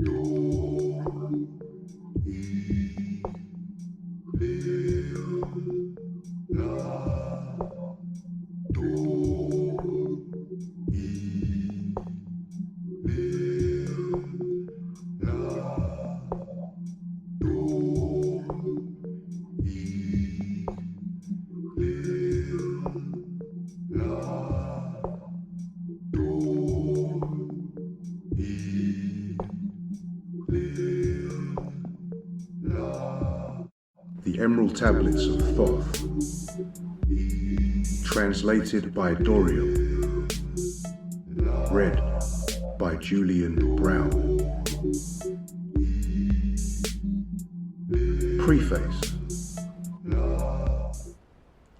Dor E Lil La. Dor E Lil La. Dor E Lil La. Dor E Lil La. The Emerald Tablets of Thoth, translated by Doreal, read by Julian Brown. Preface.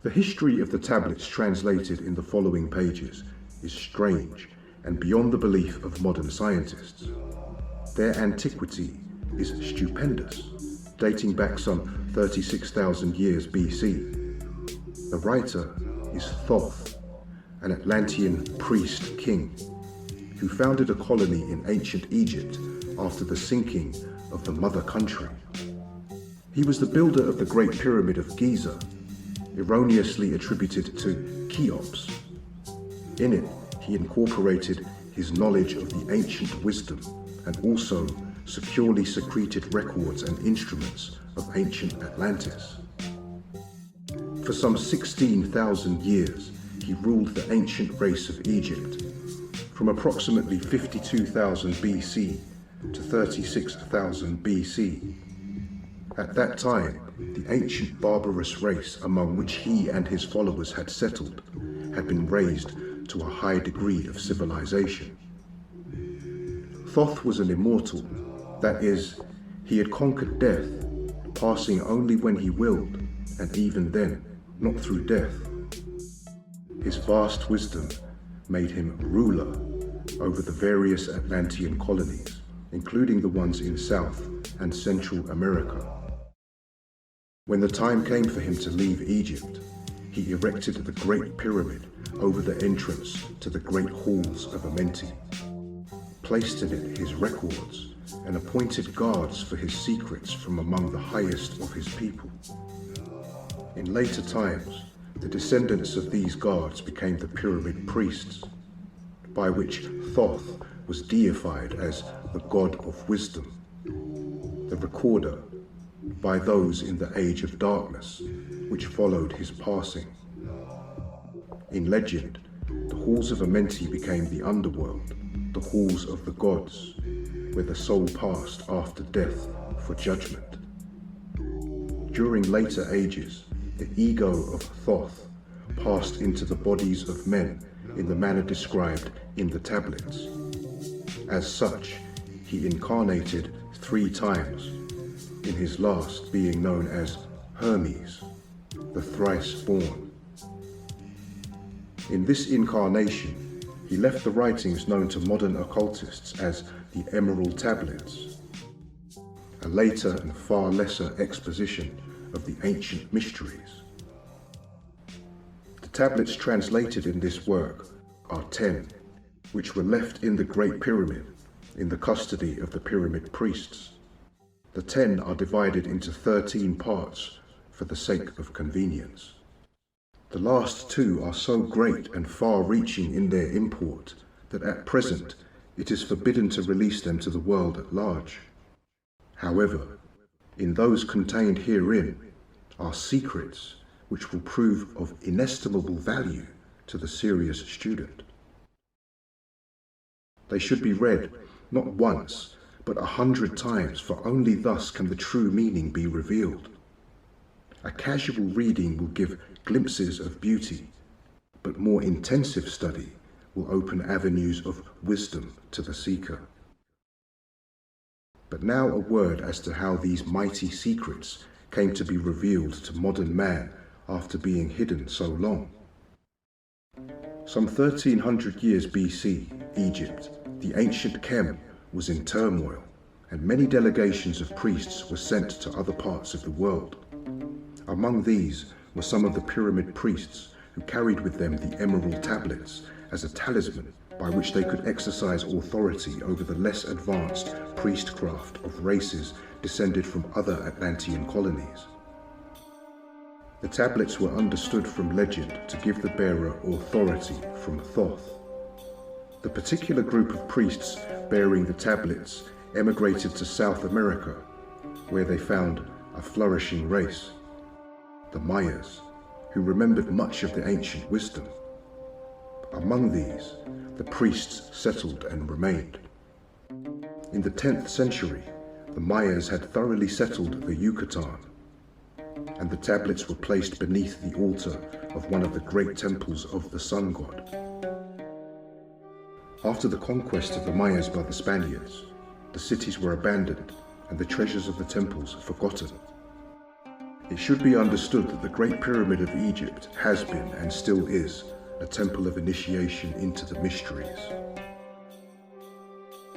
The history of the tablets translated in the following pages is strange and beyond the belief of modern scientists. Their antiquity is stupendous, dating back some 36,000 years BC. The writer is Thoth, an Atlantean priest king, who founded a colony in ancient Egypt after the sinking of the mother country. He was the builder of the Great Pyramid of Giza, erroneously attributed to Cheops. In it, he incorporated his knowledge of the ancient wisdom and also securely secreted records and instruments of ancient Atlantis. For some 16,000 years, he ruled the ancient race of Egypt, from approximately 52,000 BC to 36,000 BC. At that time, the ancient barbarous race among which he and his followers had settled had been raised to a high degree of civilization. Thoth was an immortal, that is, he had conquered death, passing only when he willed, and even then, not through death. His vast wisdom made him ruler over the various Atlantean colonies, including the ones in South and Central America. When the time came for him to leave Egypt, he erected the Great Pyramid over the entrance to the great halls of Amenti, placed in it his records, and appointed guards for his secrets from among the highest of his people. In later times, the descendants of these guards became the pyramid priests, by which Thoth was deified as the god of wisdom, the recorder, by those in the age of darkness, which followed his passing. In legend, the halls of Amenti became the underworld, the halls of the gods, where the soul passed after death for judgment. During later ages, the ego of Thoth passed into the bodies of men in the manner described in the tablets. As such, he incarnated 3 times, in his last being known as Hermes, the thrice born. In this incarnation, he left the writings known to modern occultists as the Emerald Tablets, a later and far lesser exposition of the ancient mysteries. The tablets translated in this work are 10, which were left in the Great Pyramid in the custody of the pyramid priests. The 10 are divided into 13 parts for the sake of convenience. The last 2 are so great and far-reaching in their import that at present it is forbidden to release them to the world at large. However, in those contained herein are secrets which will prove of inestimable value to the serious student. They should be read not once, but 100 times, for only thus can the true meaning be revealed. A casual reading will give glimpses of beauty, but more intensive study will open avenues of wisdom to the seeker. But now a word as to how these mighty secrets came to be revealed to modern man after being hidden so long. Some 1300 years BC, Egypt, the ancient Chem, was in turmoil, and many delegations of priests were sent to other parts of the world. Among these were some of the pyramid priests who carried with them the emerald tablets as a talisman by which they could exercise authority over the less advanced priestcraft of races descended from other Atlantean colonies. The tablets were understood from legend to give the bearer authority from Thoth. The particular group of priests bearing the tablets emigrated to South America, where they found a flourishing race, the Mayas, who remembered much of the ancient wisdom. Among these, the priests settled and remained. In the 10th century, the Mayas had thoroughly settled the Yucatan, and the tablets were placed beneath the altar of one of the great temples of the sun god. After the conquest of the Mayas by the Spaniards, the cities were abandoned and the treasures of the temples forgotten. It should be understood that the Great Pyramid of Egypt has been and still is a temple of initiation into the mysteries.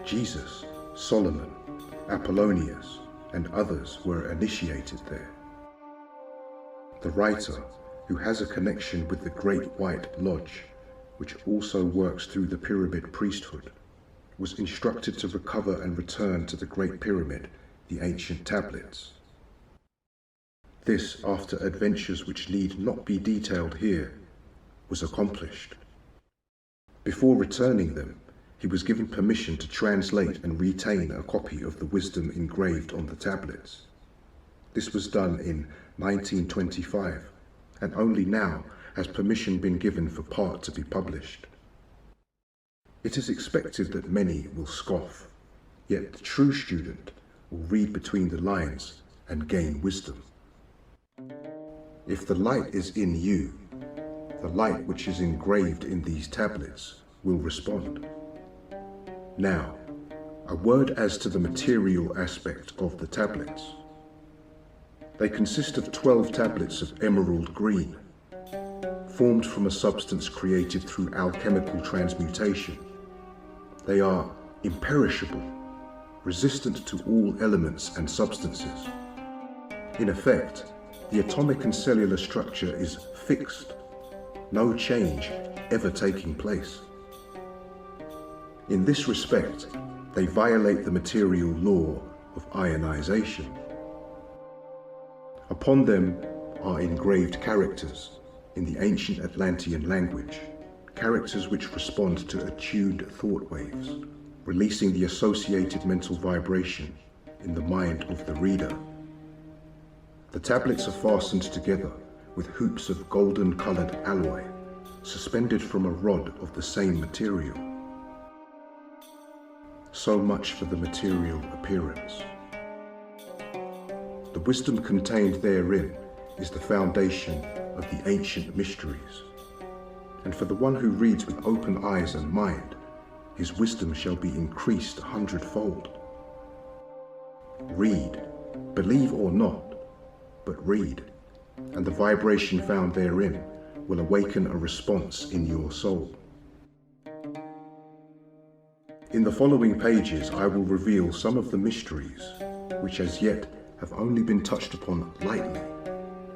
Jesus, Solomon, Apollonius, and others were initiated there. The writer, who has a connection with the Great White Lodge, which also works through the pyramid priesthood, was instructed to recover and return to the Great Pyramid the ancient tablets. This, after adventures which need not be detailed here, was accomplished. Before returning them, he was given permission to translate and retain a copy of the wisdom engraved on the tablets. This was done in 1925, and only now has permission been given for part to be published. It is expected that many will scoff, yet the true student will read between the lines and gain wisdom. If the light is in you, the light which is engraved in these tablets will respond. Now, a word as to the material aspect of the tablets. They consist of 12 tablets of emerald green, formed from a substance created through alchemical transmutation. They are imperishable, resistant to all elements and substances. In effect, the atomic and cellular structure is fixed, no change ever taking place. In this respect, they violate the material law of ionization. Upon them are engraved characters in the ancient Atlantean language, characters which respond to attuned thought waves, releasing the associated mental vibration in the mind of the reader. The tablets are fastened together with hoops of golden-colored alloy, suspended from a rod of the same material. So much for the material appearance. The wisdom contained therein is the foundation of the ancient mysteries. And for the one who reads with open eyes and mind, his wisdom shall be increased 100-fold. Read, believe or not, but read, and the vibration found therein will awaken a response in your soul. In the following pages, I will reveal some of the mysteries which as yet have only been touched upon lightly,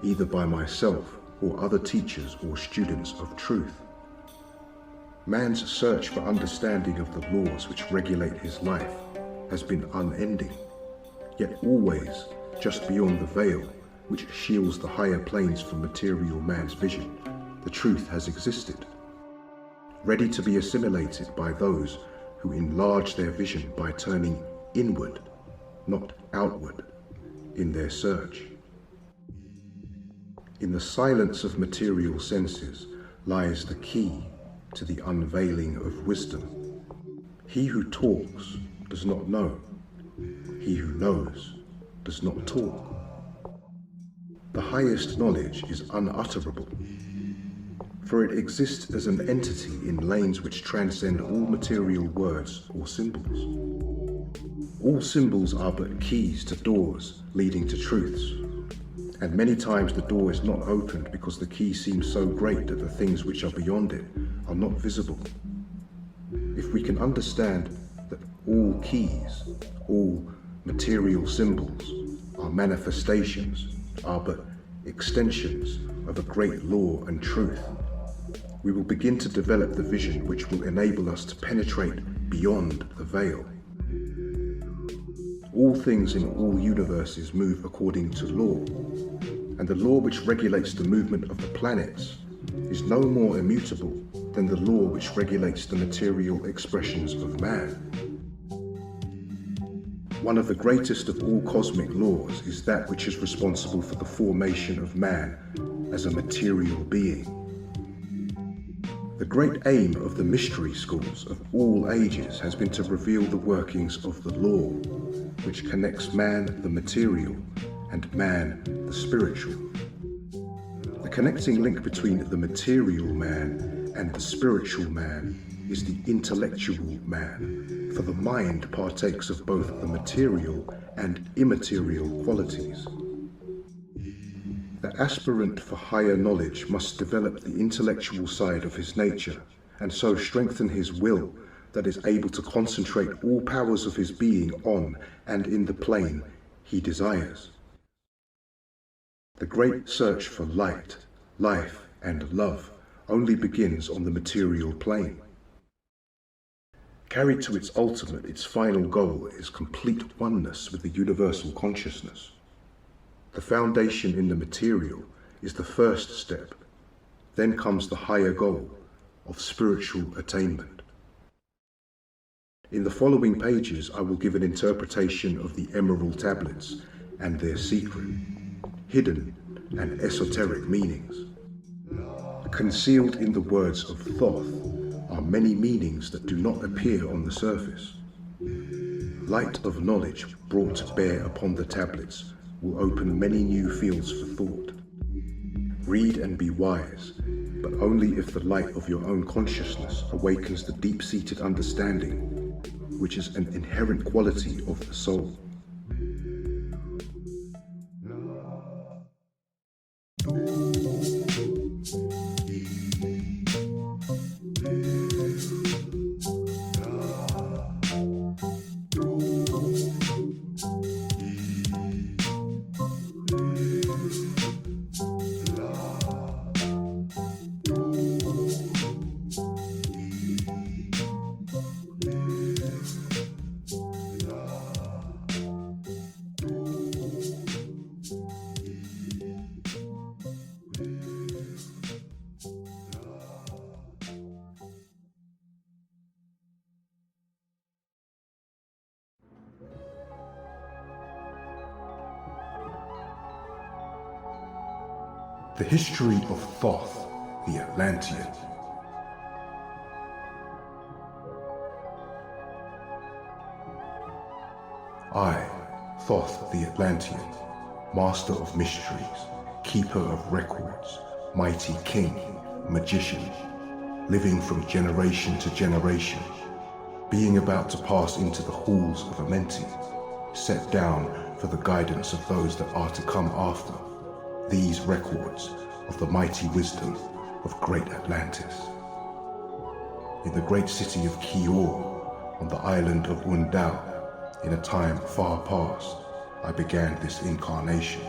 either by myself or other teachers or students of truth. Man's search for understanding of the laws which regulate his life has been unending, yet always just beyond the veil which shields the higher planes from material man's vision, the truth has existed, ready to be assimilated by those who enlarge their vision by turning inward, not outward, in their search. In the silence of material senses lies the key to the unveiling of wisdom. He who talks does not know. He who knows does not talk. The highest knowledge is unutterable, for it exists as an entity in lanes which transcend all material words or symbols. All symbols are but keys to doors leading to truths, and many times the door is not opened because the key seems so great that the things which are beyond it are not visible. If we can understand that all keys, all material symbols are manifestations, are but extensions of a great law and truth, we will begin to develop the vision which will enable us to penetrate beyond the veil. All things in all universes move according to law, and the law which regulates the movement of the planets is no more immutable than the law which regulates the material expressions of man. One of the greatest of all cosmic laws is that which is responsible for the formation of man as a material being. The great aim of the mystery schools of all ages has been to reveal the workings of the law, which connects man, the material, and man, the spiritual. The connecting link between the material man and the spiritual man is the intellectual man, for the mind partakes of both the material and immaterial qualities. The aspirant for higher knowledge must develop the intellectual side of his nature, and so strengthen his will that is able to concentrate all powers of his being on and in the plane he desires. The great search for light, life, and love only begins on the material plane. Carried to its ultimate, its final goal is complete oneness with the universal consciousness. The foundation in the material is the first step. Then comes the higher goal of spiritual attainment. In the following pages, I will give an interpretation of the Emerald Tablets and their secret, hidden and esoteric meanings. Concealed in the words of Thoth are many meanings that do not appear on the surface. Light of knowledge brought to bear upon the tablets will open many new fields for thought. Read and be wise, but only if the light of your own consciousness awakens the deep-seated understanding, which is an inherent quality of the soul. The history of Thoth the Atlantean. I, Thoth the Atlantean, master of mysteries, keeper of records, mighty king, magician, living from generation to generation, being about to pass into the halls of Amenti, set down for the guidance of those that are to come after, these records of the mighty wisdom of great Atlantis. In the great city of XIII, on the island of Unal, in a time far past, I began this incarnation.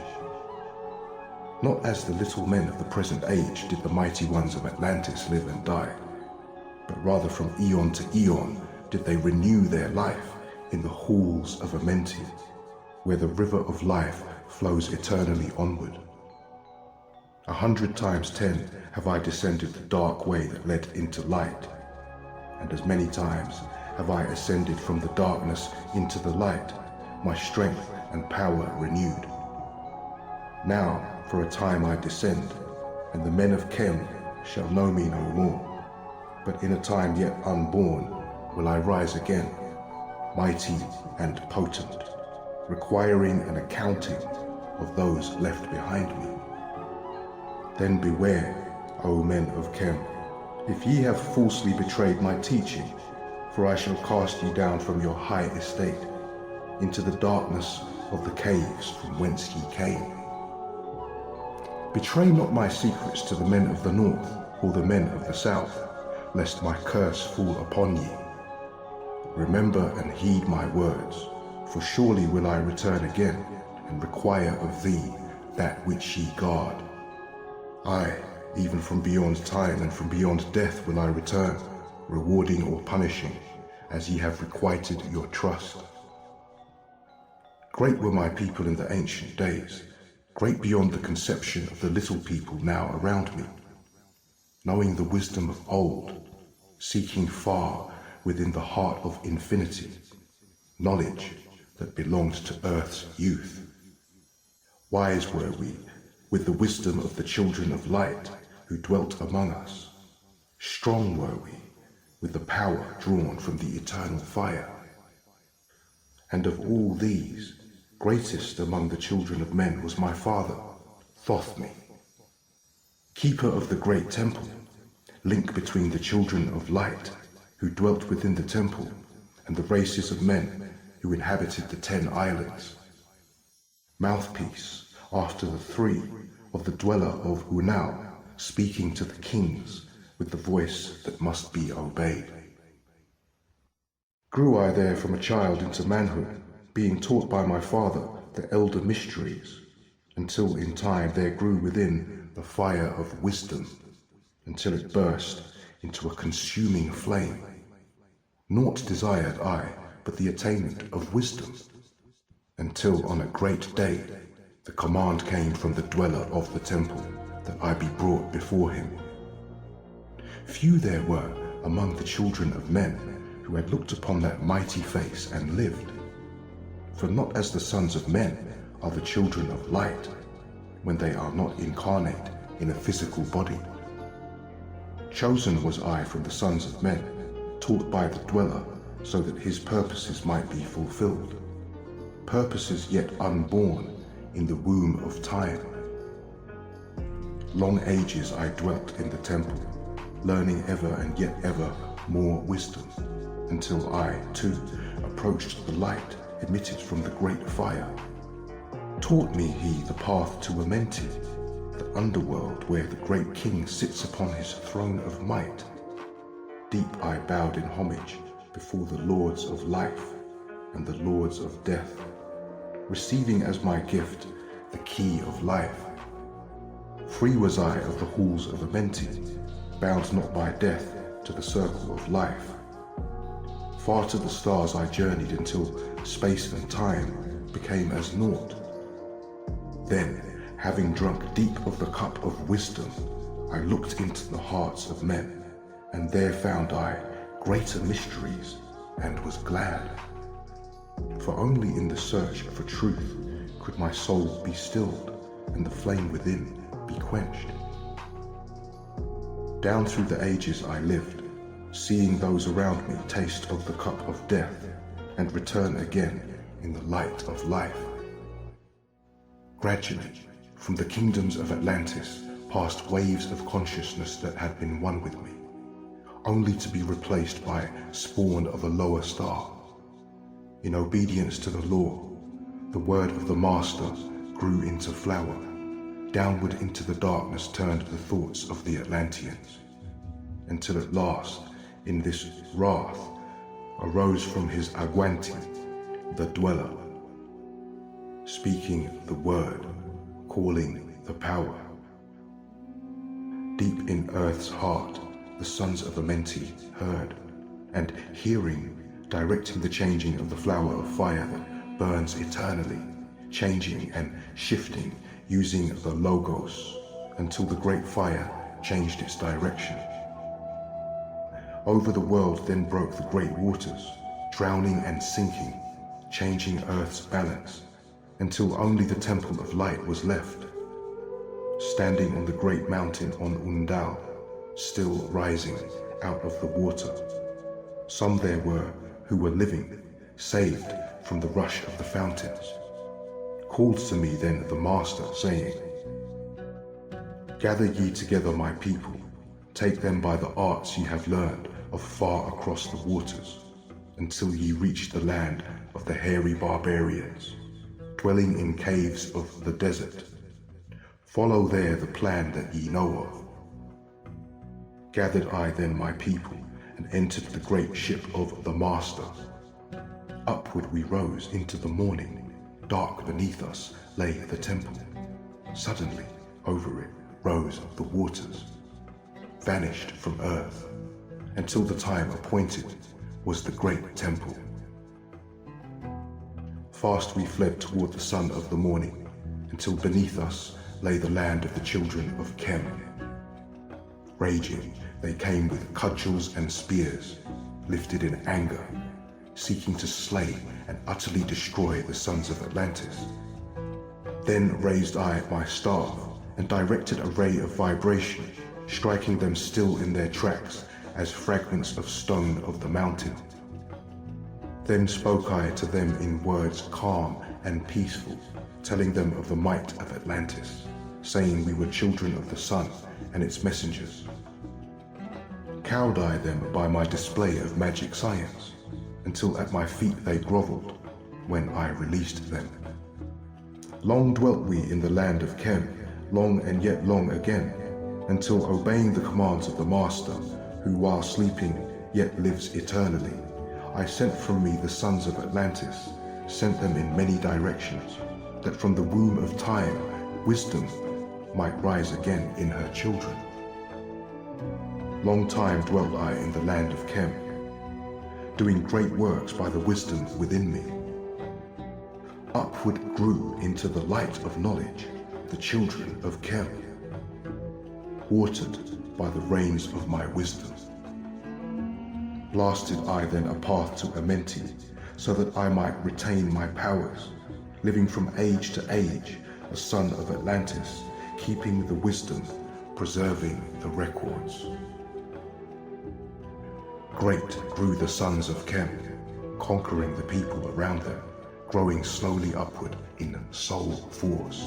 Not as the little men of the present age did the mighty ones of Atlantis live and die, but rather from eon to eon did they renew their life in the halls of Amenti, where the river of life flows eternally onward. 100 times 10 have I descended the dark way that led into light, and as many times have I ascended from the darkness into the light, my strength and power renewed. Now for a time I descend, and the men of Chem shall know me no more, but in a time yet unborn will I rise again, mighty and potent, requiring an accounting of those left behind me. Then beware, O men of Chem, if ye have falsely betrayed my teaching, for I shall cast ye down from your high estate into the darkness of the caves from whence ye came. Betray not my secrets to the men of the north or the men of the south, lest my curse fall upon ye. Remember and heed my words, for surely will I return again and require of thee that which ye guard. I, even from beyond time and from beyond death will I return, rewarding or punishing, as ye have requited your trust. Great were my people in the ancient days, great beyond the conception of the little people now around me, knowing the wisdom of old, seeking far within the heart of infinity, knowledge that belonged to earth's youth. Wise were we, with the wisdom of the children of light who dwelt among us. Strong were we, with the power drawn from the eternal fire. And of all these, greatest among the children of men was my father, Thoth, keeper of the great temple, link between the children of light who dwelt within the temple and the races of men who inhabited the 10 islands. Mouthpiece after the 3 of the dweller of Unal, speaking to the kings with the voice that must be obeyed. Grew I there from a child into manhood, being taught by my father the elder mysteries, until in time there grew within the fire of wisdom, until it burst into a consuming flame. Naught desired I but the attainment of wisdom, until on a great day the command came from the dweller of the temple that I be brought before him. Few there were among the children of men who had looked upon that mighty face and lived. For not as the sons of men are the children of light, when they are not incarnate in a physical body. Chosen was I from the sons of men, taught by the dweller, so that his purposes might be fulfilled. Purposes yet unborn in the womb of time. Long ages I dwelt in the temple, learning ever and yet ever more wisdom, until I, too, approached the light emitted from the great fire. Taught me he the path to Amenti, the underworld where the great king sits upon his throne of might. Deep I bowed in homage before the lords of life and the lords of death, receiving as my gift the key of life. Free was I of the halls of Amenti, bound not by death to the circle of life. Far to the stars I journeyed until space and time became as naught. Then, having drunk deep of the cup of wisdom, I looked into the hearts of men, and there found I greater mysteries, and was glad. For only in the search for truth could my soul be stilled, and the flame within be quenched. Down through the ages I lived, seeing those around me taste of the cup of death, and return again in the light of life. Gradually, from the kingdoms of Atlantis passed waves of consciousness that had been one with me, only to be replaced by spawn of a lower star. In obedience to the law, the word of the master grew into flower. Downward into the darkness turned the thoughts of the Atlanteans, until at last, in this wrath, arose from his Aguanti, the dweller, speaking the word, calling the power. Deep in earth's heart, the sons of Amenti heard, and hearing, directing the changing of the flower of fire that burns eternally, changing and shifting, using the Logos, until the great fire changed its direction. Over the world then broke the great waters, drowning and sinking, changing earth's balance, until only the temple of light was left, standing on the great mountain on Unal, still rising out of the water. Some there were who were living, saved from the rush of the fountains. Called to me then the master, saying, Gather ye together my people, take them by the arts ye have learned of far across the waters, until ye reach the land of the hairy barbarians, dwelling in caves of the desert. Follow there the plan that ye know of. Gathered I then my people, and entered the great ship of the master. Upward we rose into the morning. Dark beneath us lay the temple. Suddenly, over it, rose the waters, vanished from earth, until the time appointed was the great temple. Fast we fled toward the sun of the morning, until beneath us lay the land of the children of Chem. Raging, they came with cudgels and spears, lifted in anger, seeking to slay and utterly destroy the sons of Atlantis. Then raised I my staff and directed a ray of vibration, striking them still in their tracks as fragments of stone of the mountain. Then spoke I to them in words calm and peaceful, telling them of the might of Atlantis, saying we were children of the sun and its messengers. Cowed I them by my display of magic science, until at my feet they grovelled, when I released them. Long dwelt we in the land of Chem, long and yet long again, until obeying the commands of the Master, who while sleeping yet lives eternally, I sent from me the sons of Atlantis, sent them in many directions, that from the womb of time, wisdom might rise again in her children. Long time dwelt I in the land of Chem, doing great works by the wisdom within me. Upward grew into the light of knowledge the children of Chem, watered by the rains of my wisdom. Blasted I then a path to Amenti, so that I might retain my powers, living from age to age, a son of Atlantis, keeping the wisdom, preserving the records. Great grew the sons of Chem, conquering the people around them, growing slowly upward in soul force.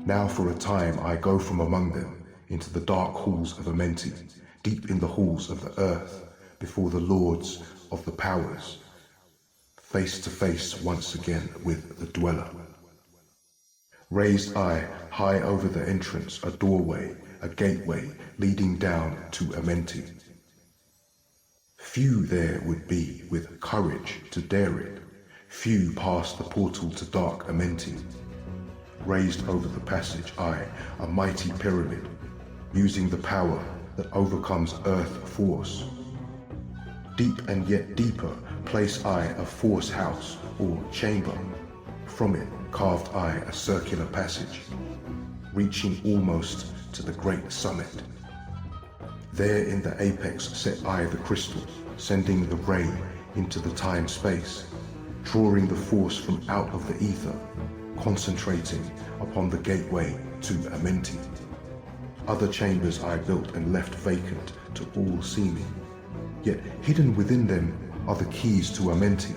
Now for a time I go from among them into the dark halls of Amenti, deep in the halls of the earth, before the lords of the powers, face to face once again with the dweller. Raised I high over the entrance a doorway, a gateway leading down to Amenti. Few there would be with courage to dare it, few past the portal to dark Amenti. Raised over the passage I, a mighty pyramid, using the power that overcomes earth force. Deep and yet deeper place I a force house or chamber. From it carved I a circular passage, reaching almost to the great summit. There in the apex set I the crystal, sending the ray into the time-space, drawing the force from out of the ether, concentrating upon the gateway to Amenti. Other chambers I built and left vacant to all seeming, yet hidden within them are the keys to Amenti.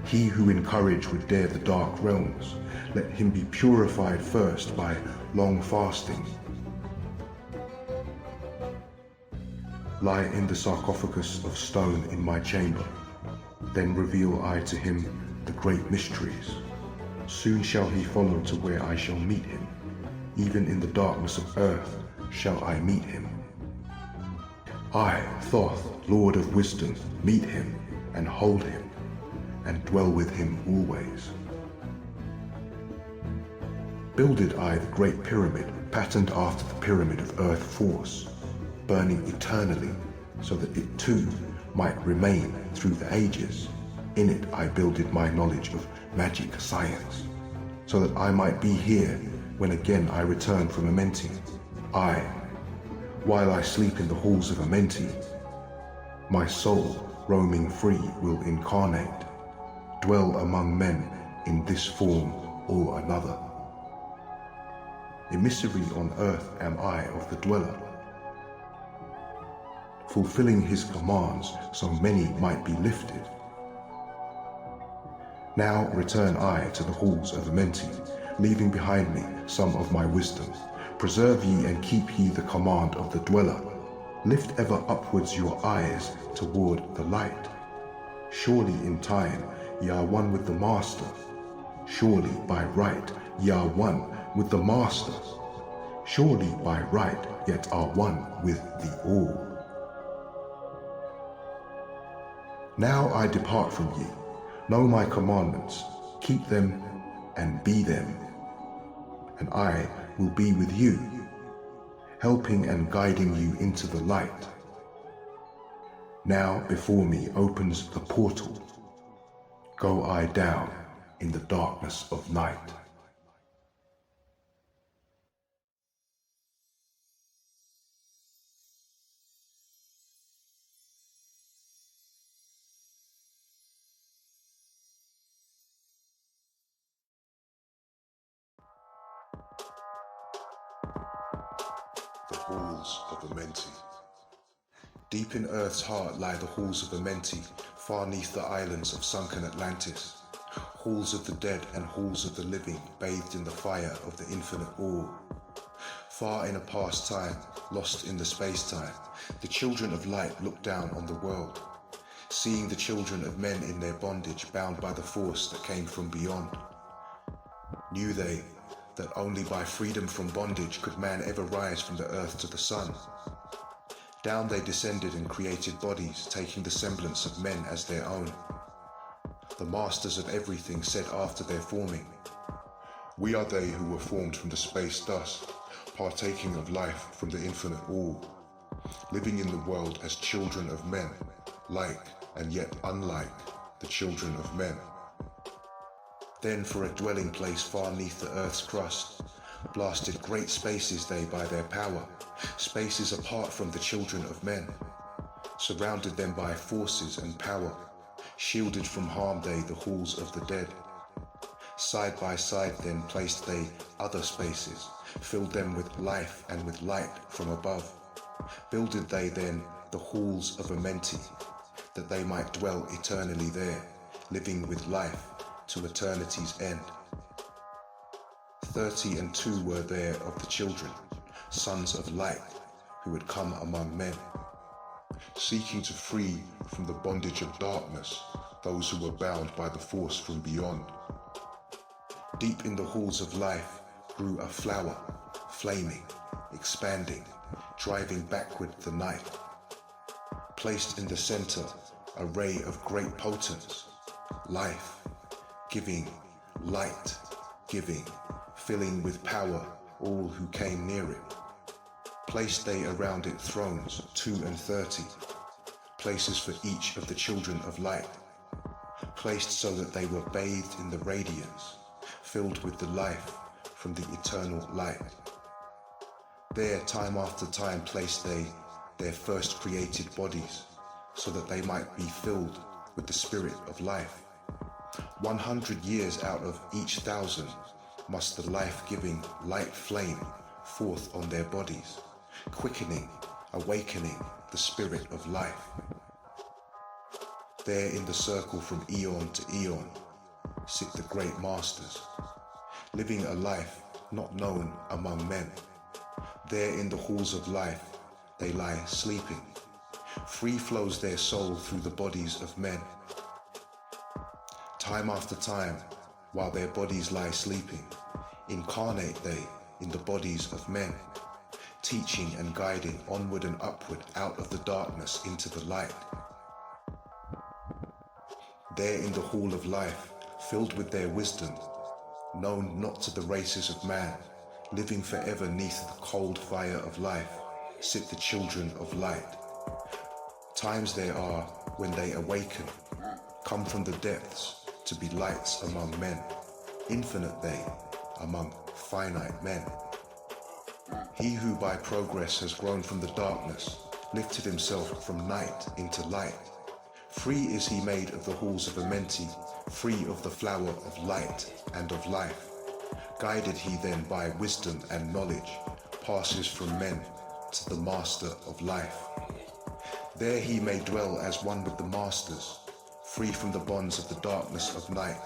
He who in courage would dare the dark realms, let him be purified first by long fasting. Lie in the sarcophagus of stone in my chamber, then reveal I to him the great mysteries. Soon shall he follow to where I shall meet him, even in the darkness of earth shall I meet him. I, Thoth, Lord of Wisdom, meet him and hold him, and dwell with him always. Builded I the great pyramid, patterned after the pyramid of earth force, burning eternally, so that it too might remain through the ages. In it I builded my knowledge of magic science, so that I might be here when again I return from Amenti. I, while I sleep in the halls of Amenti, my soul, roaming free, will incarnate, dwell among men in this form or another. Emissary on earth am I of the dweller, fulfilling his commands so many might be lifted. Now return I to the halls of Amenti, leaving behind me some of my wisdom. Preserve ye and keep ye the command of the dweller. Lift ever upwards your eyes toward the light. Surely in time ye are one with the Master. Surely by right ye are one with the Master. Surely by right yet are one with the All. Now I depart from ye. Know my commandments, keep them and be them. and I will be with you, helping and guiding you into the light. Now before me opens the portal. Go I down in the darkness of night. The halls of Amenti. Deep in Earth's heart lie the halls of Amenti, far neath the islands of sunken Atlantis. Halls of the dead and halls of the living, bathed in the fire of the infinite all. Far in a past time, lost in the space-time, the children of light looked down on the world, seeing the children of men in their bondage, bound by the force that came from beyond. Knew they that only by freedom from bondage could man ever rise from the earth to the sun. Down they descended and created bodies, taking the semblance of men as their own. The masters of everything said after their forming, "We are they who were formed from the space dust, partaking of life from the infinite all, living in the world as children of men, like and yet unlike the children of men." Then for a dwelling place far neath the earth's crust, blasted great spaces they by their power, spaces apart from the children of men, surrounded them by forces and power, shielded from harm they the halls of the dead. Side by side then placed they other spaces, filled them with life and with light from above. Builded they then the halls of Amenti, that they might dwell eternally there, living with life to eternity's end. 32 were there of the children, sons of light, who had come among men, seeking to free from the bondage of darkness those who were bound by the force from beyond. Deep in the halls of life grew a flower, flaming, expanding, driving backward the night. Placed in the center, a ray of great potence, life, giving, light, giving, filling with power all who came near it. Placed they around it thrones, 32, places for each of the children of light, placed so that they were bathed in the radiance, filled with the life from the eternal light. There, time after time, placed they their first created bodies, so that they might be filled with the spirit of life. 100 years out of each 1,000 must the life-giving light flame forth on their bodies, quickening, awakening the spirit of life. There in the circle from eon to eon sit the great masters, living a life not known among men. There in the halls of life they lie sleeping. Free flows their soul through the bodies of men. Time after time, while their bodies lie sleeping, incarnate they in the bodies of men, teaching and guiding onward and upward out of the darkness into the light. There in the hall of life, filled with their wisdom, known not to the races of man, living forever neath the cold fire of life, sit the children of light. Times there are when they awaken, come from the depths to be lights among men, infinite they among finite men. He who by progress has grown from the darkness, lifted himself from night into light. Free is he made of the halls of Amenti, free of the flower of light and of life. Guided he then by wisdom and knowledge, passes from men to the master of life. There he may dwell as one with the masters, free from the bonds of the darkness of night.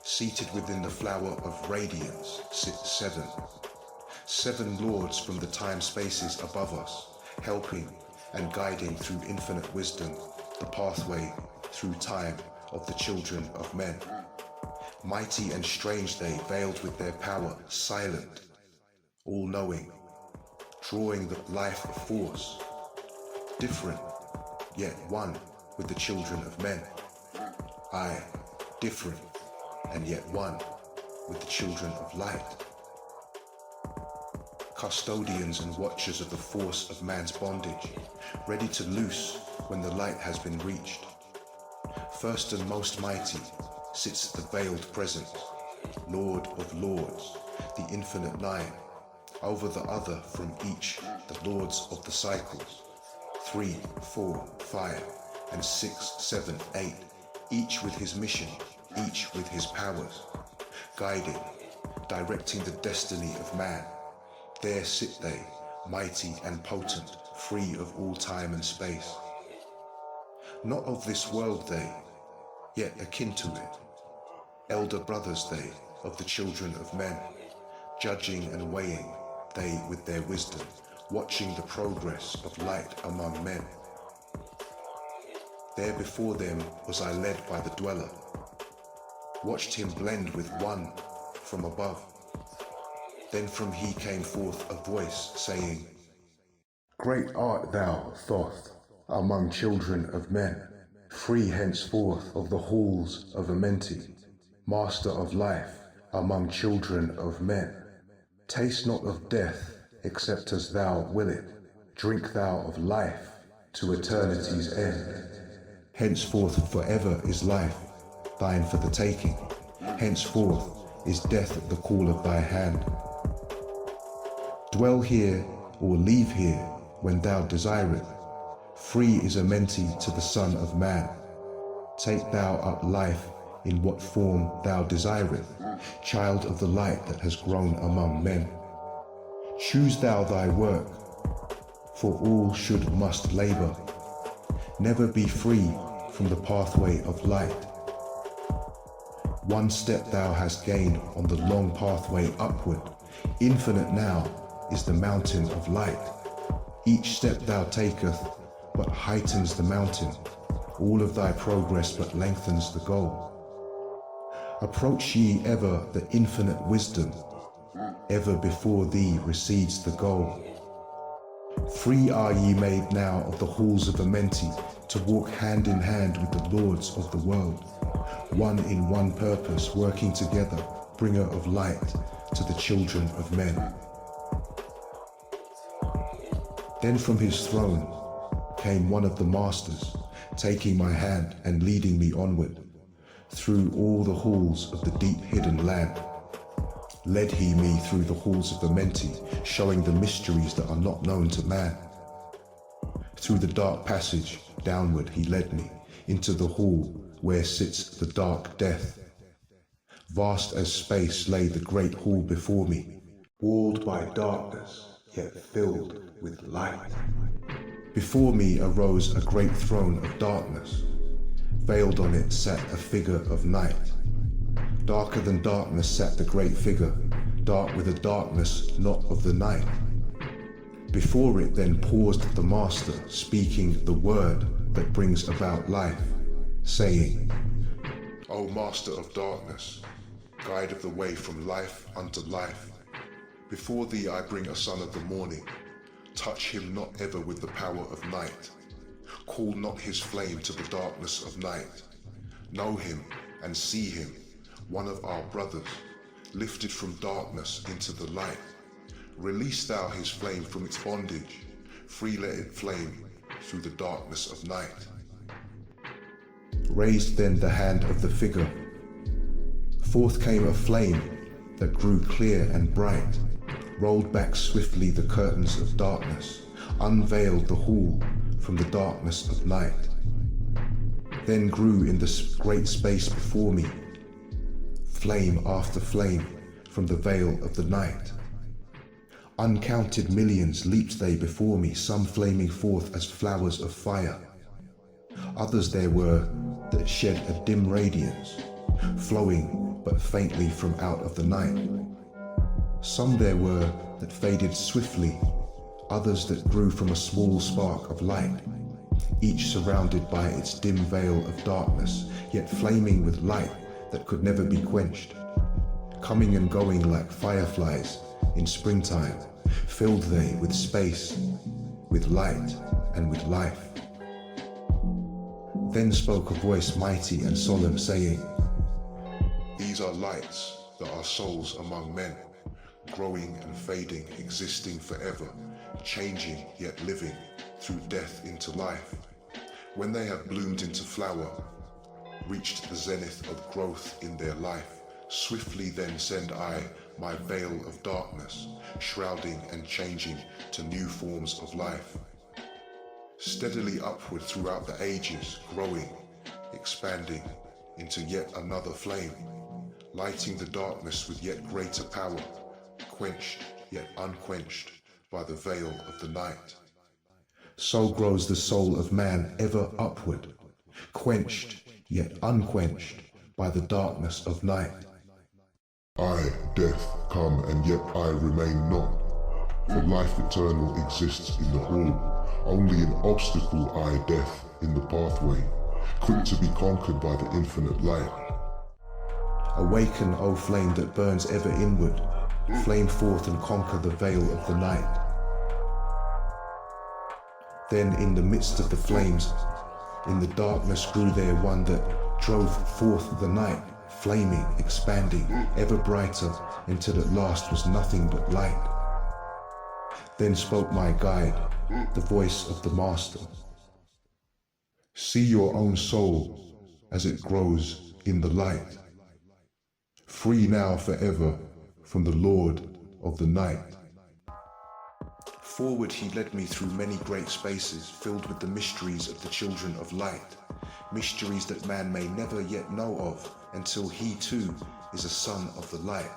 Seated within the flower of radiance sit 7. 7 lords from the time spaces above us, helping and guiding through infinite wisdom the pathway through time of the children of men. Mighty and strange they, veiled with their power, silent, all-knowing, drawing the life of force, different, yet one with the children of men. Aye, different, and yet one with the children of light. custodians and watchers of the force of man's bondage, ready to loose when the light has been reached. First and most mighty sits the veiled presence, Lord of Lords, the infinite nine, over the other from each the lords of the cycles, 3, 4, 5, and 6, 7, 8, each with his mission, each with his powers, guiding, directing the destiny of man. There sit they, mighty and potent, free of all time and space. Not of this world they, yet akin to it. Elder brothers they, of the children of men, judging and weighing, they with their wisdom, watching the progress of light among men. There before them was I led by the dweller, watched him blend with one from above. Then from he came forth a voice saying, Great art thou, Thoth, among children of men, free henceforth of the halls of Amenti, master of life among children of men. Taste not of death except as thou will it, drink thou of life to eternity's end. Henceforth forever is life, thine for the taking, henceforth is death at the call of thy hand. Dwell here or leave here when thou desireth, free is Amenti to the Son of Man. Take thou up life in what form thou desireth, child of the light that has grown among men. Choose thou thy work, for all must labor. Never be free from the pathway of light. One step thou hast gained on the long pathway upward. Infinite now is the mountain of light. Each step thou taketh but heightens the mountain. All of thy progress but lengthens the goal. Approach ye ever the infinite wisdom. Ever before thee recedes the goal. Free are ye made now of the halls of Amenti to walk hand in hand with the lords of the world. One in one purpose, working together, bringer of light to the children of men. Then from his throne came one of the masters, taking my hand and leading me onward, through all the halls of the deep hidden land. Led he me through the halls of Amenti, showing the mysteries that are not known to man. Through the dark passage, downward he led me, into the hall where sits the dark death. Vast as space lay the great hall before me, walled by darkness, yet filled with light. Before me arose a great throne of darkness. Veiled on it sat a figure of night. Darker than darkness sat the great figure, dark with a darkness not of the night. Before it then paused the master, speaking the word that brings about life, saying, O master of darkness, guide of the way from life unto life, before thee I bring a son of the morning. Touch him not ever with the power of night. Call not his flame to the darkness of night. Know him and see him, one of our brothers, lifted from darkness into the light. Release thou his flame from its bondage, free let it flame through the darkness of night. Raised then the hand of the figure. Forth came a flame that grew clear and bright, rolled back swiftly the curtains of darkness, unveiled the hall from the darkness of night. Then grew in the great space before me, flame after flame from the veil of the night. Uncounted millions leaped they before me, some flaming forth as flowers of fire. Others there were that shed a dim radiance, flowing but faintly from out of the night. Some there were that faded swiftly, others that grew from a small spark of light, each surrounded by its dim veil of darkness, yet flaming with light that could never be quenched. Coming and going like fireflies in springtime, filled they with space, with light and with life. Then spoke a voice mighty and solemn, saying, These are lights that are souls among men, growing and fading, existing forever, changing yet living, through death into life. When they have bloomed into flower, reached the zenith of growth in their life, swiftly then send I my veil of darkness, shrouding and changing to new forms of life. Steadily upward throughout the ages, growing, expanding into yet another flame, lighting the darkness with yet greater power, quenched yet unquenched by the veil of the night. So grows the soul of man ever upward, quenched yet unquenched by the darkness of night. I, death, come and yet I remain not, for life eternal exists in the hall, only an obstacle I, death, in the pathway, quick to be conquered by the infinite light. Awaken, O flame that burns ever inward, flame forth and conquer the veil of the night. Then in the midst of the flames, in the darkness grew there one that drove forth the night, flaming, expanding, ever brighter, until at last was nothing but light. Then spoke my guide, the voice of the master. See your own soul as it grows in the light, free now forever from the Lord of the night. Forward he led me through many great spaces filled with the mysteries of the children of light, mysteries that man may never yet know of until he too is a son of the light.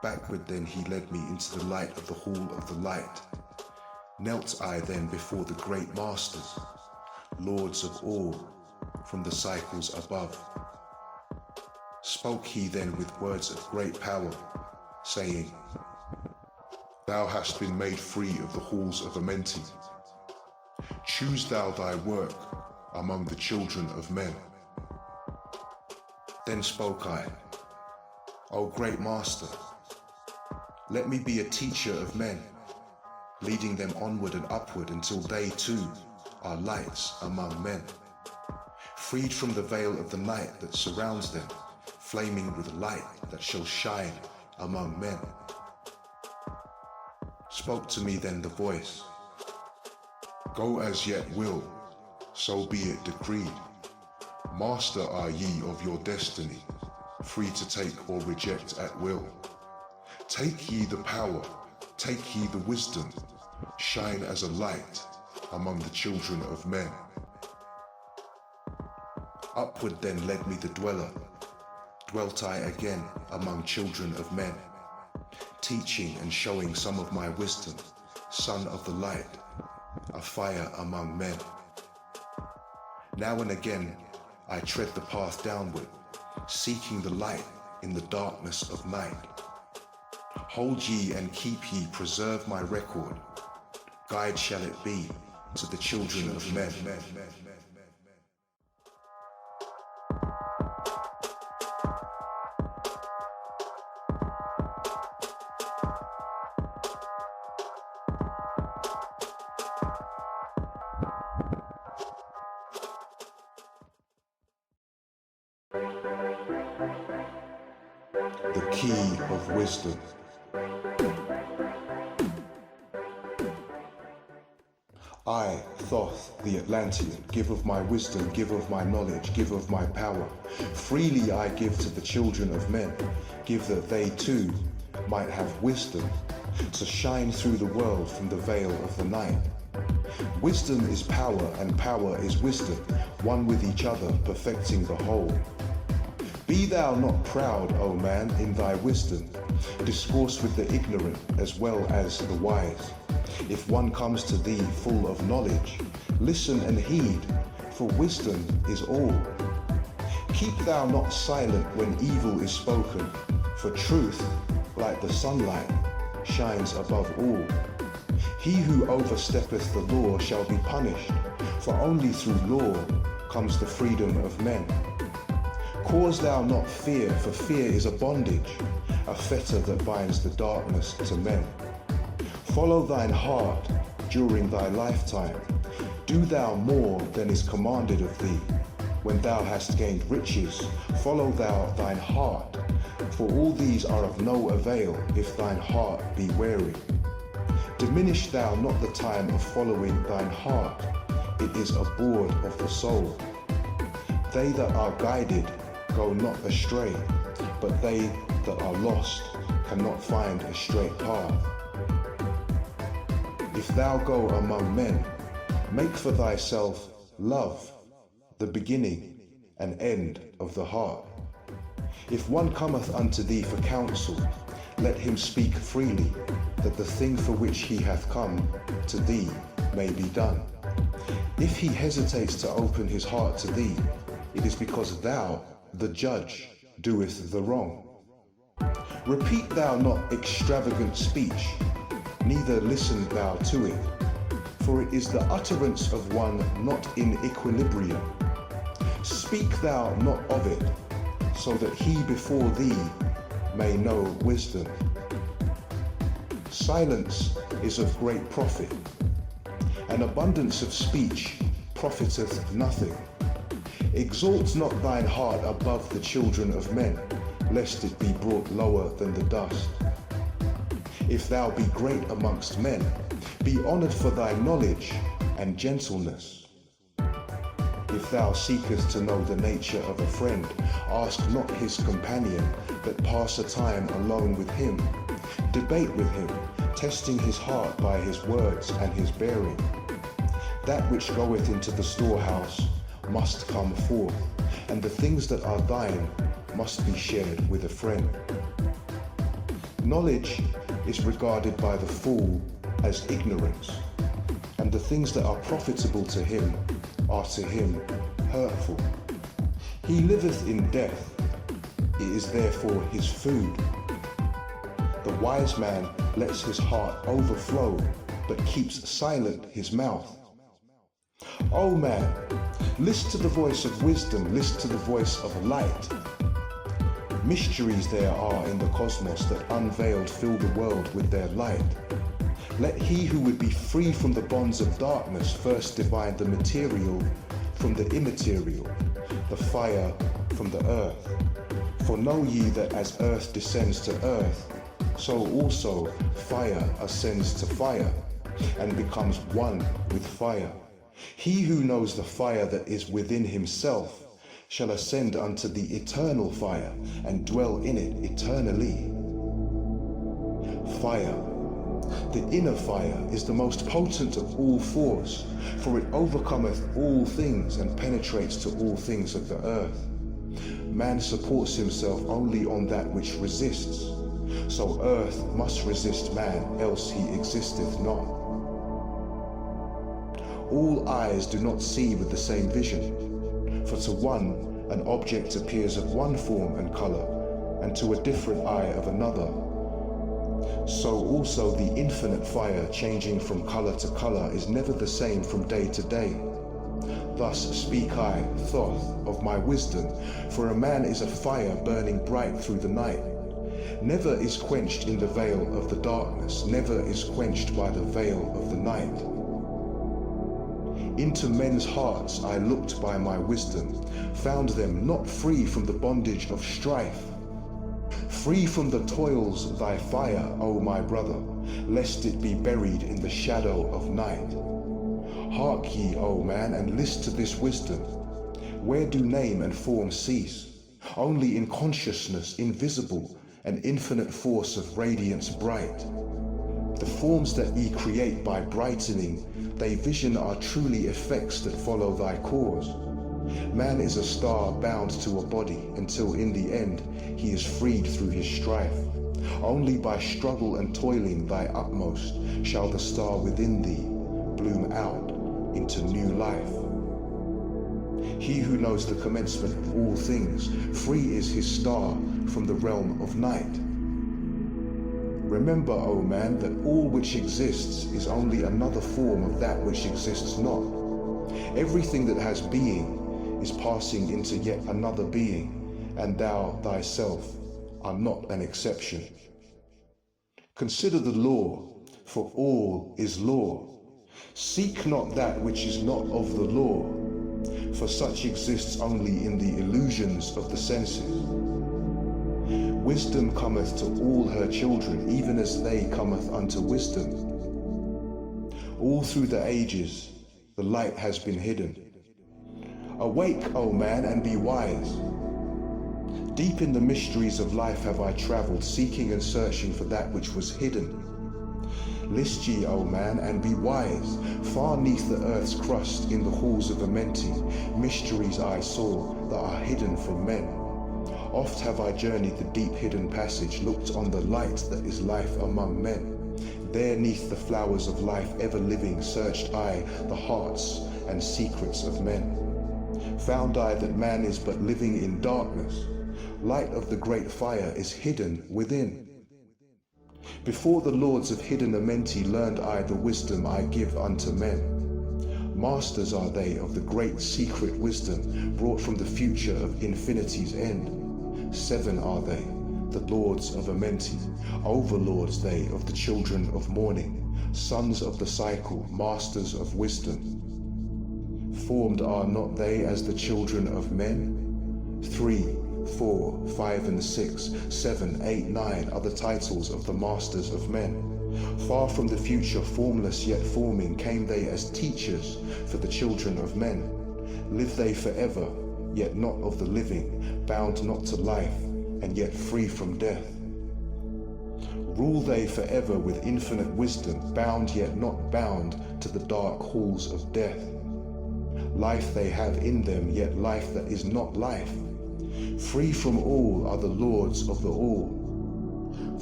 Backward then he led me into the light of the hall of the light. Knelt I then before the great masters, lords of all, from the cycles above. Spoke he then with words of great power, saying, Thou hast been made free of the halls of Amenti. Choose thou thy work among the children of men. Then spoke I, O great master, let me be a teacher of men, leading them onward and upward until they too are lights among men, freed from the veil of the night that surrounds them, flaming with light that shall shine among men. Spoke to me then the voice, Go as yet will, so be it decreed. Master are ye of your destiny, free to take or reject at will. Take ye the power, take ye the wisdom, shine as a light among the children of men. Upward then led me the dweller, dwelt I again among children of men, teaching and showing some of my wisdom, son of the light, a fire among men. Now and again I tread the path downward, seeking the light in the darkness of night. Hold ye and keep ye, preserve my record, guide shall it be to the children of men. The key of wisdom. I, Thoth the Atlantean, give of my wisdom, give of my knowledge, give of my power. Freely I give to the children of men, give that they too might have wisdom, to shine through the world from the veil of the night. Wisdom is power, and power is wisdom, one with each other, perfecting the whole. Be thou not proud, O man, in thy wisdom. Discourse with the ignorant as well as the wise. If one comes to thee full of knowledge, listen and heed, for wisdom is all. Keep thou not silent when evil is spoken, for truth, like the sunlight, shines above all. He who oversteppeth the law shall be punished, for only through law comes the freedom of men. Cause thou not fear, for fear is a bondage, a fetter that binds the darkness to men. Follow thine heart during thy lifetime. Do thou more than is commanded of thee. When thou hast gained riches, follow thou thine heart, For all these are of no avail if thine heart be weary. Diminish thou not the time of following thine heart, it is a board of the soul. They that are guided go not astray, but they that are lost cannot find a straight path. If thou go among men, make for thyself love, the beginning and end of the heart. If one cometh unto thee for counsel, let him speak freely, that the thing for which he hath come to thee may be done. If he hesitates to open his heart to thee, it is because thou, the judge, doest the wrong. Repeat thou not extravagant speech, neither listen thou to it, for it is the utterance of one not in equilibrium. Speak thou not of it, so that he before thee may know wisdom. Silence is of great profit. An abundance of speech profiteth nothing. Exalt not thine heart above the children of men, lest it be brought lower than the dust. If thou be great amongst men, be honoured for thy knowledge and gentleness. If thou seekest to know the nature of a friend, ask not his companion, but pass a time alone with him. Debate with him, testing his heart by his words and his bearing. That which goeth into the storehouse must come forth, and the things that are thine must be shared with a friend. Knowledge is regarded by the fool as ignorance, and the things that are profitable to him are to him hurtful. He liveth in death, it is therefore his food. The wise man lets his heart overflow, but keeps silent his mouth. O man, list to the voice of wisdom, list to the voice of light. Mysteries there are in the cosmos that unveiled fill the world with their light. Let he who would be free from the bonds of darkness first divide the material from the immaterial, the fire from the earth. For know ye that as earth descends to earth, so also fire ascends to fire, and becomes one with fire. He who knows the fire that is within himself shall ascend unto the eternal fire, and dwell in it eternally. Fire. The inner fire is the most potent of all force, for it overcometh all things and penetrates to all things of the earth. Man supports himself only on that which resists, so earth must resist man, else he existeth not. All eyes do not see with the same vision, for to one an object appears of one form and colour, and to a different eye of another. So also the infinite fire changing from colour to colour is never the same from day to day. Thus speak I, Thoth, of my wisdom, for a man is a fire burning bright through the night. Never is quenched in the veil of the darkness, never is quenched by the veil of the night. Into men's hearts I looked by my wisdom, found them not free from the bondage of strife. Free from the toils thy fire, O my brother, lest it be buried in the shadow of night. Hark ye, O man, and list to this wisdom. Where do name and form cease? Only in consciousness invisible, an infinite force of radiance bright. The forms that ye create by brightening, they vision are truly effects that follow thy cause. Man is a star bound to a body until in the end he is freed through his strife. Only by struggle and toiling thy utmost shall the star within thee bloom out into new life. He who knows the commencement of all things, free is his star from the realm of night. Remember, O man, that all which exists is only another form of that which exists not. Everything that has being is passing into yet another being, and thou thyself are not an exception. Consider the law, for all is law. Seek not that which is not of the law, for such exists only in the illusions of the senses. Wisdom cometh to all her children, even as they cometh unto wisdom. All through the ages, the light has been hidden. Awake, O man, and be wise. Deep in the mysteries of life have I travelled, seeking and searching for that which was hidden. List ye, O man, and be wise. Far neath the earth's crust, in the halls of Amenti, mysteries I saw that are hidden from men. Oft have I journeyed the deep hidden passage, looked on the light that is life among men. There neath the flowers of life ever living, searched I the hearts and secrets of men. Found I that man is but living in darkness. Light of the great fire is hidden within. Before the lords of hidden Amenti learned I the wisdom I give unto men. Masters are they of the great secret wisdom, brought from the future of infinity's end. 7 are they, the lords of Amenti, overlords they of the children of morning, sons of the cycle, masters of wisdom. Formed are not they as the children of men? 3, 4, 5 and 6, 7, 8, 9 are the titles of the masters of men. Far from the future, formless yet forming, came they as teachers for the children of men. Live they forever, yet not of the living, bound not to life, and yet free from death. Rule they forever with infinite wisdom, bound yet not bound to the dark halls of death. Life they have in them, yet life that is not life. Free from all are the lords of the all.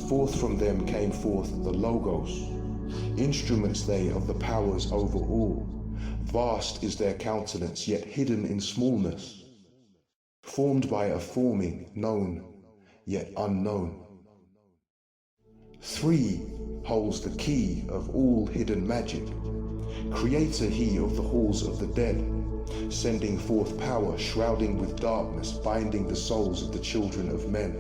Forth from them came forth the Logos, instruments they of the powers over all. Vast is their countenance, yet hidden in smallness. Formed by a forming, known, yet unknown. 3 holds the key of all hidden magic. Creator he of the halls of the dead, sending forth power, shrouding with darkness, binding the souls of the children of men.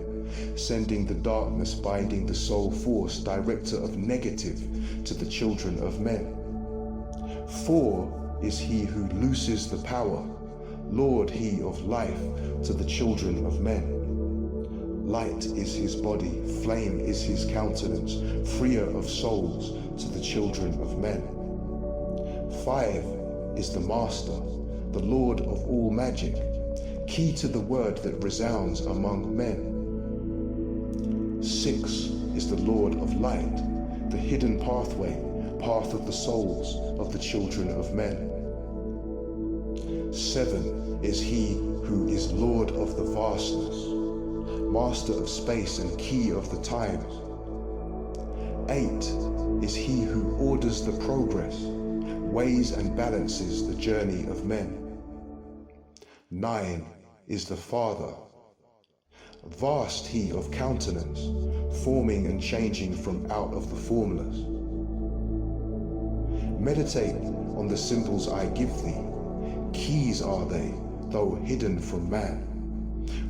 Sending the darkness, binding the soul force, director of negative to the children of men. 4 is he who looses the power, Lord he of life to the children of men. Light is his body, flame is his countenance, freer of souls to the children of men. 5 is the master, the lord of all magic, key to the word that resounds among men. 6 is the lord of light, the hidden pathway, path of the souls of the children of men. 7 is he who is lord of the vastness, master of space and key of the times. 8 is he who orders the progress, weighs and balances the journey of men. 9 is the Father, vast he of countenance, forming and changing from out of the formless. Meditate on the symbols I give thee, keys are they, though hidden from man.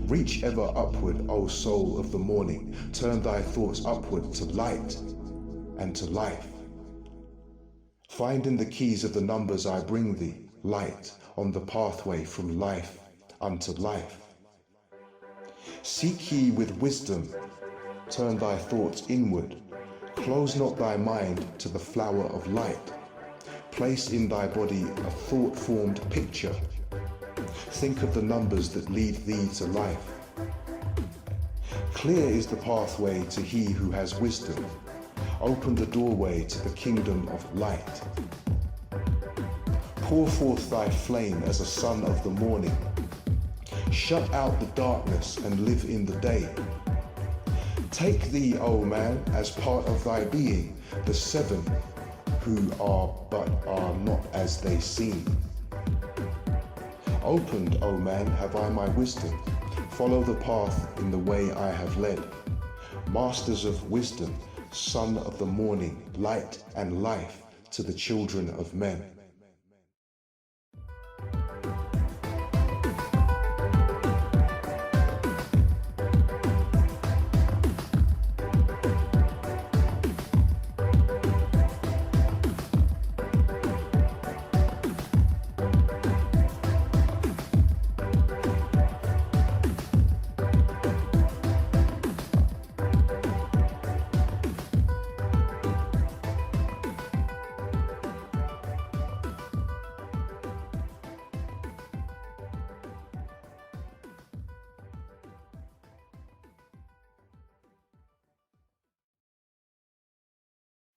Reach ever upward, O soul of the morning, turn thy thoughts upward to light and to life. Find in the keys of the numbers I bring thee, light on the pathway from life unto life. Seek ye with wisdom, turn thy thoughts inward, close not thy mind to the flower of light. Place in thy body a thought-formed picture. Think of the numbers that lead thee to life. Clear is the pathway to he who has wisdom. Open the doorway to the kingdom of light. Pour forth thy flame as a son of the morning. Shut out the darkness and live in the day. Take thee, O man, as part of thy being, the 7 who are but are not as they seem. Opened, O man, have I my wisdom. Follow the path in the way I have led. Masters of wisdom, son of the morning, light and life to the children of men.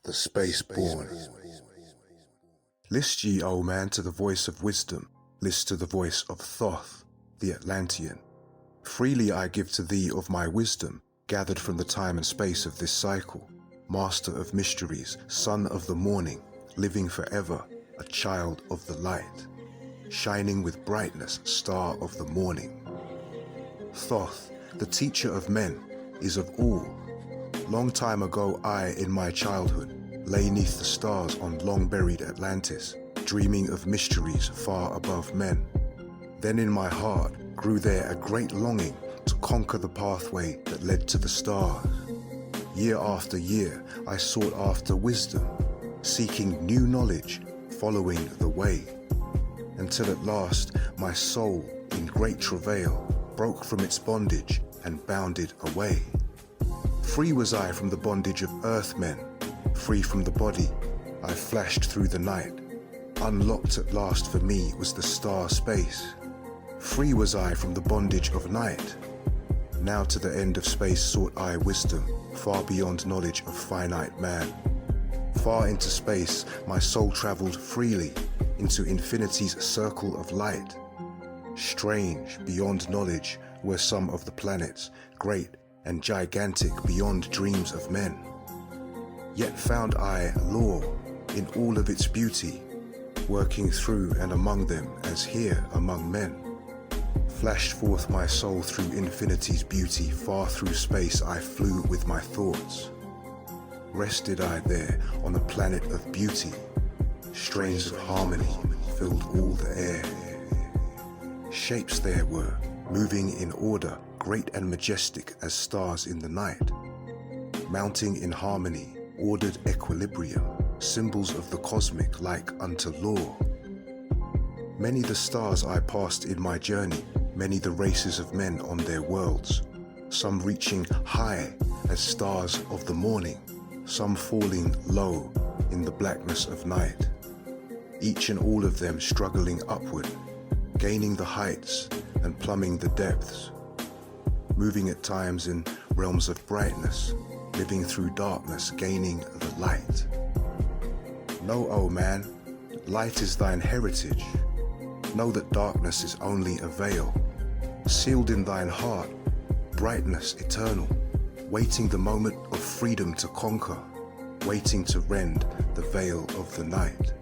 the space-born. List ye, O man, to the voice of wisdom, list to the voice of Thoth the Atlantean. Freely I give to thee of my wisdom, gathered from the time and space of this cycle, master of mysteries, son of the morning, living forever, a child of the light, shining with brightness, star of the morning. Thoth, the teacher of men, is of all. Long time ago I, in my childhood, lay neath the stars on long-buried Atlantis, dreaming of mysteries far above men. Then in my heart grew there a great longing to conquer the pathway that led to the stars. Year after year I sought after wisdom, seeking new knowledge, following the way, until at last my soul, in great travail, broke from its bondage and bounded away. Free was I from the bondage of earthmen, free from the body, I flashed through the night. Unlocked at last for me was the star space. Free was I from the bondage of night. Now to the end of space sought I wisdom, far beyond knowledge of finite man. Far into space my soul traveled freely, into infinity's circle of light. Strange, beyond knowledge, were some of the planets, great and gigantic beyond dreams of men. Yet found I law in all of its beauty, working through and among them as here among men. Flashed forth my soul through infinity's beauty, far through space I flew with my thoughts. Rested I there on a planet of beauty, strains of harmony filled all the air. Shapes there were, moving in order, great and majestic as stars in the night. Mounting in harmony, ordered equilibrium, symbols of the cosmic like unto law. Many the stars I passed in my journey, many the races of men on their worlds, some reaching high as stars of the morning, some falling low in the blackness of night. Each and all of them struggling upward, gaining the heights and plumbing the depths, moving at times in realms of brightness, living through darkness, gaining the light. Know, O man, light is thine heritage. Know that darkness is only a veil. Sealed in thine heart, brightness eternal, waiting the moment of freedom to conquer, waiting to rend the veil of the night.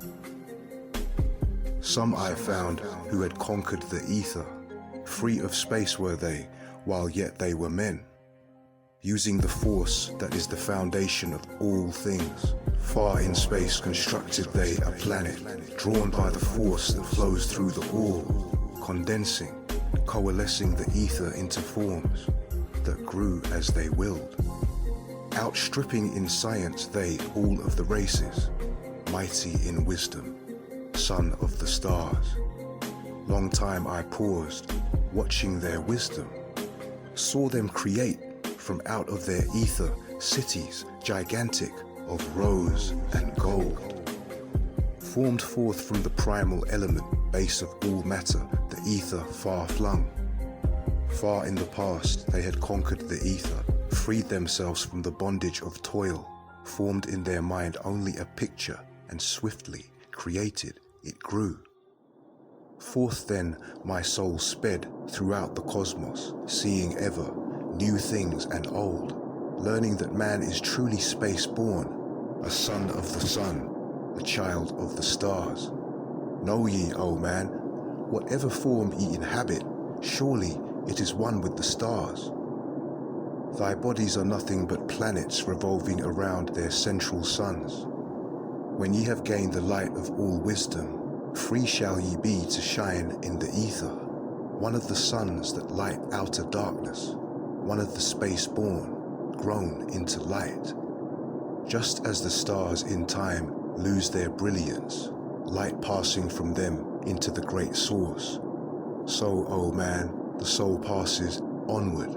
Some I found who had conquered the ether, free of space were they, while yet they were men. Using the force that is the foundation of all things. Far in space constructed they a planet, drawn by the force that flows through the all, condensing, coalescing the ether into forms that grew as they willed. Outstripping in science they all of the races, mighty in wisdom, son of the stars. Long time I paused, watching their wisdom, saw them create from out of their ether cities gigantic of rose and gold. Formed forth from the primal element, base of all matter, the ether far flung. Far in the past they had conquered the ether, freed themselves from the bondage of toil, formed in their mind only a picture, and swiftly created it grew. Forth then my soul sped throughout the cosmos, seeing ever new things and old, learning that man is truly space-born, a son of the sun, a child of the stars. Know ye, O man, whatever form ye inhabit, surely it is one with the stars. Thy bodies are nothing but planets revolving around their central suns. When ye have gained the light of all wisdom, free shall ye be to shine in the ether, one of the suns that light outer darkness, one of the space-born, grown into light. Just as the stars in time lose their brilliance, light passing from them into the great source, so, O man, the soul passes onward,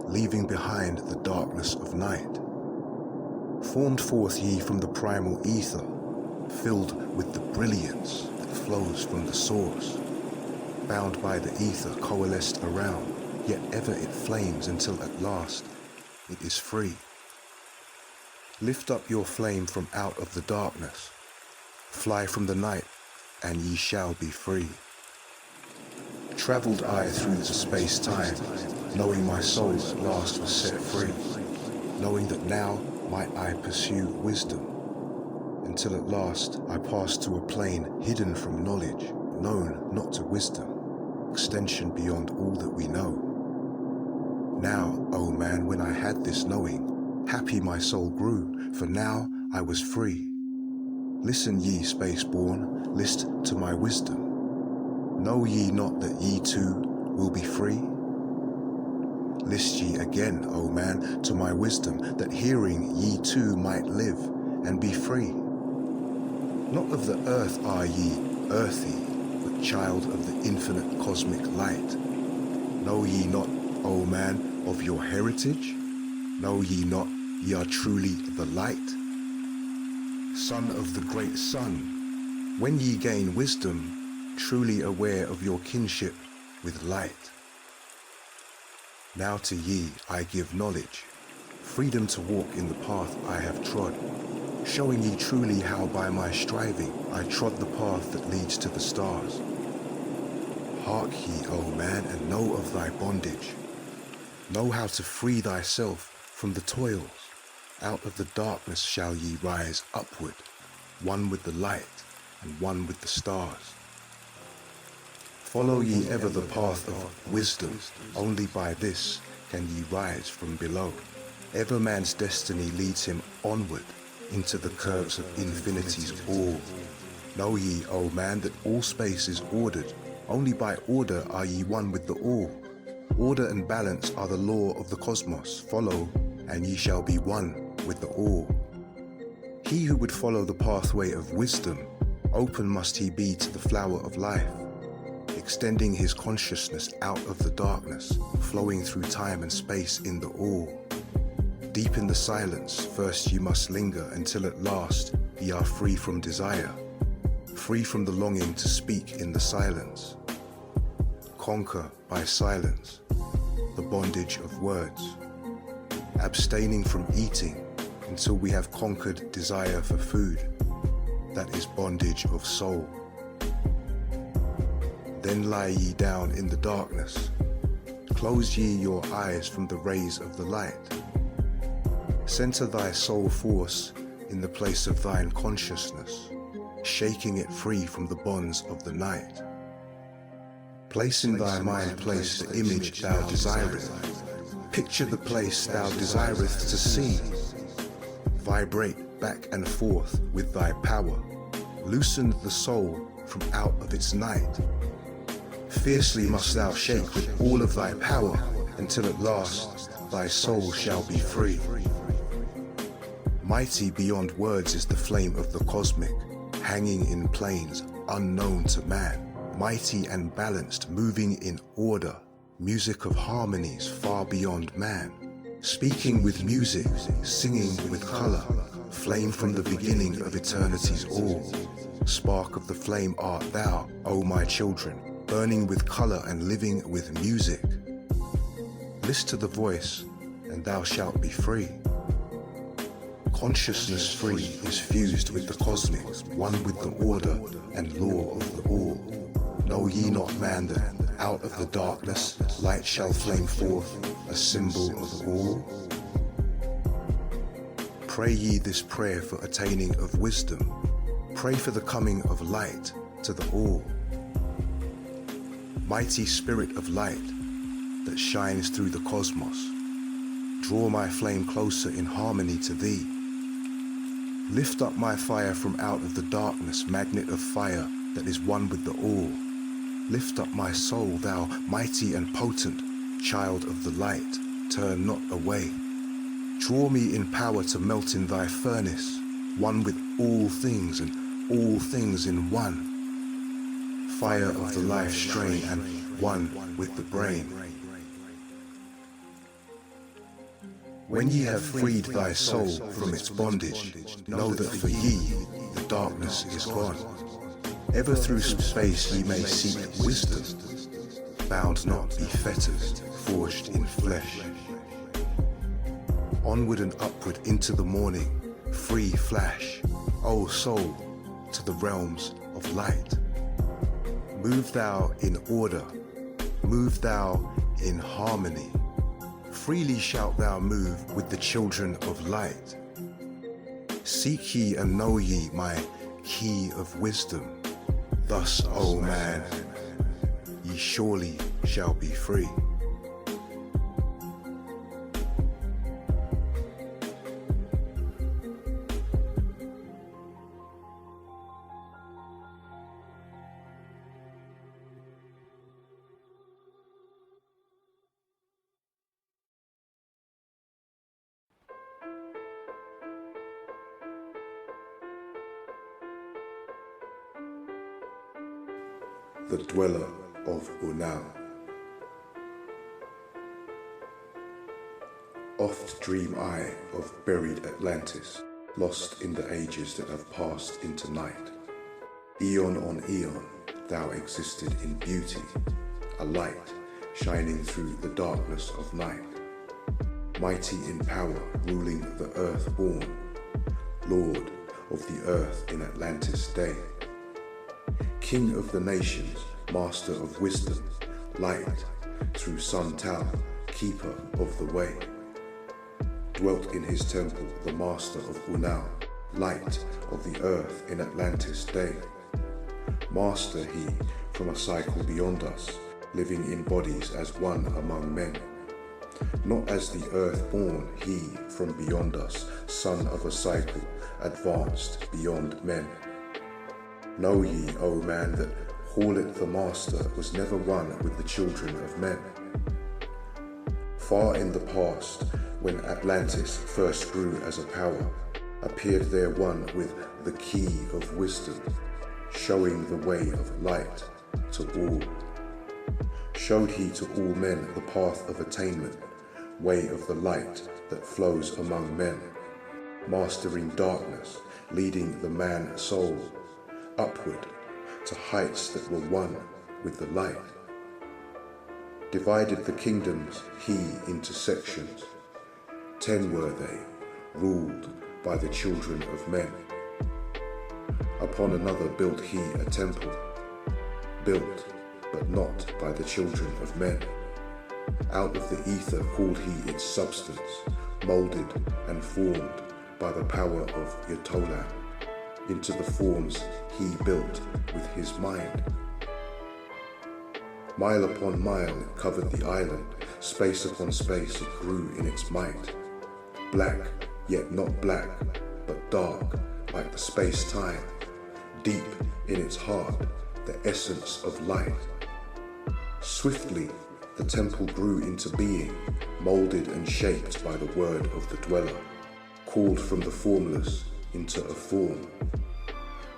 leaving behind the darkness of night. Formed forth ye from the primal ether, filled with the brilliance that flows from the source, bound by the ether coalesced around, yet ever it flames until at last it is free. Lift up your flame from out of the darkness. Fly from the night, and ye shall be free. Travelled I through the space-time, knowing my soul at last was set free, knowing that now might I pursue wisdom, until at last I passed to a plane hidden from knowledge, known not to wisdom, extension beyond all that we know. Now, O man, when I had this knowing, happy my soul grew, for now I was free. Listen ye, space-born, list to my wisdom. Know ye not that ye too will be free? List ye again, O man, to my wisdom, that hearing ye too might live and be free. Not of the earth are ye earthy, but child of the infinite cosmic light. Know ye not, O man, of your heritage? Know ye not ye are truly the light? Son of the great sun, when ye gain wisdom, truly aware of your kinship with light. Now to ye I give knowledge, freedom to walk in the path I have trod, showing ye truly how by my striving I trod the path that leads to the stars. Hark ye, O man, and know of thy bondage. Know how to free thyself from the toils. Out of the darkness shall ye rise upward, one with the light and one with the stars. Follow ye ever the path of wisdom, only by this can ye rise from below. Ever man's destiny leads him onward into the curves of infinity's all. Know ye, O man, that all space is ordered, only by order are ye one with the all. Order and balance are the law of the cosmos. Follow, and ye shall be one with the all. He who would follow the pathway of wisdom, open must he be to the flower of life, extending his consciousness out of the darkness, flowing through time and space in the all. Deep in the silence, first ye must linger, until at last ye are free from desire, free from the longing to speak in the silence. Conquer by silence the bondage of words, abstaining from eating until we have conquered desire for food. That is bondage of soul. Then lie ye down in the darkness. Close ye your eyes from the rays of the light. Center thy soul force in the place of thine consciousness, shaking it free from the bonds of the night. Place in thy mind place the image thou desirest. Picture the place thou desirest to see. Vibrate back and forth with thy power. Loosen the soul from out of its night. Fiercely must thou shake with all of thy power, until at last thy soul shall be free. Mighty beyond words is the flame of the cosmic, hanging in planes unknown to man. Mighty and balanced, moving in order, music of harmonies far beyond man. Speaking with music, singing with color, flame from the beginning of eternity's all. Spark of the flame art thou, O my children, burning with color and living with music. List to the voice, and thou shalt be free. Consciousness free is fused with the cosmic, one with the order and law of the all. Know ye not, man, that out of the darkness light shall flame forth, a symbol of all? Pray ye this prayer for attaining of wisdom. Pray for the coming of light to the all. Mighty spirit of light that shines through the cosmos, draw my flame closer in harmony to thee. Lift up my fire from out of the darkness, magnet of fire that is one with the all. Lift up my soul, thou mighty and potent child of the light, turn not away. Draw me in power to melt in thy furnace, one with all things and all things in one. Fire of the life strain and one with the brain. When ye have freed thy soul from its bondage, know that for ye the darkness is gone. Ever through space ye may seek wisdom, bound not be fetters forged in flesh. Onward and upward into the morning, free flash, O soul, to the realms of light. Move thou in order, move thou in harmony. Freely shalt thou move with the children of light. Seek ye and know ye my key of wisdom. Thus, O man, ye surely shall be free. The dweller of Unal. Oft dream I of buried Atlantis, lost in the ages that have passed into night. Eon on eon, thou existed in beauty, a light shining through the darkness of night. Mighty in power, ruling the earth born, Lord of the earth in Atlantis' day. King of the nations, master of wisdom, light through Sun Tao, keeper of the way. Dwelt in his temple the master of Unal, light of the earth in Atlantis' day. Master he from a cycle beyond us, living in bodies as one among men. Not as the earth born, he from beyond us, son of a cycle, advanced beyond men. Know ye, O man, that Hawlet the Master was never one with the children of men. Far in the past, when Atlantis first grew as a power, appeared there one with the key of wisdom, showing the way of light to all. Showed he to all men the path of attainment, way of the light that flows among men, mastering darkness, leading the man soul upward to heights that were one with the light. Divided the kingdoms he into sections. 10 were they, ruled by the children of men. Upon another built he a temple, built but not by the children of men. Out of the ether called he its substance, moulded and formed by the power of Yatolan. Into the forms he built with his mind. Mile upon mile it covered the island, space upon space it grew in its might. Black, yet not black, but dark, like the space-time. Deep in its heart, the essence of light. Swiftly, the temple grew into being, moulded and shaped by the word of the dweller, called from the formless into a form.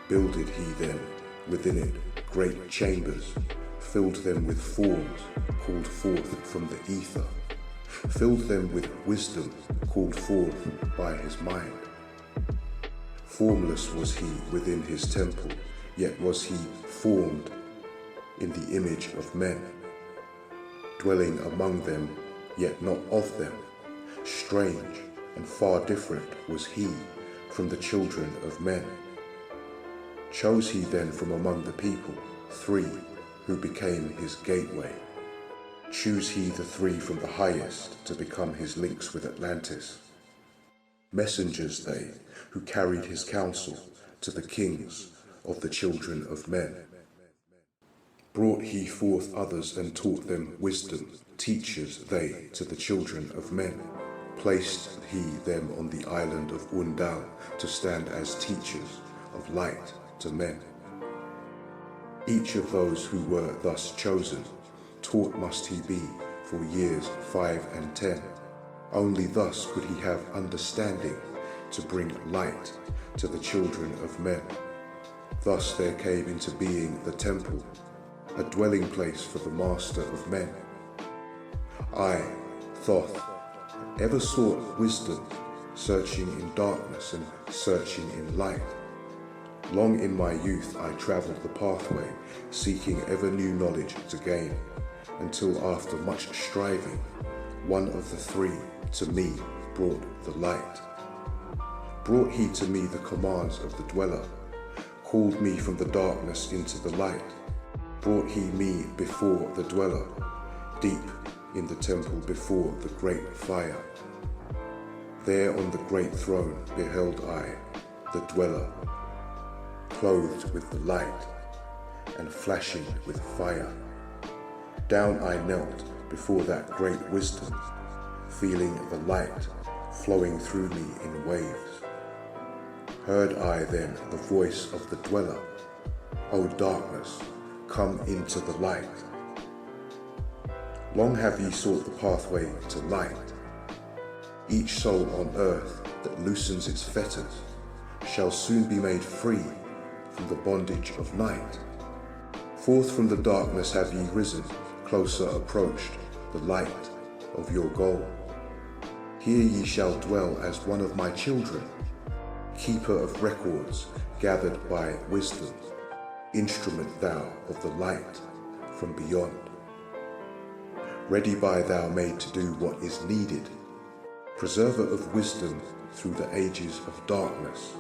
Builded he then, within it, great chambers, filled them with forms, called forth from the ether, filled them with wisdom, called forth by his mind. Formless was he within his temple, yet was he formed in the image of men, dwelling among them, yet not of them. Strange and far different was he from the children of men. Chose he then from among the people 3 who became his gateway. Choose he the 3 from the highest to become his links with Atlantis. Messengers they who carried his counsel to the kings of the children of men. Brought he forth others and taught them wisdom, teachers they to the children of men. Placed he them on the island of Unal to stand as teachers of light to men. Each of those who were thus chosen, taught must he be for years 5 and 10. Only thus could he have understanding to bring light to the children of men. Thus there came into being the temple, a dwelling place for the master of men. I, Thoth, ever sought wisdom, searching in darkness and searching in light. Long in my youth I travelled the pathway, seeking ever new knowledge to gain, until after much striving, one of the 3 to me brought the light. Brought he to me the commands of the Dweller, called me from the darkness into the light. Brought he me before the Dweller, deep in the temple before the great fire. There on the great throne beheld I the Dweller, clothed with the light and flashing with fire. Down I knelt before that great wisdom, feeling the light flowing through me in waves. Heard I then the voice of the Dweller, O darkness, come into the light. Long have ye sought the pathway to light. Each soul on earth that loosens its fetters shall soon be made free from the bondage of night. Forth from the darkness have ye risen, closer approached the light of your goal. Here ye shall dwell as one of my children, keeper of records gathered by wisdom, instrument thou of the light from beyond. Ready by thou made to do what is needed, preserver of wisdom through the ages of darkness,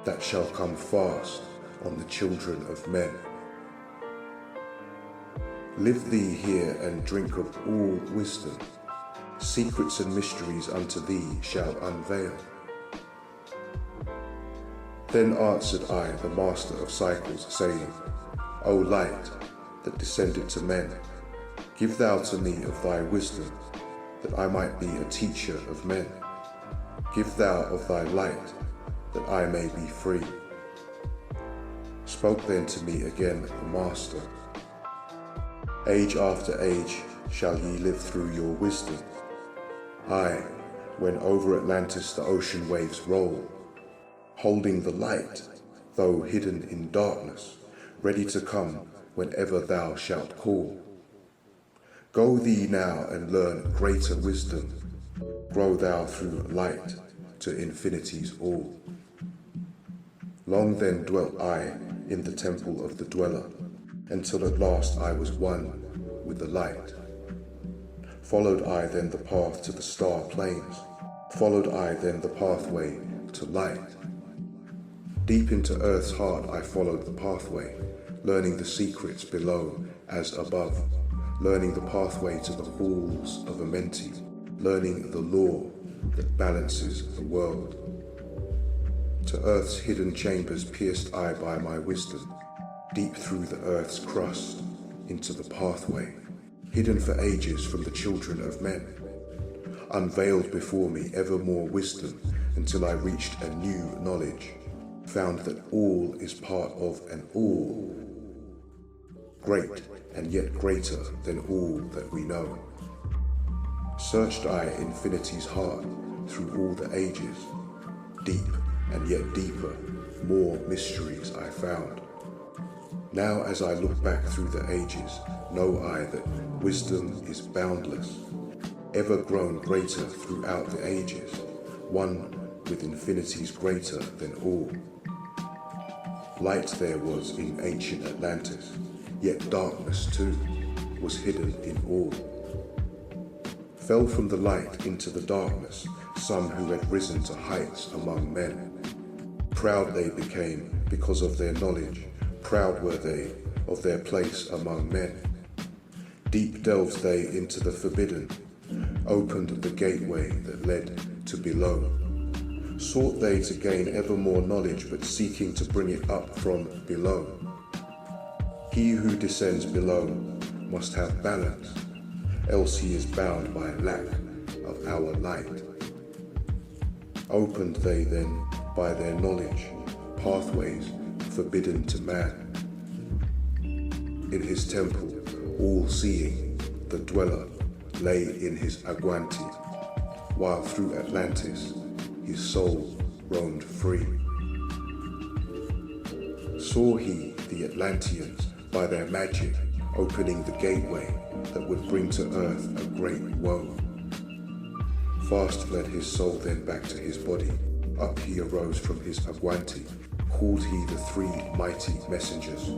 that shall come fast on the children of men. Live thee here and drink of all wisdom, secrets and mysteries unto thee shall unveil. Then answered I, the master of cycles, saying, O light that descended to men, give thou to me of thy wisdom, that I might be a teacher of men. Give thou of thy light, that I may be free. Spoke then to me again the master, Age after age shall ye live through your wisdom. Aye, when over Atlantis the ocean waves roll, holding the light, though hidden in darkness, ready to come whenever thou shalt call. Go thee now and learn greater wisdom, grow thou through light to infinity's all. Long then dwelt I in the temple of the Dweller, until at last I was one with the light. Followed I then the path to the star plains, followed I then the pathway to light. Deep into earth's heart I followed the pathway, learning the secrets below as above, learning the pathway to the halls of Amenti, learning the law that balances the world. To earth's hidden chambers pierced I by my wisdom, deep through the earth's crust, into the pathway, hidden for ages from the children of men. Unveiled before me ever more wisdom, until I reached a new knowledge, found that all is part of an all, great and yet greater than all that we know. Searched I infinity's heart through all the ages, deep and yet deeper, more mysteries I found. Now as I look back through the ages, know I that wisdom is boundless, ever grown greater throughout the ages, one with infinities greater than all. Light there was in ancient Atlantis, yet darkness too was hidden in all. Fell from the light into the darkness some who had risen to heights among men. Proud they became because of their knowledge, proud were they of their place among men. Deep delved they into the forbidden, opened the gateway that led to below. Sought they to gain ever more knowledge, but seeking to bring it up from below. He who descends below must have balance, else he is bound by lack of our light. Opened they then by their knowledge pathways forbidden to man. In his temple, all-seeing, the Dweller lay in his Aguanti, while through Atlantis his soul roamed free. Saw he the Atlanteans by their magic opening the gateway that would bring to earth a great woe. Fast fled his soul then back to his body, up he arose from his Aguanti, called he the three mighty messengers,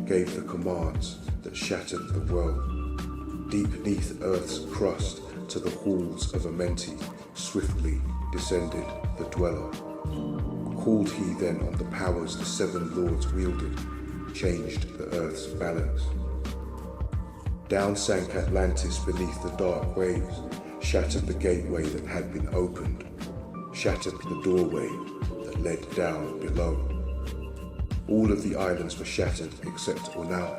gave the commands that shattered the world. Deep neath earth's crust to the halls of Amenti, swiftly descended the Dweller. Called he then on the powers the seven lords wielded, changed the earth's balance. Down sank Atlantis beneath the dark waves, shattered the gateway that had been opened, shattered the doorway that led down below. All of the islands were shattered except Unal,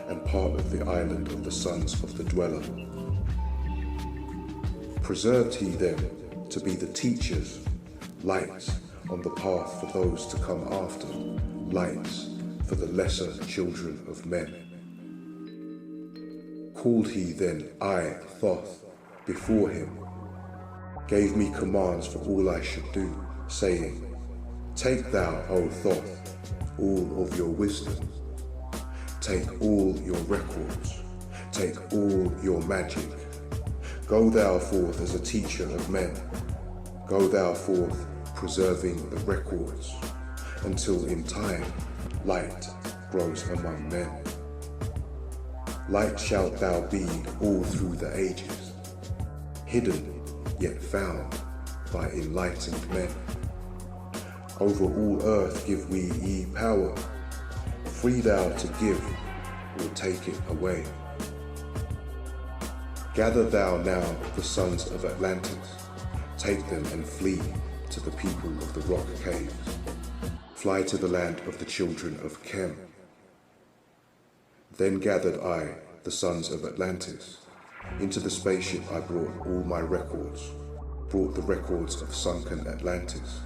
and part of the island of the sons of the Dweller. Preserved he them to be the teachers, lights on the path for those to come after, lights for the lesser children of men. Called he then I, Thoth, before him, gave me commands for all I should do, saying, Take thou, O Thoth, all of your wisdom, take all your records, take all your magic. Go thou forth as a teacher of men, go thou forth preserving the records, until in time light grows among men. Light shalt thou be all through the ages, hidden yet found by enlightened men. Over all earth give we ye power, free thou to give or take it away. Gather thou now the sons of Atlantis, take them and flee to the people of the rock caves. Fly to the land of the children of Chem. Then gathered I the sons of Atlantis. Into the spaceship I brought all my records, brought the records of sunken Atlantis.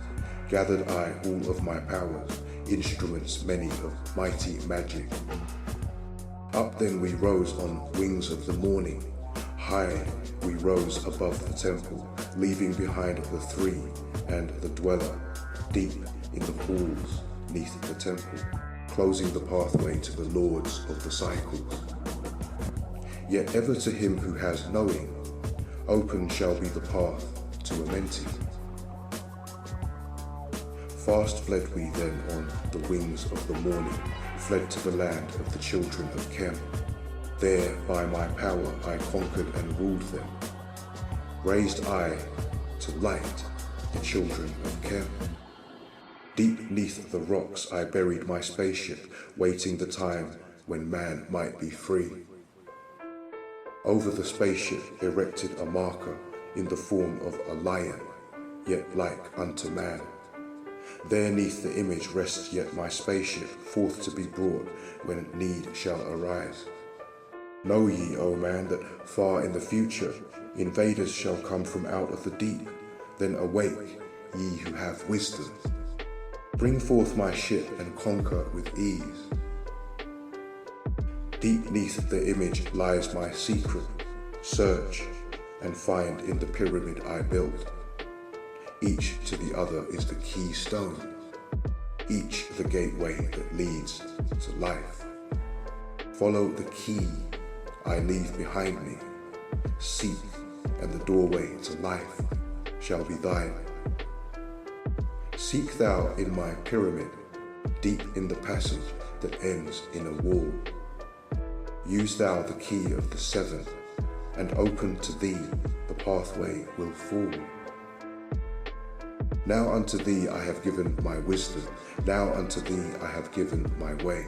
Gathered I all of my powers, instruments many of mighty magic. Up then we rose on wings of the morning. High we rose above the temple, leaving behind the three and the dweller, deep in the halls neath the temple, closing the pathway to the lords of the cycles. Yet ever to him who has knowing, open shall be the path to Amenti. Fast fled we then on the wings of the morning, fled to the land of the children of Chem. There by my power I conquered and ruled them. Raised I to light the children of Chem. Deep neath the rocks I buried my spaceship, waiting the time when man might be free. Over the spaceship erected a marker in the form of a lion, yet like unto man. There neath the image rests yet my spaceship, forth to be brought when need shall arise. Know ye, O man, that far in the future invaders shall come from out of the deep. Then awake, ye who have wisdom. Bring forth my ship and conquer with ease. Deep neath the image lies my secret. Search and find in the pyramid I built. Each to the other is the keystone, each the gateway that leads to life. Follow the key I leave behind me. Seek, and the doorway to life shall be thine. Seek thou in my pyramid, deep in the passage that ends in a wall. Use thou the key of the seven, and open to thee the pathway will fall. Now unto thee I have given my wisdom, now unto thee I have given my way.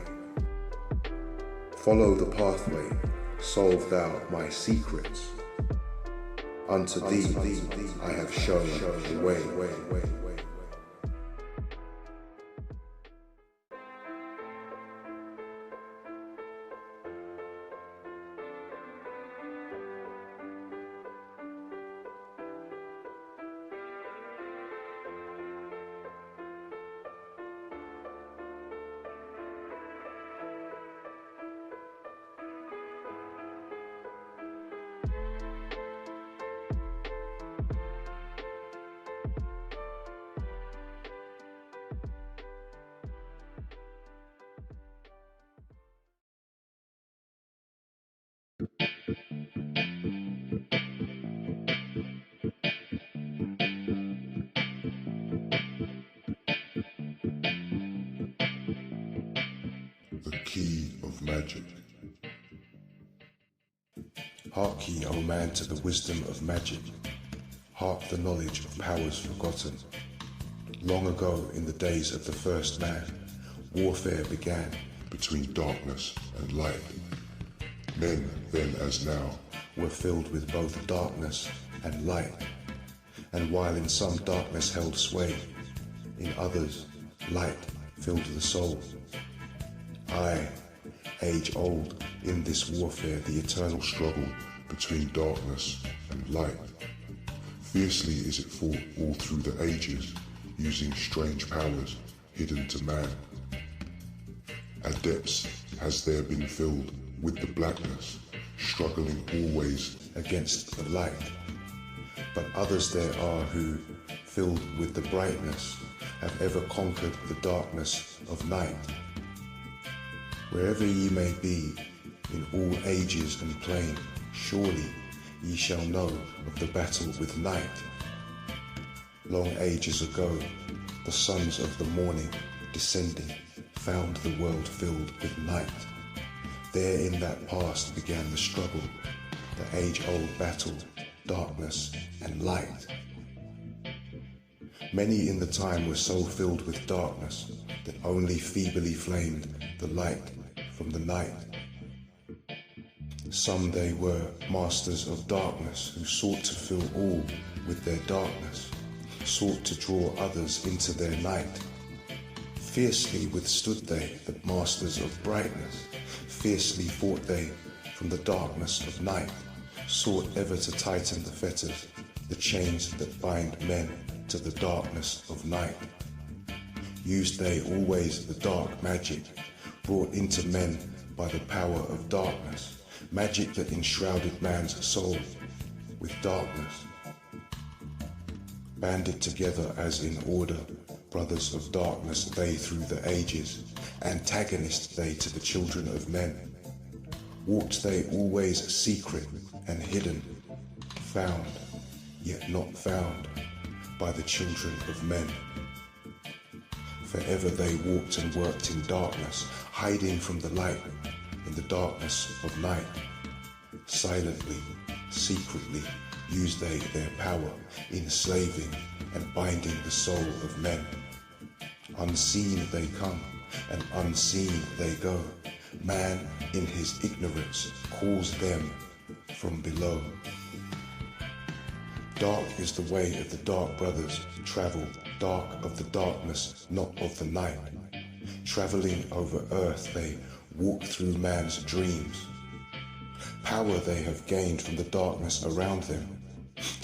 Follow the pathway, solve thou my secrets. Unto thee I have shown the way. The key of magic. Hark ye, O man, to the wisdom of magic. Hark the knowledge of powers forgotten. Long ago, in the days of the first man, warfare began between darkness and light. Men, then as now, were filled with both darkness and light. And while in some darkness held sway, in others light filled the soul. Aye, age old, in this warfare the eternal struggle between darkness and light. Fiercely is it fought all through the ages, using strange powers hidden to man. Adepts has there been filled with the blackness, struggling always against the light. But others there are who, filled with the brightness, have ever conquered the darkness of night. Wherever ye may be, in all ages and plain, surely ye shall know of the battle with night. Long ages ago, the sons of the morning, descending, found the world filled with night. There in that past began the struggle, the age-old battle, darkness and light. Many in the time were so filled with darkness that only feebly flamed the light from the night. Some they were masters of darkness who sought to fill all with their darkness, sought to draw others into their night. Fiercely withstood they the masters of brightness, fiercely fought they from the darkness of night, sought ever to tighten the fetters, the chains that bind men to the darkness of night. Used they always the dark magic, brought into men by the power of darkness, magic that enshrouded man's soul with darkness. Banded together as in order, brothers of darkness they through the ages, antagonist they to the children of men. Walked they always secret and hidden, found, yet not found, by the children of men. Forever they walked and worked in darkness, hiding from the light in the darkness of night. Silently, secretly, used they their power, enslaving and binding the soul of men. Unseen they come, and unseen they go. Man, in his ignorance, calls them from below. Dark is the way of the dark brothers, travel, dark of the darkness, not of the night. Traveling over earth, they walk through man's dreams. Power they have gained from the darkness around them,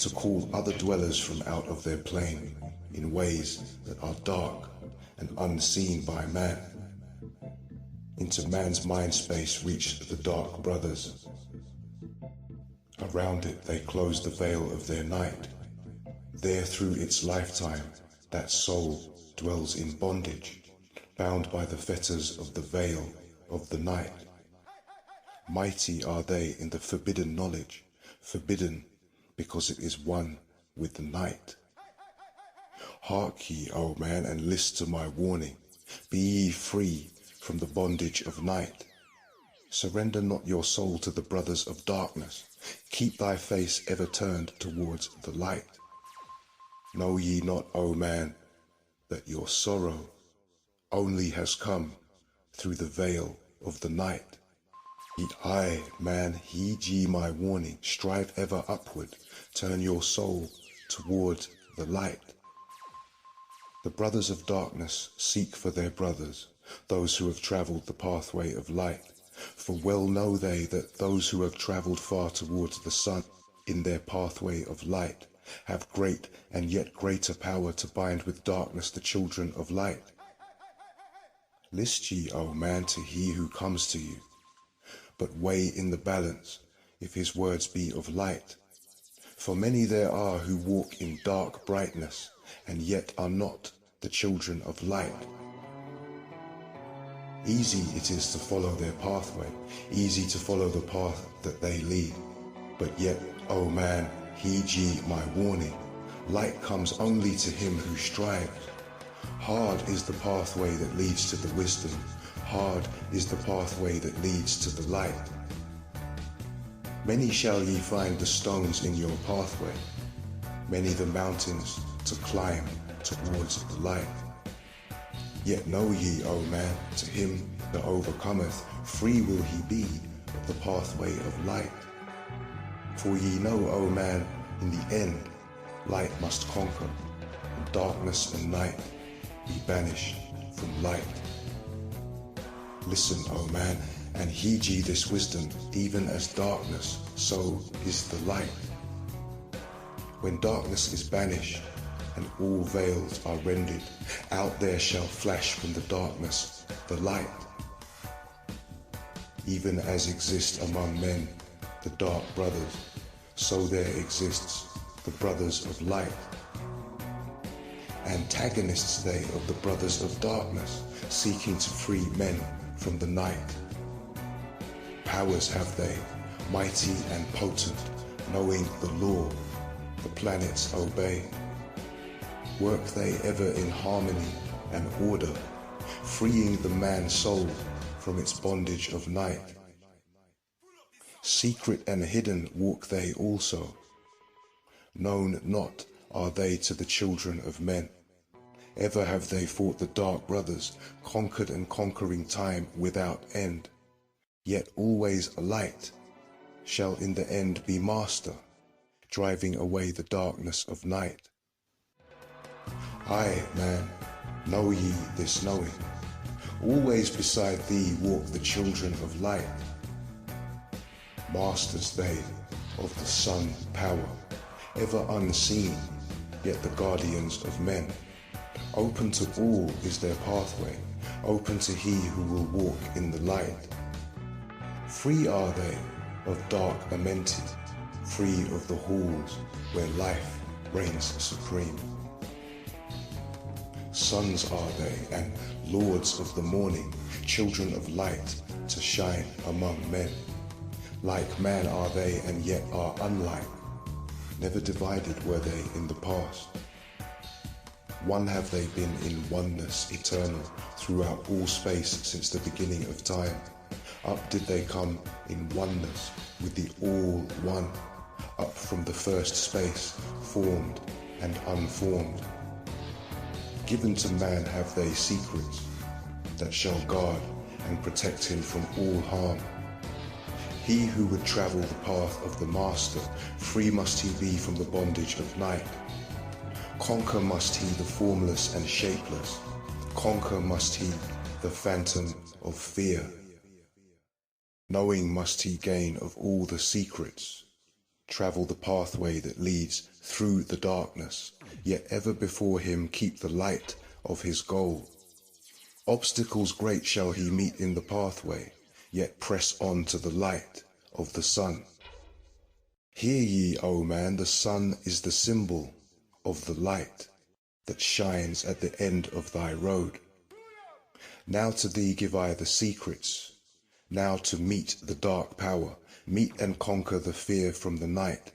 to call other dwellers from out of their plane, in ways that are dark and unseen by man. Into man's mind space reached the dark brothers. Around it they closed the veil of their night. There through its lifetime, that soul dwells in bondage, bound by the fetters of the veil of the night. Mighty are they in the forbidden knowledge, forbidden because it is one with the night. Hark ye, O man, and list to my warning. Be ye free from the bondage of night. Surrender not your soul to the brothers of darkness. Keep thy face ever turned towards the light. Know ye not, O man, that your sorrow only has come through the veil of the night? Aye, man, heed ye my warning. Strive ever upward. Turn your soul toward the light. The brothers of darkness seek for their brothers, those who have travelled the pathway of light. For well know they that those who have travelled far towards the sun in their pathway of light have great and yet greater power to bind with darkness the children of light. List ye, O man, to he who comes to you, but weigh in the balance if his words be of light. For many there are who walk in dark brightness, and yet are not the children of light. Easy it is to follow their pathway, easy to follow the path that they lead. But yet, O man, heed ye my warning. Light comes only to him who strives. Hard is the pathway that leads to the wisdom. Hard is the pathway that leads to the light. Many shall ye find the stones in your pathway, many the mountains to climb towards the light. Yet know ye, O man, to him that overcometh, free will he be of the pathway of light. For ye know, O man, in the end, light must conquer, and darkness and night be banished from light. Listen, O man, and heed ye this wisdom, even as darkness, so is the light. When darkness is banished, and all veils are rended, out there shall flash from the darkness the light. Even as exist among men the dark brothers, so there exists the brothers of light. Antagonists they of the brothers of darkness, seeking to free men from the night. Powers have they, mighty and potent, knowing the law, the planets obey. Work they ever in harmony and order, freeing the man's soul from its bondage of night. Secret and hidden walk they also, known not are they to the children of men. Ever have they fought the dark brothers, conquered and conquering time without end. Yet always a light shall in the end be master, driving away the darkness of night. Aye, man, know ye this knowing. Always beside thee walk the children of light. Masters they of the sun power, ever unseen, yet the guardians of men. Open to all is their pathway, open to he who will walk in the light. Free are they of dark Amenti, free of the halls where life reigns supreme. Sons are they and lords of the morning, children of light to shine among men. Like man are they and yet are unlike, never divided were they in the past. One have they been in oneness eternal throughout all space since the beginning of time. Up did they come in oneness with the all one, up from the first space, formed and unformed. Given to man have they secrets that shall guard and protect him from all harm. He who would travel the path of the Master, free must he be from the bondage of night. Conquer must he the formless and shapeless, conquer must he the phantom of fear. Knowing must he gain of all the secrets, travel the pathway that leads through the darkness, yet ever before him keep the light of his goal. Obstacles great shall he meet in the pathway, yet press on to the light of the sun. Hear ye, O man, the sun is the symbol of the light that shines at the end of thy road. Now to thee give I the secrets, now to meet the dark power, meet and conquer the fear from the night.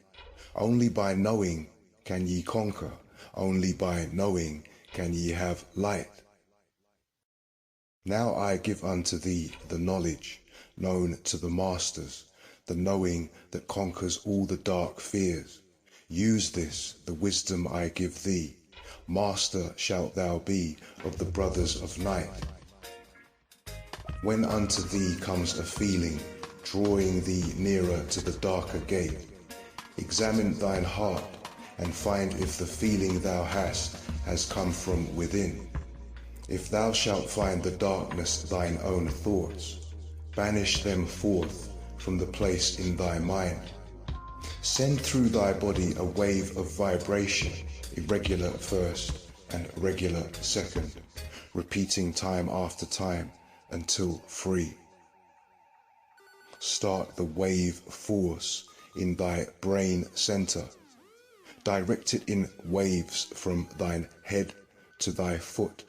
Only by knowing can ye conquer, only by knowing can ye have light. Now I give unto thee the knowledge known to the masters, the knowing that conquers all the dark fears. Use this, the wisdom I give thee. Master shalt thou be of the brothers of night. When unto thee comes a feeling, drawing thee nearer to the darker gate, examine thine heart and find if the feeling thou hast has come from within. If thou shalt find the darkness thine own thoughts, banish them forth from the place in thy mind. Send through thy body a wave of vibration, irregular first and regular second, repeating time after time until free. Start the wave force in thy brain center. Direct it in waves from thine head to thy foot.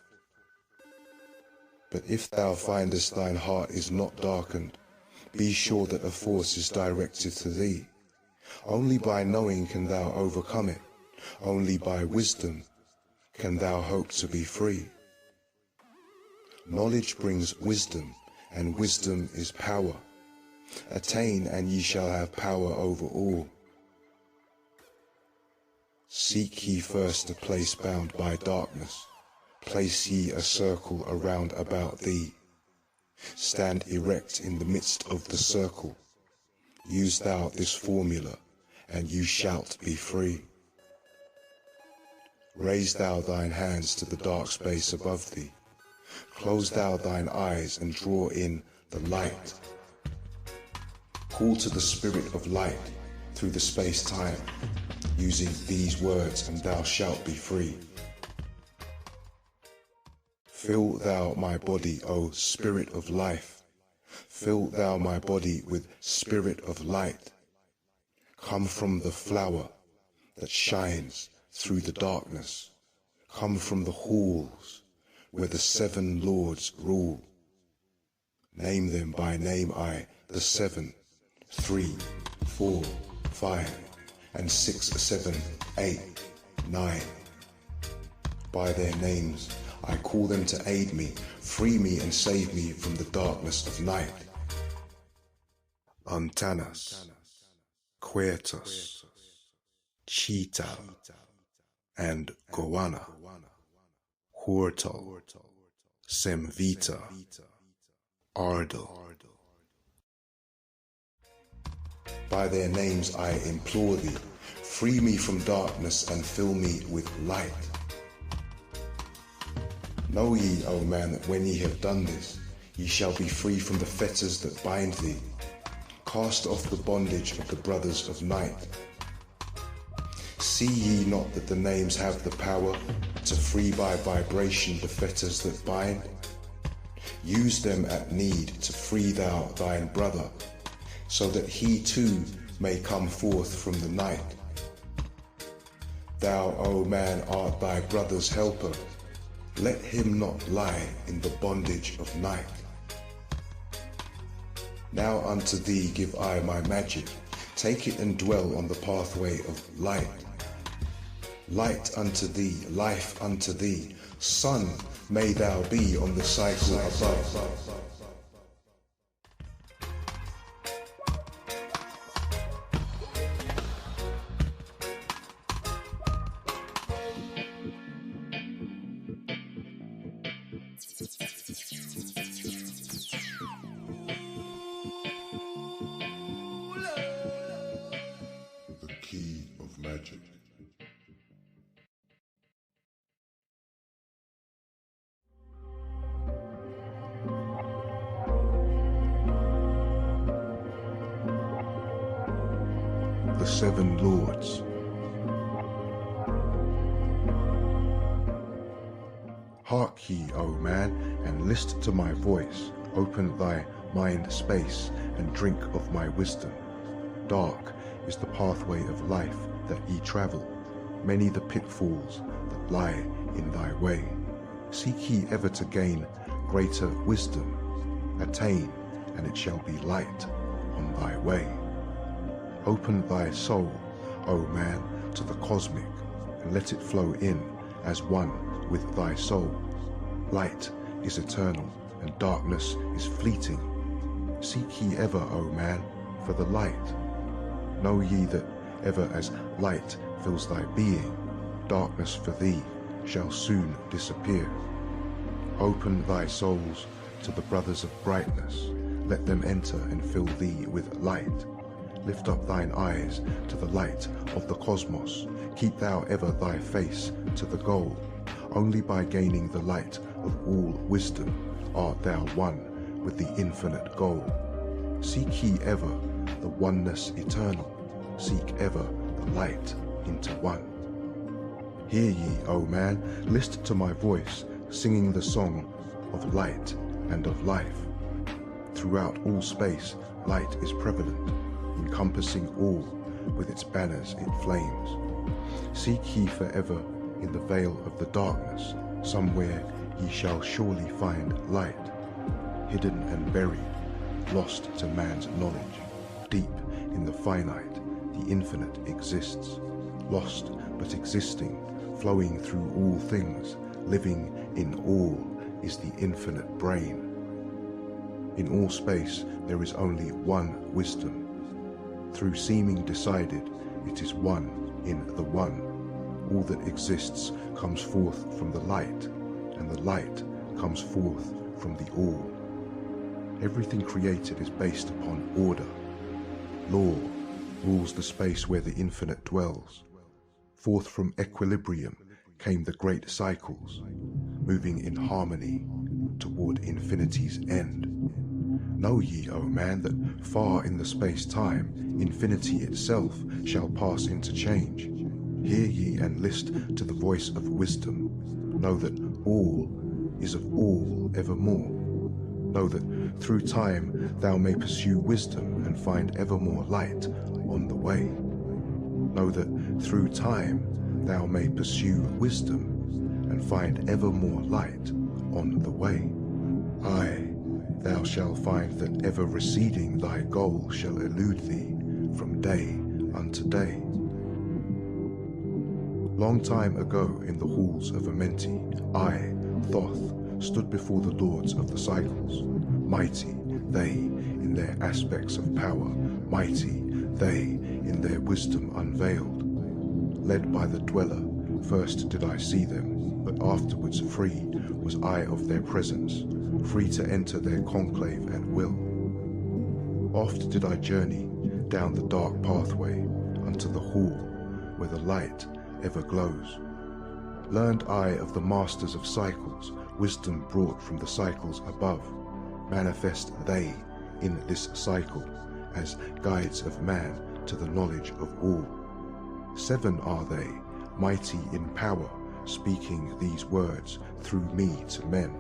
But if thou findest thine heart is not darkened, be sure that a force is directed to thee. Only by knowing can thou overcome it. Only by wisdom can thou hope to be free. Knowledge brings wisdom, and wisdom is power. Attain, and ye shall have power over all. Seek ye first a place bound by darkness. Place ye a circle around about thee. Stand erect in the midst of the circle. Use thou this formula, and you shalt be free. Raise thou thine hands to the dark space above thee. Close thou thine eyes and draw in the light. Call to the spirit of light through the space-time, using these words, and thou shalt be free. Fill thou my body, O spirit of life. Fill thou my body with spirit of light. Come from the flower that shines through the darkness. Come from the halls where the 7 lords rule. Name them by name I, the 7, 3, 4, 5, and 6, 7, 8, 9. By their names I call them to aid me, free me and save me from the darkness of night. Untanas, Quertus, Cheetah, and Goanna, Hortal, Semvita, Ardel. By their names I implore thee, free me from darkness and fill me with light. Know ye, O man, that when ye have done this, ye shall be free from the fetters that bind thee. Cast off the bondage of the brothers of night. See ye not that the names have the power to free by vibration the fetters that bind? Use them at need to free thou thine brother, so that he too may come forth from the night. Thou, O man, art thy brother's helper. Let him not lie in the bondage of night. Now unto thee give I my magic. Take it and dwell on the pathway of light. Light unto thee, life unto thee. Sun may thou be on the cycle above. The key of magic. The 7 lords. Hark ye, O man, and list to my voice. Open thy mind space and drink of my wisdom. Dark is the pathway of life that ye travel, many the pitfalls that lie in thy way. Seek ye ever to gain greater wisdom. Attain, and it shall be light on thy way. Open thy soul, O man, to the cosmic, and let it flow in as one with thy soul. Light is eternal, and darkness is fleeting. Seek ye ever, O man, for the light. Know ye that ever as light fills thy being, darkness for thee shall soon disappear. Open thy souls to the brothers of brightness. Let them enter and fill thee with light. Lift up thine eyes to the light of the cosmos. Keep thou ever thy face to the goal. Only by gaining the light of all wisdom art thou one with the infinite goal. Seek ye ever the oneness eternal. Seek ever the light into one. Hear ye, O man, list to my voice, singing the song of light and of life. Throughout all space, light is prevalent, encompassing all, with its banners it flames. Seek ye forever in the veil of the darkness, somewhere ye shall surely find light, hidden and buried, lost to man's knowledge. Deep in the finite, the infinite exists, lost but existing, flowing through all things, living in all is the infinite brain. In all space there is only one wisdom. Through seeming decided, it is one in the one. all that exists comes forth from the light, and the light comes forth from the all. Everything created is based upon order. Law rules the space where the infinite dwells. Forth from equilibrium came the great cycles, moving in harmony toward infinity's end. Know ye, O man, that far in the space-time, infinity itself shall pass into change. Hear ye and list to the voice of wisdom. Know that all is of all evermore. Know that through time thou may pursue wisdom and find evermore light on the way. Know that through time thou may pursue wisdom and find evermore light on the way. Aye, thou shalt find that ever receding thy goal shall elude thee from day unto day. Long time ago in the halls of Amenti, I, Thoth, stood before the lords of the cycles. Mighty they in their aspects of power, mighty they in their wisdom unveiled. Led by the dweller, first did I see them, but afterwards free was I of their presence, free to enter their conclave at will. Oft did I journey down the dark pathway unto the hall where the light ever glows. Learned I of the masters of cycles, wisdom brought from the cycles above. Manifest they in this cycle as guides of man to the knowledge of all. 7 are they, mighty in power, speaking these words through me to men.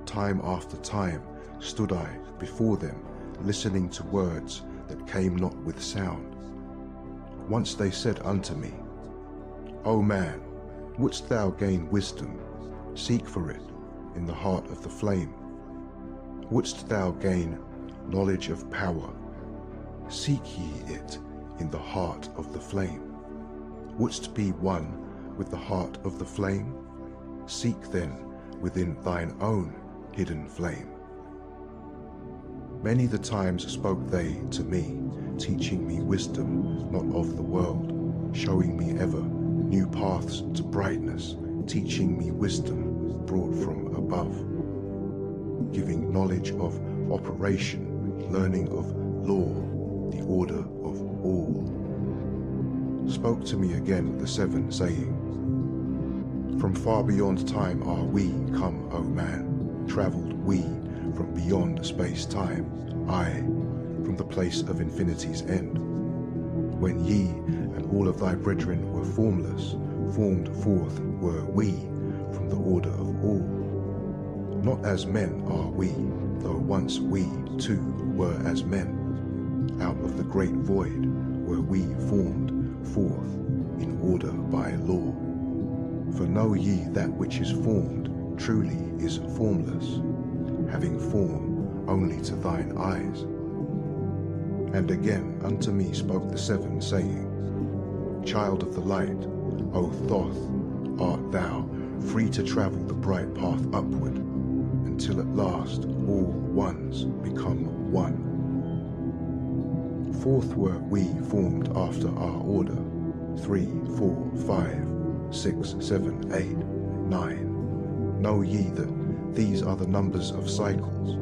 Time after time stood I before them, listening to words that came not with sound. Once they said unto me, O man, wouldst thou gain wisdom? Seek for it in the heart of the flame. Wouldst thou gain knowledge of power? Seek ye it in the heart of the flame. Wouldst be one with the heart of the flame? Seek then within thine own hidden flame. Many the times spoke they to me, teaching me wisdom not of the world, showing me ever new paths to brightness, teaching me wisdom brought from above, giving knowledge of operation, learning of law, the order of all. Spoke to me again the 7, saying, From far beyond time are we come, O man, travelled we from beyond space-time, aye, from the place of infinity's end. When ye and all of thy brethren were formless, formed forth were we from the order of all. Not as men are we, though once we too were as men. Out of the great void were we formed forth in order by law. For know ye that which is formed truly is formless, having form only to thine eyes. And again unto me spoke the 7, saying, Child of the light, O Thoth, art thou free to travel the bright path upward, until at last all ones become one. Forth were we formed after our order, 3, 4, 5, 6, 7, 8, 9. Know ye that these are the numbers of cycles,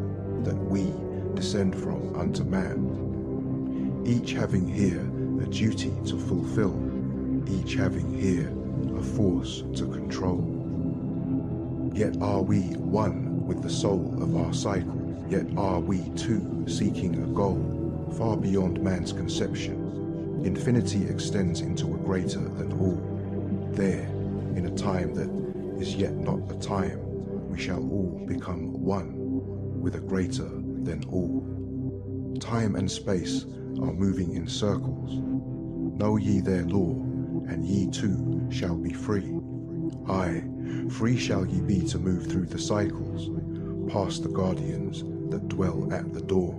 that we descend from unto man, each having here a duty to fulfill, each having here a force to control. Yet are we one with the soul of our cycle, yet are we too seeking a goal far beyond man's conception. Infinity extends into a greater than all. There, in a time that is yet not a time, we shall all become one with a greater than all. Time and space are moving in circles. Know ye their law, and ye too shall be free. Aye, free shall ye be to move through the cycles, past the guardians that dwell at the door.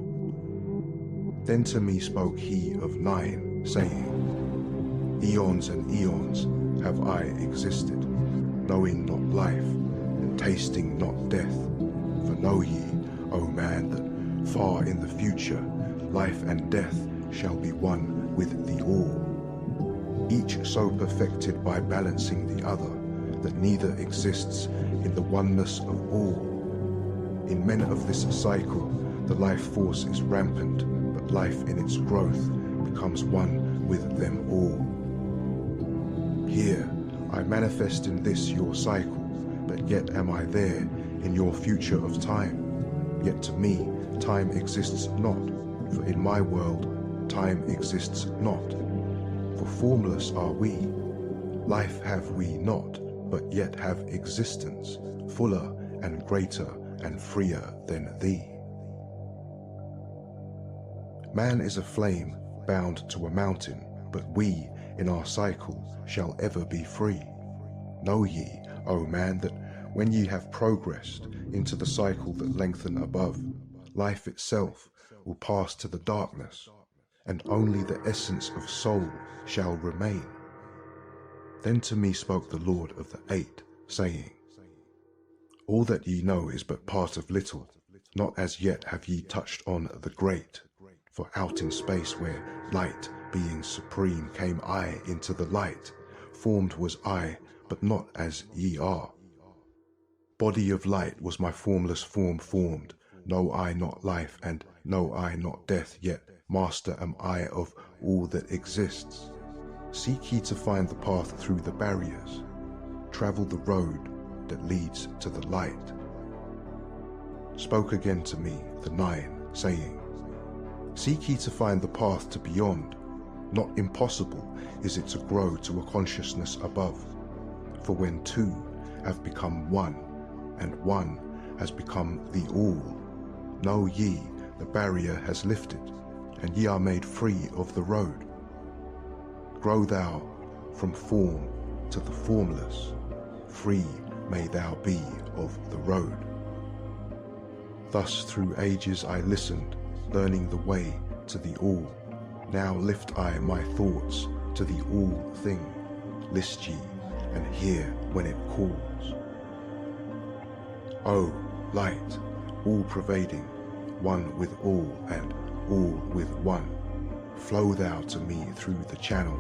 Then to me spoke he of 9, saying, Eons and eons have I existed, knowing not life, and tasting not death. For know ye, O man, that far in the future, life and death shall be one with the all. each so perfected by balancing the other that neither exists in the oneness of all. In men of this cycle, the life force is rampant, but life in its growth becomes one with them all. Here, I manifest in this your cycle, but yet am I there in your future of time. Yet to me, time exists not, for in my world, time exists not. For formless are we, life have we not, but yet have existence, fuller and greater and freer than thee. Man is a flame bound to a mountain, but we, in our cycle, shall ever be free. Know ye, O man, that when ye have progressed into the cycle that lengthen above, life itself will pass to the darkness, and only the essence of soul shall remain. Then to me spoke the Lord of the Eight, saying, all that ye know is but part of little, not as yet have ye touched on the great. For out in space where light being supreme came I into the light, formed was I, but not as ye are. Body of light was my formless form formed, know I not life and know I not death, yet master am I of all that exists. Seek ye to find the path through the barriers, travel the road that leads to the light. Spoke again to me the Nine, saying, seek ye to find the path to beyond. Not impossible is it to grow to a consciousness above. For when two have become one, and one has become the all, know ye the barrier has lifted, and ye are made free of the road. Grow thou from form to the formless, free may thou be of the road. Thus through ages I listened, learning the way to the all. Now lift I my thoughts to the all thing. List ye and hear when it calls. O light, all pervading, one with all and all with one, flow thou to me through the channel.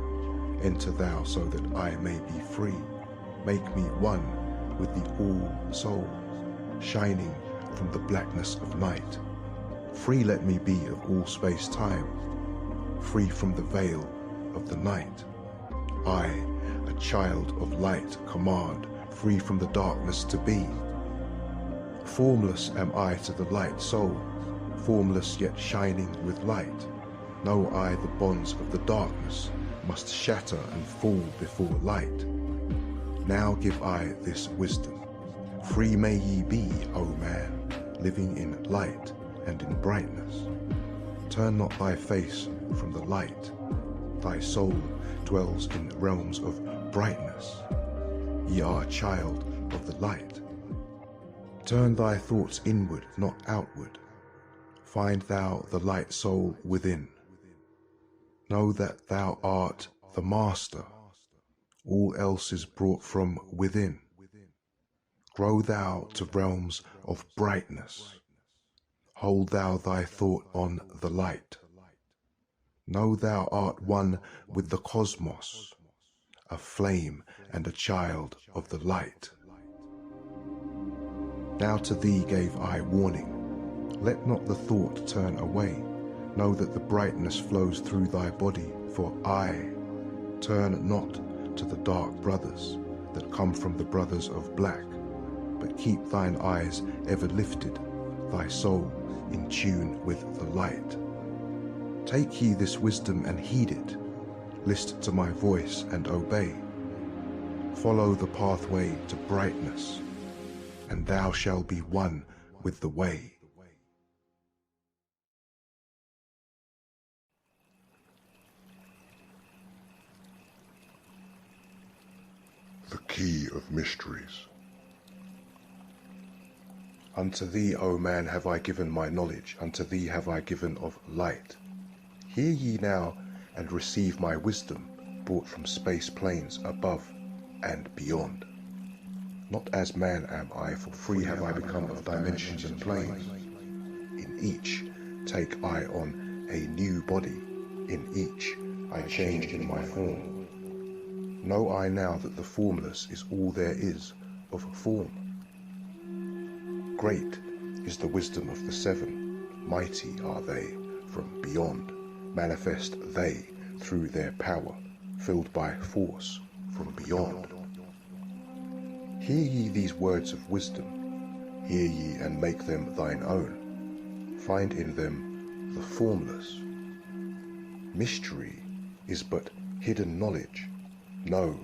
Enter thou so that I may be free. Make me one with the all soul, shining from the blackness of night. Free let me be of all space-time, free from the veil of the night. I, a child of light, command, free from the darkness to be. Formless am I to the light soul, formless yet shining with light. Know I the bonds of the darkness must shatter and fall before light. Now give I this wisdom. Free may ye be, O man, living in light and in brightness. Turn not thy face from the light. Thy soul dwells in realms of brightness. Ye are a child of the light. Turn thy thoughts inward, not outward. Find thou the light soul within. Know that thou art the master. All else is brought from within. Grow thou to realms of brightness. Hold thou thy thought on the light. Know thou art one with the cosmos, a flame and a child of the light. Now to thee gave I warning. Let not the thought turn away. Know that the brightness flows through thy body, for I turn not to the dark brothers that come from the brothers of black, but keep thine eyes ever lifted, thy soul in tune with the light. Take ye this wisdom and heed it. List to my voice and obey. Follow the pathway to brightness, and thou shalt be one with the way. The Key of Mysteries. Unto thee, O man, have I given my knowledge, unto thee have I given of light. Hear ye now and receive my wisdom, brought from space planes above and beyond. Not as man am I, for free have I become of dimensions and planes. In each take I on a new body, in each I change in my form. Know I now that the formless is all there is of form. Great is the wisdom of the seven, mighty are they from beyond, manifest they through their power, filled by force from beyond. Hear ye these words of wisdom, hear ye and make them thine own, find in them the formless. Mystery is but hidden knowledge, know,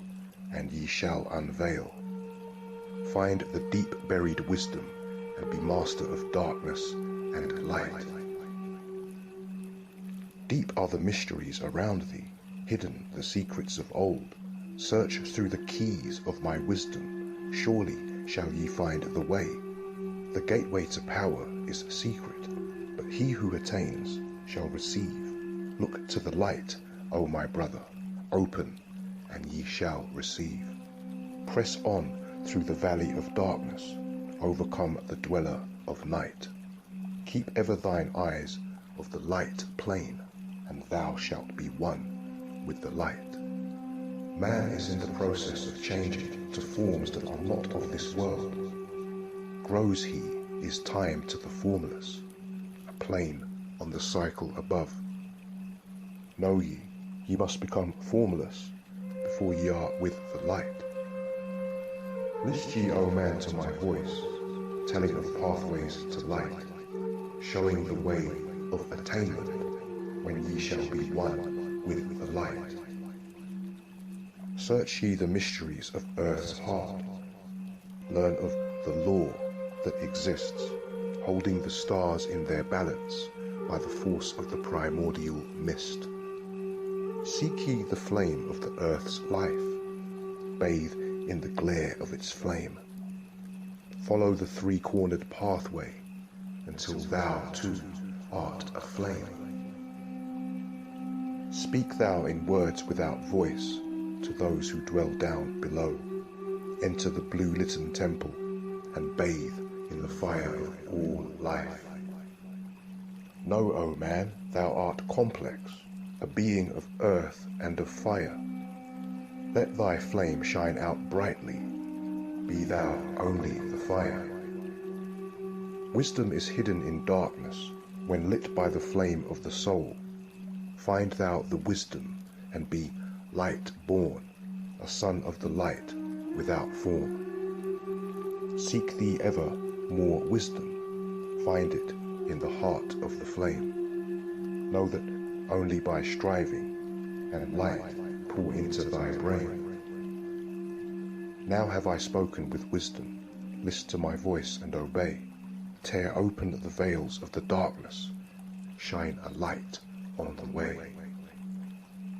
and ye shall unveil. Find the deep-buried wisdom, and be master of darkness and light. Deep are the mysteries around thee, hidden the secrets of old. Search through the keys of my wisdom, surely shall ye find the way. The gateway to power is secret, but he who attains shall receive. Look to the light, O my brother, open, and ye shall receive. Press on through the valley of darkness, overcome the dweller of night. Keep ever thine eyes of the light plain, and thou shalt be one with the light. Man is in the process of changing to forms that are not of this world. Grows he is time to the formless, a plane on the cycle above. Know ye, ye must become formless before ye are with the light. List ye, O man, to my voice, telling of pathways to light, showing the way of attainment, when ye shall be one with the light. Search ye the mysteries of earth's heart, learn of the law that exists, holding the stars in their balance by the force of the primordial mist. Seek ye the flame of the earth's life, bathe in the glare of its flame. Follow the three-cornered pathway until thou too art aflame. Speak thou in words without voice to those who dwell down below. Enter the blue-litten temple and bathe in the fire of all life. Know, O man, thou art complex, a being of earth and of fire. Let thy flame shine out brightly, be thou only the fire. Wisdom is hidden in darkness, when lit by the flame of the soul. Find thou the wisdom, and be light born, a son of the light without form. Seek thee ever more wisdom, find it in the heart of the flame. Know that only by striving and light pour into thy brain. Now have I spoken with wisdom, list to my voice and obey. Tear open the veils of the darkness, shine a light on the way.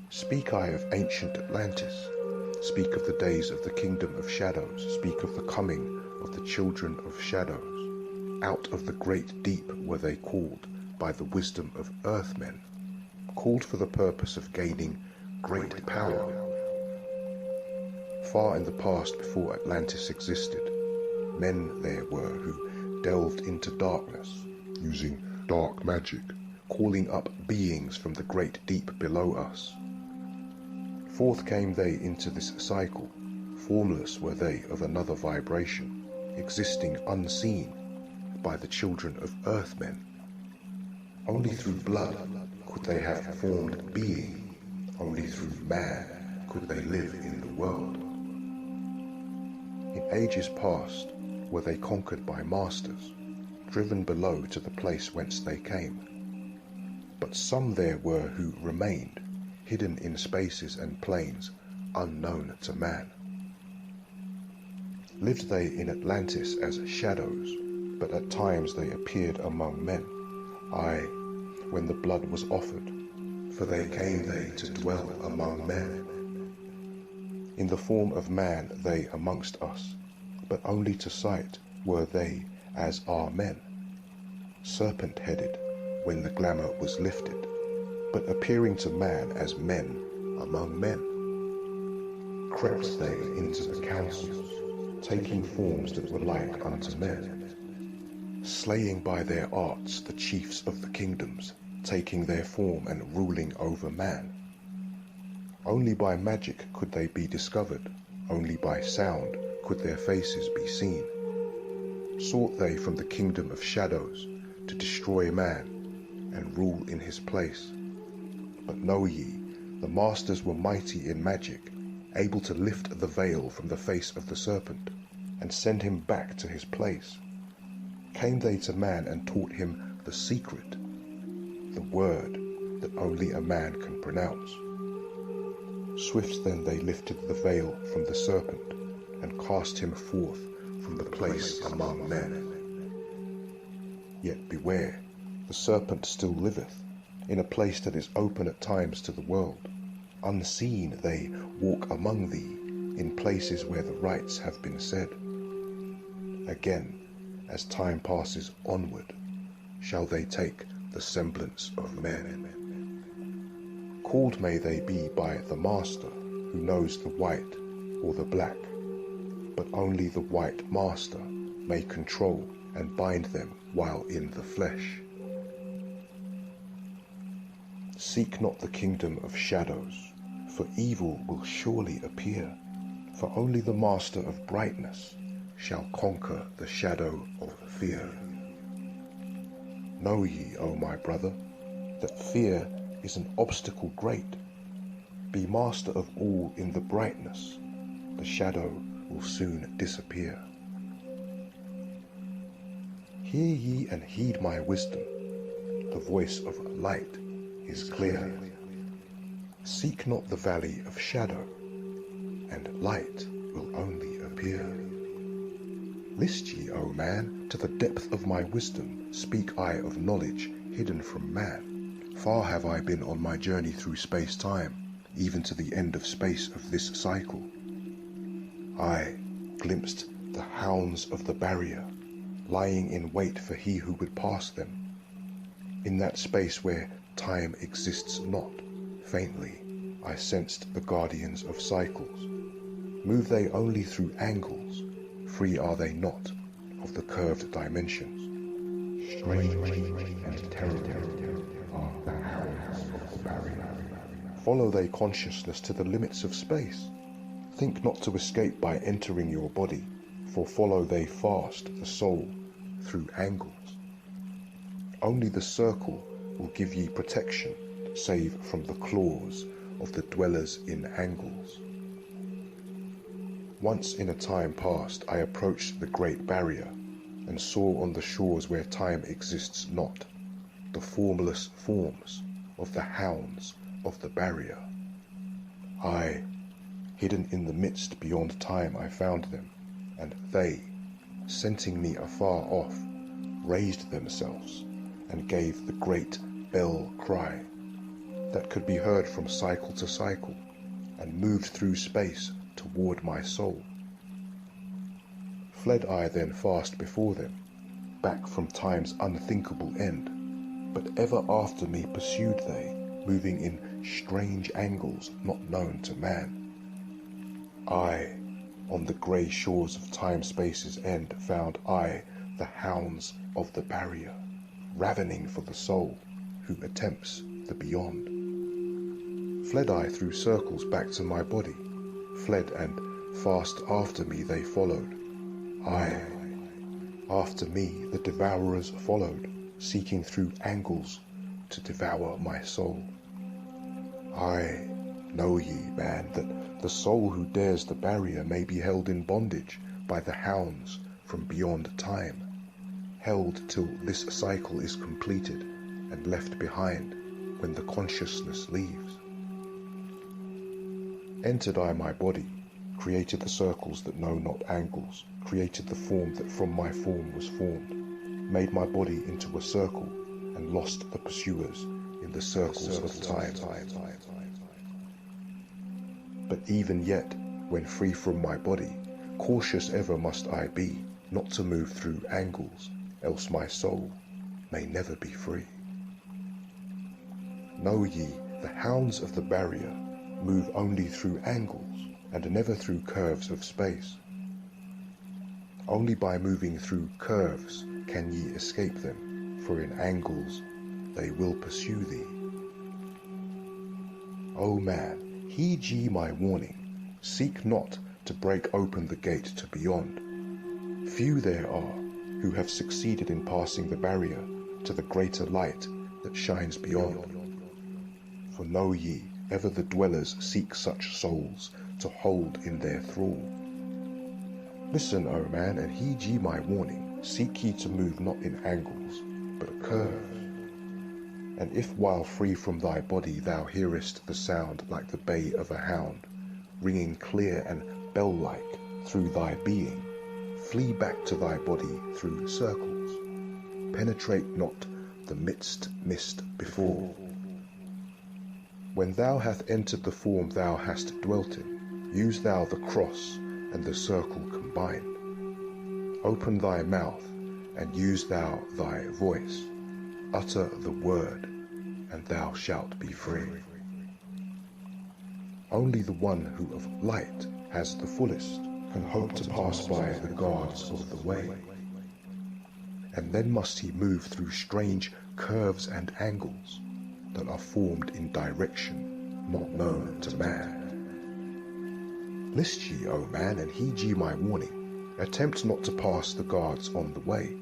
Speak I of ancient Atlantis, speak of the days of the kingdom of shadows, speak of the coming of the children of shadows. Out of the great deep were they called by the wisdom of earthmen, called for the purpose of gaining great power. Far in the past, before Atlantis existed, men there were who delved into darkness, using dark magic, calling up beings from the great deep below us. Forth came they into this cycle, formless were they of another vibration, existing unseen by the children of earthmen. Only through blood could they have formed being, only through man could they live in the world. In ages past were they conquered by masters, driven below to the place whence they came. But some there were who remained, hidden in spaces and planes unknown to man. Lived they in Atlantis as shadows, but at times they appeared among men, aye, when the blood was offered, for they came to dwell among men. In the form of man they amongst us, but only to sight were they as are men, serpent-headed when the glamour was lifted, but appearing to man as men among men. Crept they into the councils, taking forms that were like unto men, slaying by their arts the chiefs of the kingdoms, taking their form and ruling over man. Only by magic could they be discovered, only by sound could their faces be seen. Sought they from the kingdom of shadows to destroy man and rule in his place. But know ye, the masters were mighty in magic, able to lift the veil from the face of the serpent and send him back to his place. Came they to man and taught him the secret, the word that only a man can pronounce. Swift then they lifted the veil from the serpent and cast him forth from the place among men. Yet beware, the serpent still liveth, in a place that is open at times to the world. Unseen they walk among thee, in places where the rites have been said. Again, as time passes onward, shall they take the semblance of men. Called may they be by the Master, who knows the white or the black, but only the white Master may control and bind them while in the flesh. Seek not the kingdom of shadows, for evil will surely appear, for only the Master of brightness shall conquer the shadow of fear. Know ye, O my brother, that fear is an obstacle great. Be master of all in the brightness, the shadow will soon disappear. Hear ye and heed my wisdom, the voice of light is clear. Seek not the valley of shadow, and light will only appear. List ye, O man, to the depth of my wisdom, speak I of knowledge hidden from man. Far have I been on my journey through space-time, even to the end of space of this cycle. I glimpsed the hounds of the barrier, lying in wait for he who would pass them. In that space where time exists not, faintly I sensed the guardians of cycles. Move they only through angles, free are they not of the curved dimensions. Strange and terrible are the hounds of the barrier. Follow they consciousness to the limits of space. Think not to escape by entering your body, for follow they fast the soul through angles. Only the circle will give ye protection, save from the claws of the dwellers in angles. Once in a time past I approached the great barrier, and saw on the shores where time exists not, the formless forms of the hounds of the barrier. I, hidden in the midst beyond time I found them, and they, scenting me afar off, raised themselves and gave the great bell cry that could be heard from cycle to cycle and moved through space toward my soul. Fled I then fast before them, back from time's unthinkable end, but ever after me pursued they, moving in strange angles not known to man. I, on the grey shores of time-space's end, found I the hounds of the barrier, ravening for the soul who attempts the beyond. Fled I through circles back to my body, fled and fast after me they followed. I, after me the devourers followed, seeking through angles to devour my soul. I, know ye, man, that the soul who dares the barrier may be held in bondage by the hounds from beyond time, held till this cycle is completed and left behind when the consciousness leaves. Entered I my body, created the circles that know not angles, created the form that from my form was formed, made my body into a circle, and lost the pursuers in the circles of time. But even yet, when free from my body, cautious ever must I be, not to move through angles, else my soul may never be free. Know ye, the hounds of the barrier move only through angles, and never through curves of space. Only by moving through curves can ye escape them, for in angles they will pursue thee. O man, Heed ye my warning, seek not to break open the gate to beyond. Few there are who have succeeded in passing the barrier to the greater light that shines beyond. For know ye, ever the dwellers seek such souls to hold in their thrall. Listen, O man, and heed ye my warning, seek ye to move not in angles, but curves. And if while free from thy body thou hearest the sound like the bay of a hound, ringing clear and bell-like through thy being, flee back to thy body through circles. Penetrate not the midst mist before. When thou hast entered the form thou hast dwelt in, use thou the cross and the circle combined. Open thy mouth and use thou thy voice. Utter the word, and thou shalt be free. Only the one who of light has the fullest can hope to pass by the guards of the way. And then must he move through strange curves and angles that are formed in direction not known to man. List ye, O man, and heed ye my warning. Attempt not to pass the guards on the way.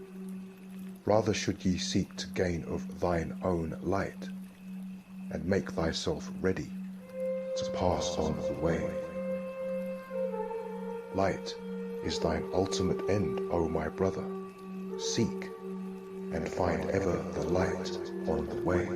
Rather should ye seek to gain of thine own light, and make thyself ready to pass on the way. Light is thine ultimate end, O my brother. Seek, and find ever the light on the way.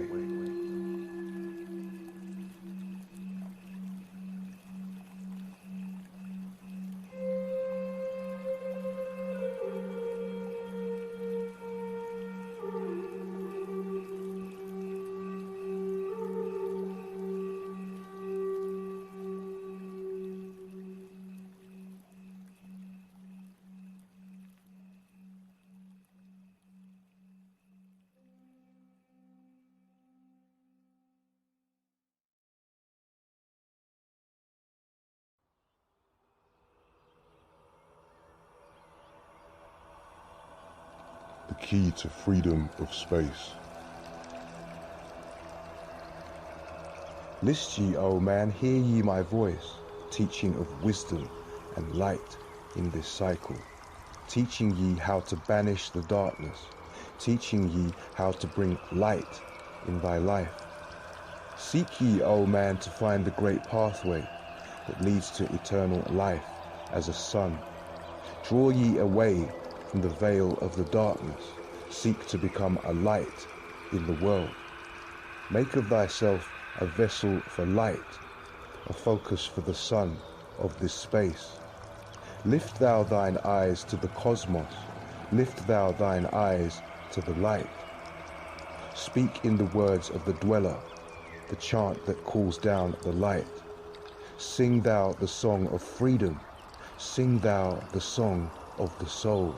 The key to freedom of space. List ye, O man, hear ye my voice, teaching of wisdom and light in this cycle, teaching ye how to banish the darkness, teaching ye how to bring light in thy life. Seek ye, O man, to find the great pathway that leads to eternal life as a son. Draw ye away from the veil of the darkness, seek to become a light in the world. Make of thyself a vessel for light, a focus for the sun of this space. Lift thou thine eyes to the cosmos, lift thou thine eyes to the light. Speak in the words of the dweller, the chant that calls down the light. Sing thou the song of freedom, sing thou the song of the soul.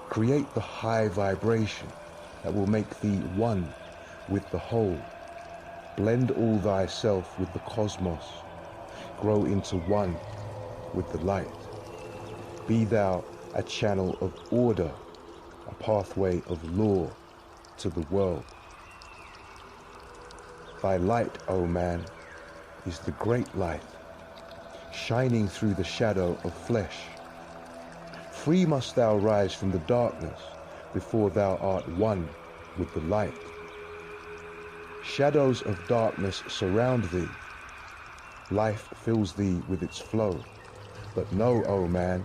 Create the high vibration that will make thee one with the whole. Blend all thyself with the cosmos. Grow into one with the light. Be thou a channel of order, a pathway of law to the world. Thy light, O man, is the great light, shining through the shadow of flesh. Free must thou rise from the darkness before thou art one with the light. Shadows of darkness surround thee. Life fills thee with its flow. But know, O man,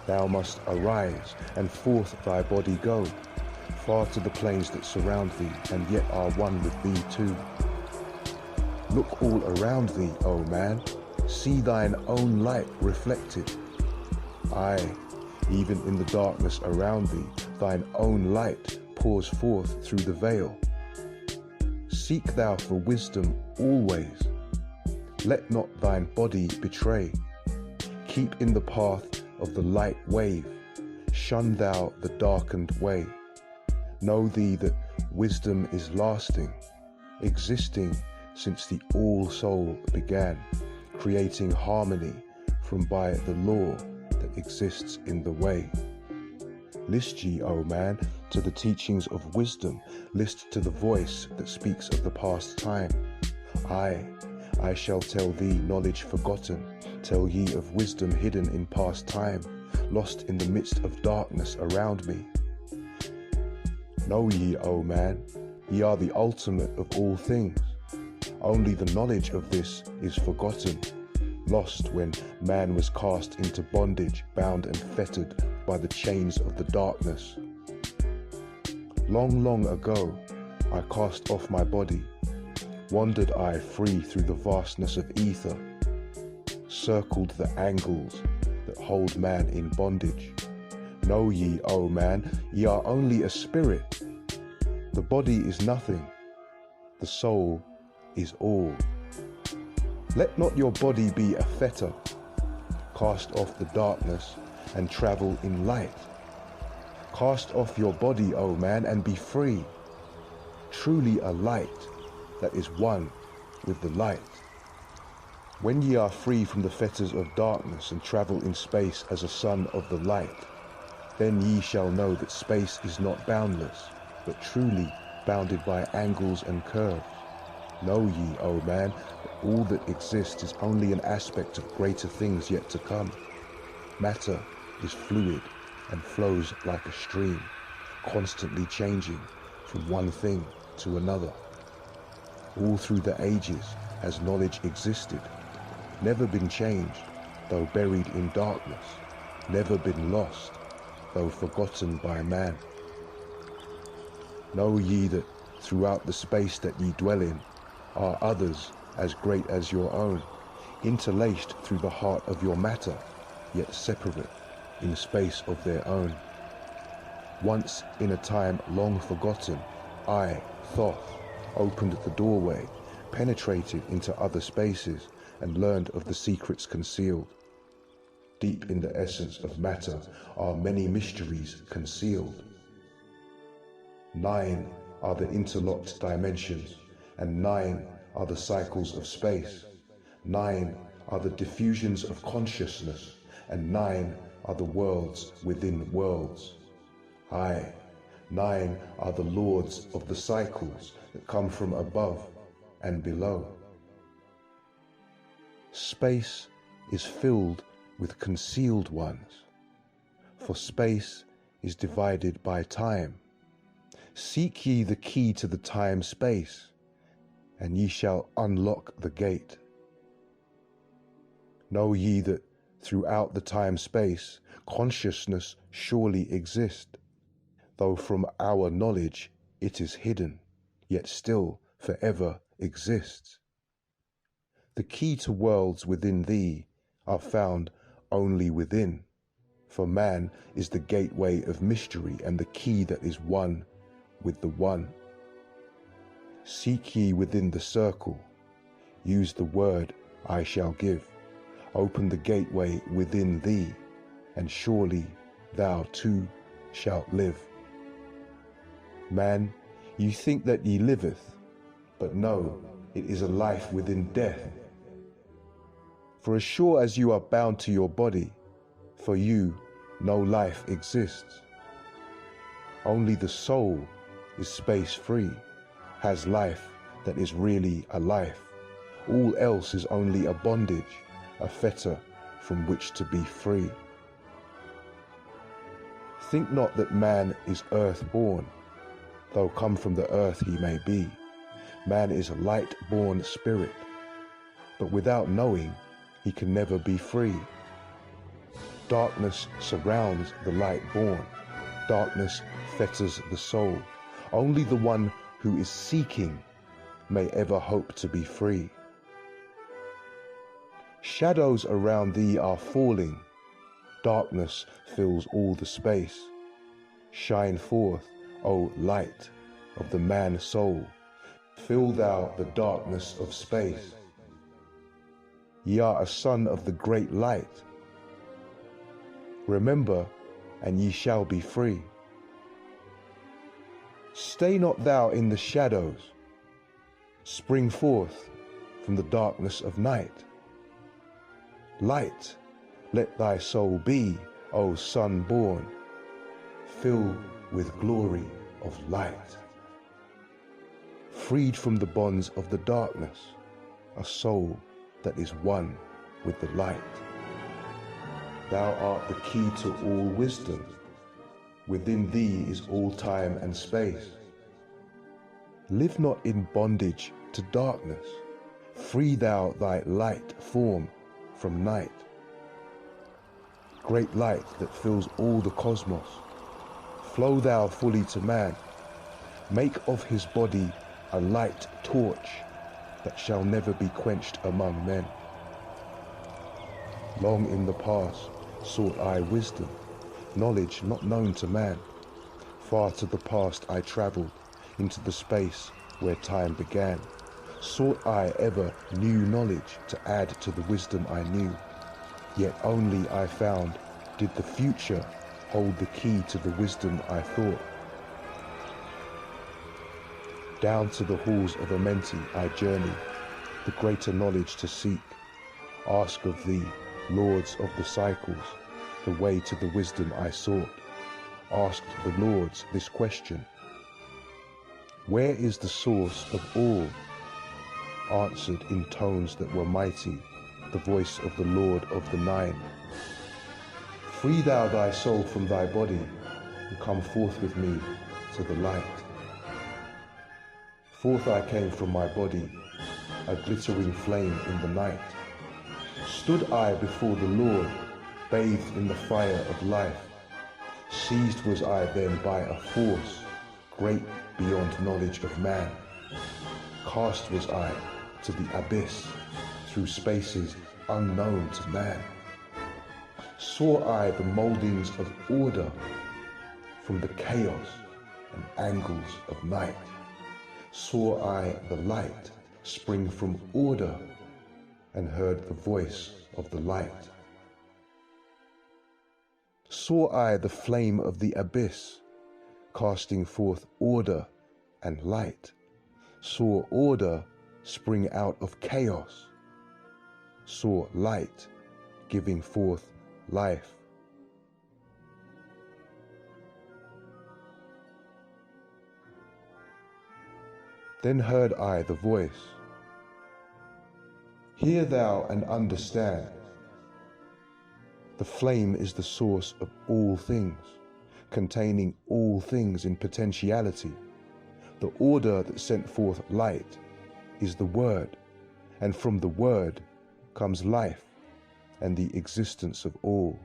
thou must arise and forth thy body go, far to the plains that surround thee, and yet are one with thee too. Look all around thee, O man, see thine own light reflected. Aye, even in the darkness around thee, thine own light pours forth through the veil. Seek thou for wisdom always. Let not thine body betray. Keep in the path of the light wave. Shun thou the darkened way. Know thee that wisdom is lasting, existing since the all-soul began, creating harmony from by the law that exists in the way. List ye, O man, to the teachings of wisdom, list to the voice that speaks of the past time. Aye, I shall tell thee knowledge forgotten, tell ye of wisdom hidden in past time, lost in the midst of darkness around me. Know ye, O man, ye are the ultimate of all things. Only the knowledge of this is forgotten, lost when man was cast into bondage, bound and fettered by the chains of the darkness. Long, long ago, I cast off my body, wandered I free through the vastness of ether, circled the angles that hold man in bondage. Know ye, O man, ye are only a spirit. The body is nothing, the soul is all. Let not your body be a fetter. Cast off the darkness and travel in light. Cast off your body, O man, and be free. Truly a light that is one with the light. When ye are free from the fetters of darkness and travel in space as a son of the light, then ye shall know that space is not boundless, but truly bounded by angles and curves. Know ye, O man, that all that exists is only an aspect of greater things yet to come. Matter is fluid and flows like a stream, constantly changing from one thing to another. All through the ages has knowledge existed, never been changed, though buried in darkness, never been lost, though forgotten by man. Know ye that throughout the space that ye dwell in are others as great as your own, interlaced through the heart of your matter, yet separate in space of their own. Once in a time long forgotten, I, Thoth, opened the doorway, penetrated into other spaces, and learned of the secrets concealed. Deep in the essence of matter are many mysteries concealed. 9 are the interlocked dimensions, and 9 are the cycles of space. 9 are the diffusions of consciousness, and 9 are the worlds within worlds. Aye, 9 are the lords of the cycles that come from above and below. Space is filled with concealed ones, for space is divided by time. Seek ye the key to the time-space, and ye shall unlock the gate. Know ye that throughout the time-space, consciousness surely exists, though from our knowledge it is hidden, yet still forever exists. The key to worlds within thee are found only within, for man is the gateway of mystery and the key that is one with the one. Seek ye within the circle, use the word I shall give, open the gateway within thee, and surely thou too shalt live. Man, ye think that ye liveth, but no, it is a life within death. For as sure as you are bound to your body, for you no life exists. Only the soul is space-free, has life that is really a life. All else is only a bondage, a fetter from which to be free. Think not that man is earth-born, though come from the earth he may be. Man is a light-born spirit, but without knowing, he can never be free. Darkness surrounds the light-born. Darkness fetters the soul. Only the one who is seeking may ever hope to be free. Shadows around thee are falling. Darkness fills all the space. Shine forth, O light of the man-soul. Fill thou the darkness of space. Ye are a son of the great light. Remember, and ye shall be free. Stay not thou in the shadows. Spring forth from the darkness of night. Light, let thy soul be, O son born. Fill with glory of light. Freed from the bonds of the darkness, a soul that is one with the light. Thou art the key to all wisdom. Within thee is all time and space. Live not in bondage to darkness. Free thou thy light form from night. Great light that fills all the cosmos, flow thou fully to man. Make of his body a light torch that shall never be quenched among men. Long in the past sought I wisdom, knowledge not known to man. Far to the past I travelled, into the space where time began. Sought I ever new knowledge to add to the wisdom I knew. Yet only I found did the future hold the key to the wisdom I thought. Down to the halls of Amenti I journey, the greater knowledge to seek. Ask of thee, lords of the cycles, the way to the wisdom I sought. Asked the lords this question: where is the source of all? Answered in tones that were mighty, the voice of the Lord of the Nine. Free thou thy soul from thy body, and come forth with me to the light. Forth I came from my body, a glittering flame in the night. Stood I before the Lord, bathed in the fire of life. Seized was I then by a force, great beyond knowledge of man. Cast was I to the abyss, through spaces unknown to man. Saw I the mouldings of order from the chaos and angles of night. Saw I the light spring from order and heard the voice of the light. Saw I the flame of the abyss casting forth order and light. Saw order spring out of chaos. Saw light giving forth life. Then heard I the voice: hear thou and understand. The flame is the source of all things, containing all things in potentiality. The order that sent forth light is the word, and from the word comes life and the existence of all.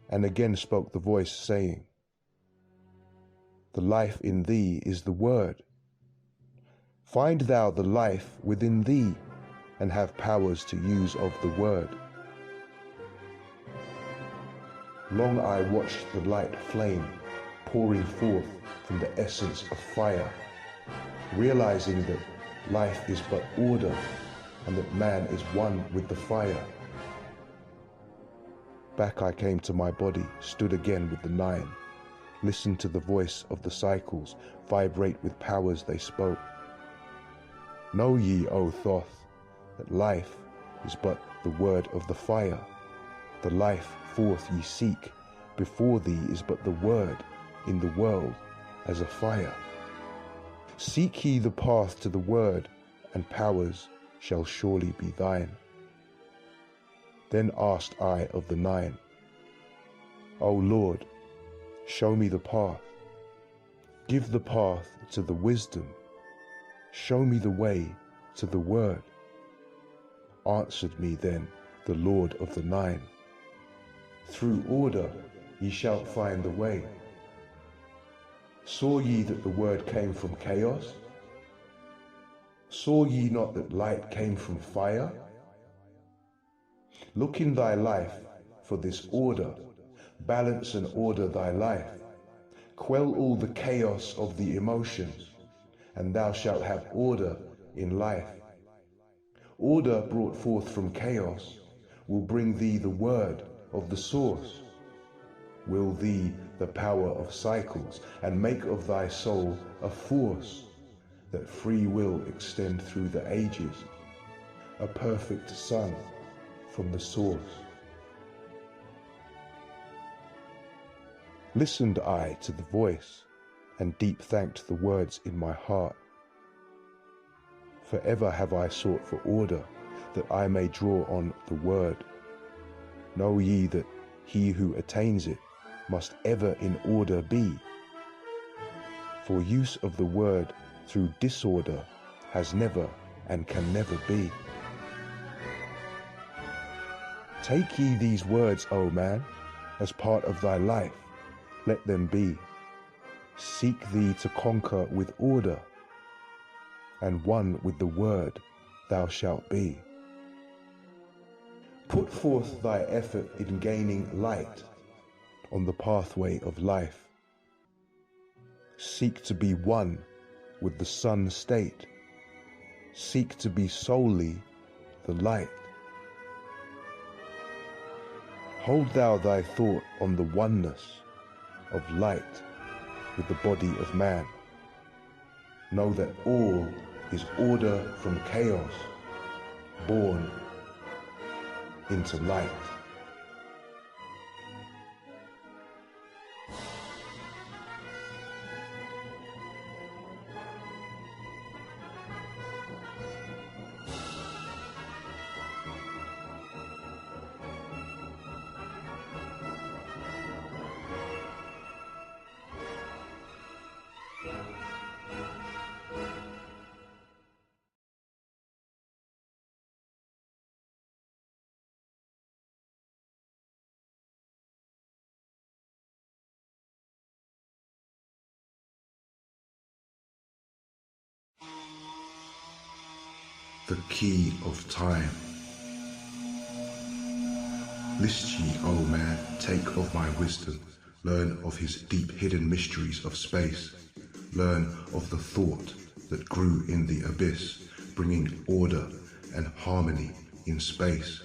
And again spoke the voice, saying, the life in thee is the word. Find thou the life within thee, and have powers to use of the word. Long I watched the light flame pouring forth from the essence of fire, realizing that life is but order, and that man is one with the fire. Back I came to my body, stood again with the Nine, listened to the voice of the cycles vibrate with powers they spoke. Know ye, O Thoth, that life is but the word of the fire. The life forth ye seek before thee is but the word in the world as a fire. Seek ye the path to the word, and powers shall surely be thine. Then asked I of the Nine, O Lord, show me the path. Give the path to the wisdom. Show me the way to the word. Answered me then the Lord of the Nine, through order ye shall find the way. Saw ye that the word came from chaos? Saw ye not that light came from fire? Look in thy life for this order, balance and order thy life. Quell all the chaos of the emotions, and thou shalt have order in life. Order brought forth from chaos will bring thee the word of the source, will thee the power of cycles, and make of thy soul a force that free will extend through the ages, a perfect sun from the source. Listened I to the voice, and deep thanked the words in my heart. Forever have I sought for order, that I may draw on the word. Know ye that he who attains it must ever in order be. For use of the word through disorder has never and can never be. Take ye these words, O man, as part of thy life, let them be. Seek thee to conquer with order, and one with the word thou shalt be. Put forth thy effort in gaining light on the pathway of life. Seek to be one with the sun state. Seek to be solely the light. Hold thou thy thought on the oneness of light with the body of man. Know that all is order from chaos, born into light. The key of time. List ye, O man, take of my wisdom, learn of his deep hidden mysteries of space, learn of the thought that grew in the abyss, bringing order and harmony in space.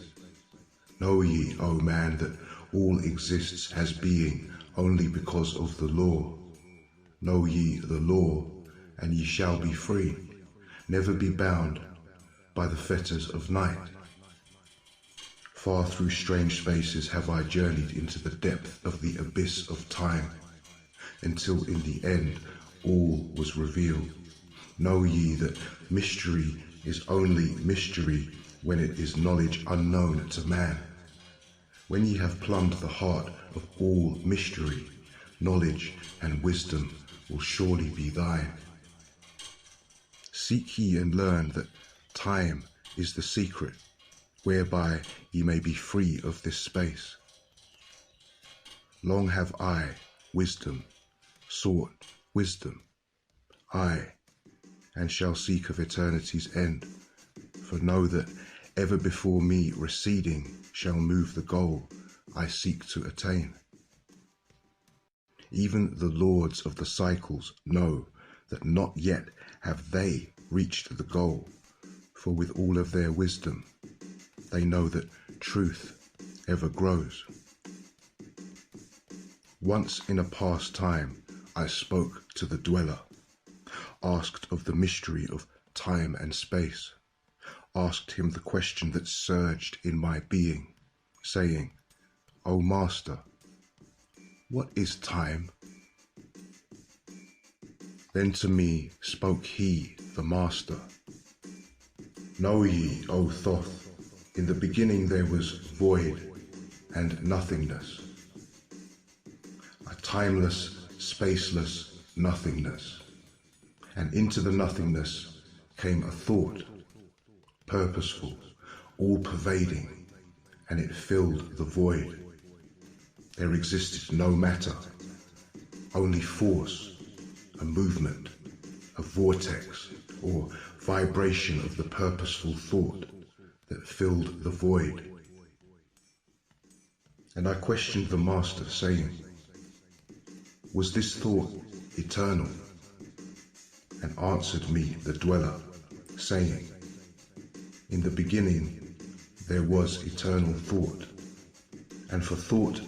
Know ye, O man, that all exists as being only because of the law. Know ye the law, and ye shall be free, never be bound by the fetters of night. Far through strange spaces have I journeyed into the depth of the abyss of time, until in the end all was revealed. Know ye that mystery is only mystery when it is knowledge unknown to man. When ye have plumbed the heart of all mystery, knowledge and wisdom will surely be thine. Seek ye and learn that time is the secret, whereby ye may be free of this space. Long have I, wisdom, sought wisdom, I, and shall seek of eternity's end. For know that ever before me receding shall move the goal I seek to attain. Even the lords of the cycles know that not yet have they reached the goal, for with all of their wisdom, they know that truth ever grows. Once in a past time, I spoke to the dweller, asked of the mystery of time and space, asked him the question that surged in my being, saying, O Master, what is time? Then to me spoke he, the Master, Know ye, O Thoth, in the beginning there was void and nothingness, a timeless, spaceless nothingness, and into the nothingness came a thought, purposeful, all-pervading, and it filled the void. There existed no matter, only force, a movement, a vortex, or vibration of the purposeful thought that filled the void. And I questioned the Master, saying, was this thought eternal? And answered me the dweller, saying, in the beginning there was eternal thought, and for thought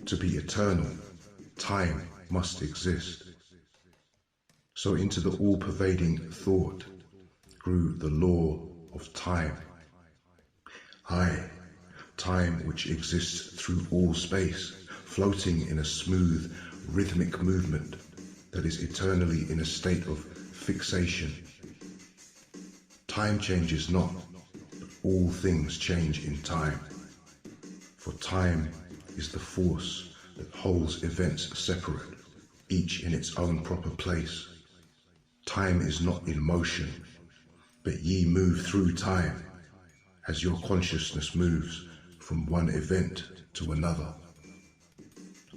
to be eternal, time must exist. So into the all-pervading thought grew the law of time. Time which exists through all space, floating in a smooth, rhythmic movement that is eternally in a state of fixation. Time changes not, but all things change in time. For time is the force that holds events separate, each in its own proper place. Time is not in motion, but ye move through time, as your consciousness moves from one event to another.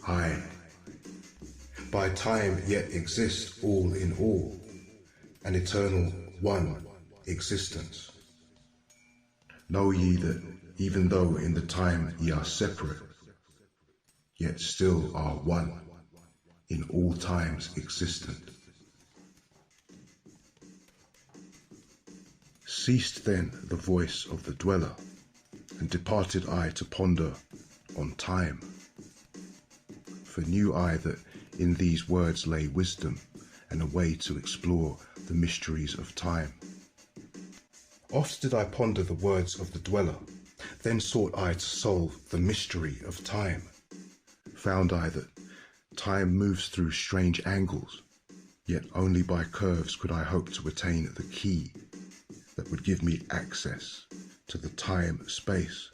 I, by time yet exist all in all, an eternal one existence. Know ye that even though in the time ye are separate, yet still are one, in all times existent. Ceased then the voice of the dweller, and departed I to ponder on time. For knew I that in these words lay wisdom, and a way to explore the mysteries of time. Oft did I ponder the words of the dweller, then sought I to solve the mystery of time. Found I that time moves through strange angles, yet only by curves could I hope to attain the key that would give me access to the time-space.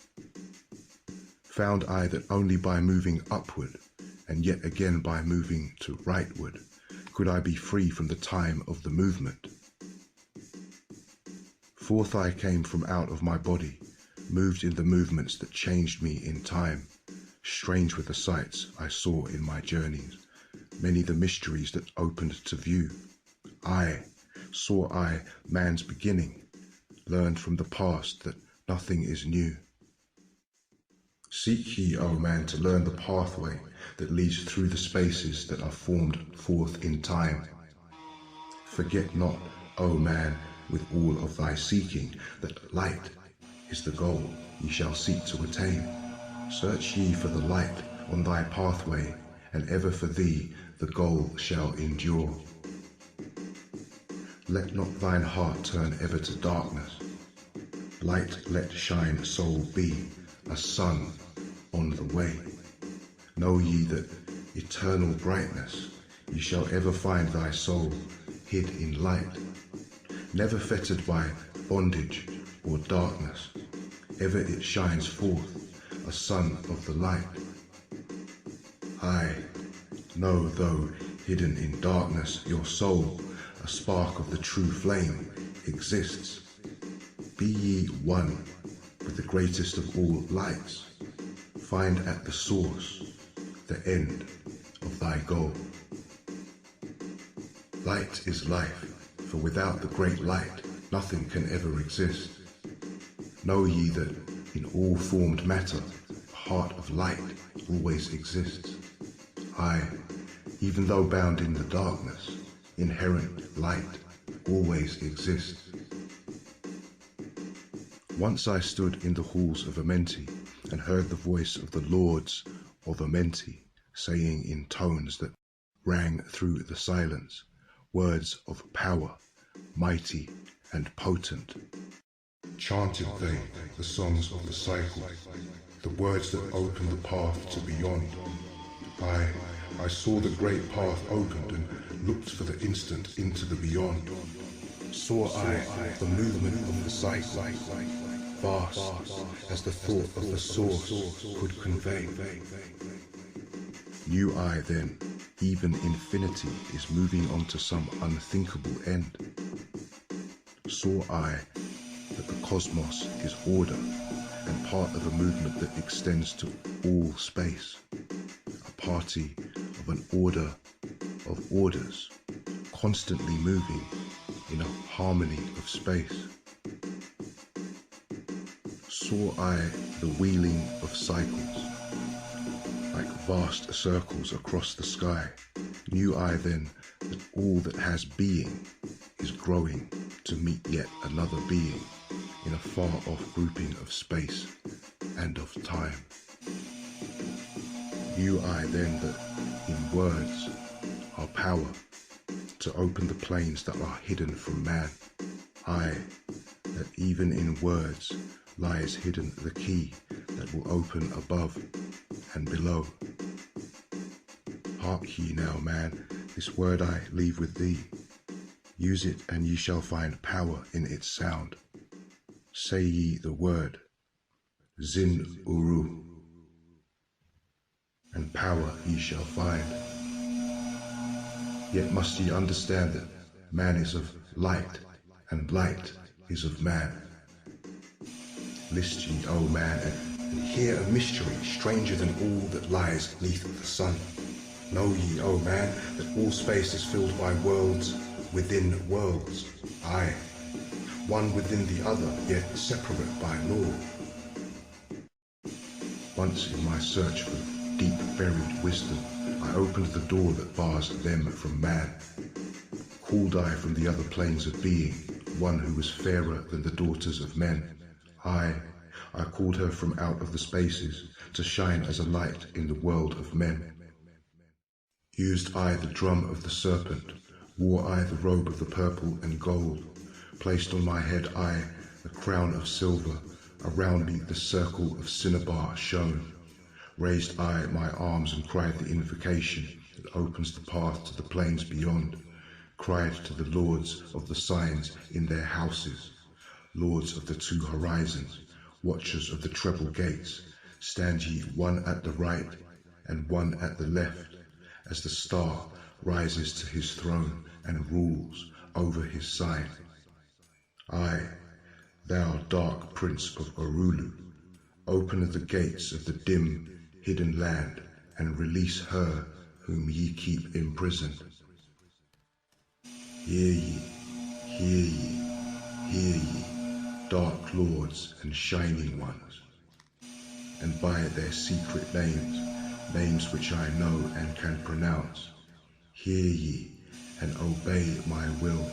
Found I that only by moving upward, and yet again by moving to rightward, could I be free from the time of the movement. Forth I came from out of my body, moved in the movements that changed me in time. Strange were the sights I saw in my journeys, many the mysteries that opened to view. Saw I man's beginning, learned from the past that nothing is new. Seek ye, O man, to learn the pathway that leads through the spaces that are formed forth in time. Forget not, O man, with all of thy seeking, that light is the goal ye shall seek to attain. Search ye for the light on thy pathway, and ever for thee the goal shall endure. Let not thine heart turn ever to darkness. Light let shine soul be, a sun on the way. Know ye that eternal brightness ye shall ever find thy soul hid in light, never fettered by bondage or darkness. Ever it shines forth, a sun of the light. Know though hidden in darkness your soul, a spark of the true flame exists. Be ye one with the greatest of all lights. Find at the source the end of thy goal. Light is life, for without the great light nothing can ever exist. Know ye that in all formed matter the heart of light always exists. Even though bound in the darkness, inherent light always exists. Once I stood in the halls of Amenti and heard the voice of the lords of Amenti saying in tones that rang through the silence, words of power, mighty and potent. Chanted they the songs of the cycle, the words that opened the path to beyond. I saw the great path opened and looked for the instant into the beyond. Saw I the movement of the cycle, vast as the thought of the source could convey. Knew I then, even infinity is moving on to some unthinkable end. Saw I that the cosmos is order and part of a movement that extends to all space, a party of an order of orders, constantly moving in a harmony of space. Saw I the wheeling of cycles, like vast circles across the sky. Knew I then that all that has being is growing to meet yet another being in a far-off grouping of space and of time. Knew I then that in words are power to open the planes that are hidden from man. That even in words lies hidden the key that will open above and below. Hark ye now, man, this word I leave with thee. Use it, and ye shall find power in its sound. Say ye the word, Zin Uru, and power ye shall find. Yet must ye understand that man is of light, and light is of man. List ye, O man, and hear a mystery stranger than all that lies neath the sun. Know ye, O man, that all space is filled by worlds within worlds, aye, one within the other, yet separate by law. Once in my search for deep buried wisdom, I opened the door that bars them from man. Called I from the other planes of being, one who was fairer than the daughters of men. I called her from out of the spaces, to shine as a light in the world of men. Used I the drum of the serpent, wore I the robe of the purple and gold, placed on my head I the crown of silver, around me the circle of cinnabar shone. Raised I my arms and cried the invocation that opens the path to the plains beyond, cried to the lords of the signs in their houses, lords of the two horizons, watchers of the treble gates, stand ye one at the right and one at the left, as the star rises to his throne and rules over his side. I, thou dark prince of Orulu, open the gates of the dim, hidden land and release her whom ye keep imprisoned. Hear ye, hear ye, hear ye, dark lords and shining ones, and by their secret names, names which I know and can pronounce, hear ye and obey my will.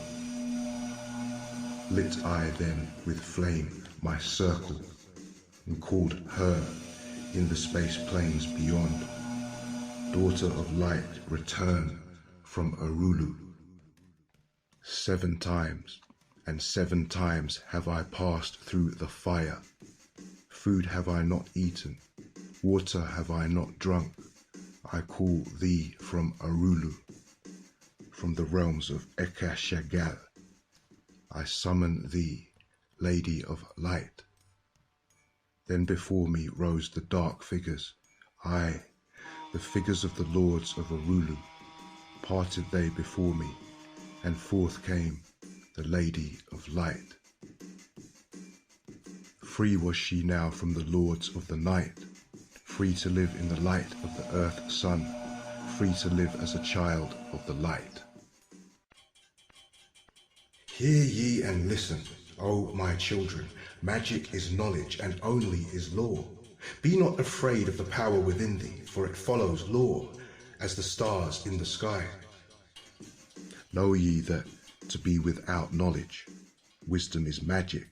Lit I then with flame my circle, and called her in the space plains beyond, daughter of light, return from Orulu. 7 times, and 7 times have I passed through the fire. Food have I not eaten, water have I not drunk. I call thee from Orulu, from the realms of Ekashagal. I summon thee, Lady of Light. Then before me rose the dark figures, aye, the figures of the lords of Orulu. Parted they before me, and forth came the Lady of Light. Free was she now from the lords of the night, free to live in the light of the earth sun, free to live as a child of the light. Hear ye and listen, O my children, magic is knowledge and only is law. Be not afraid of the power within thee, for it follows law, as the stars in the sky. Know ye that to be without knowledge, wisdom is magic,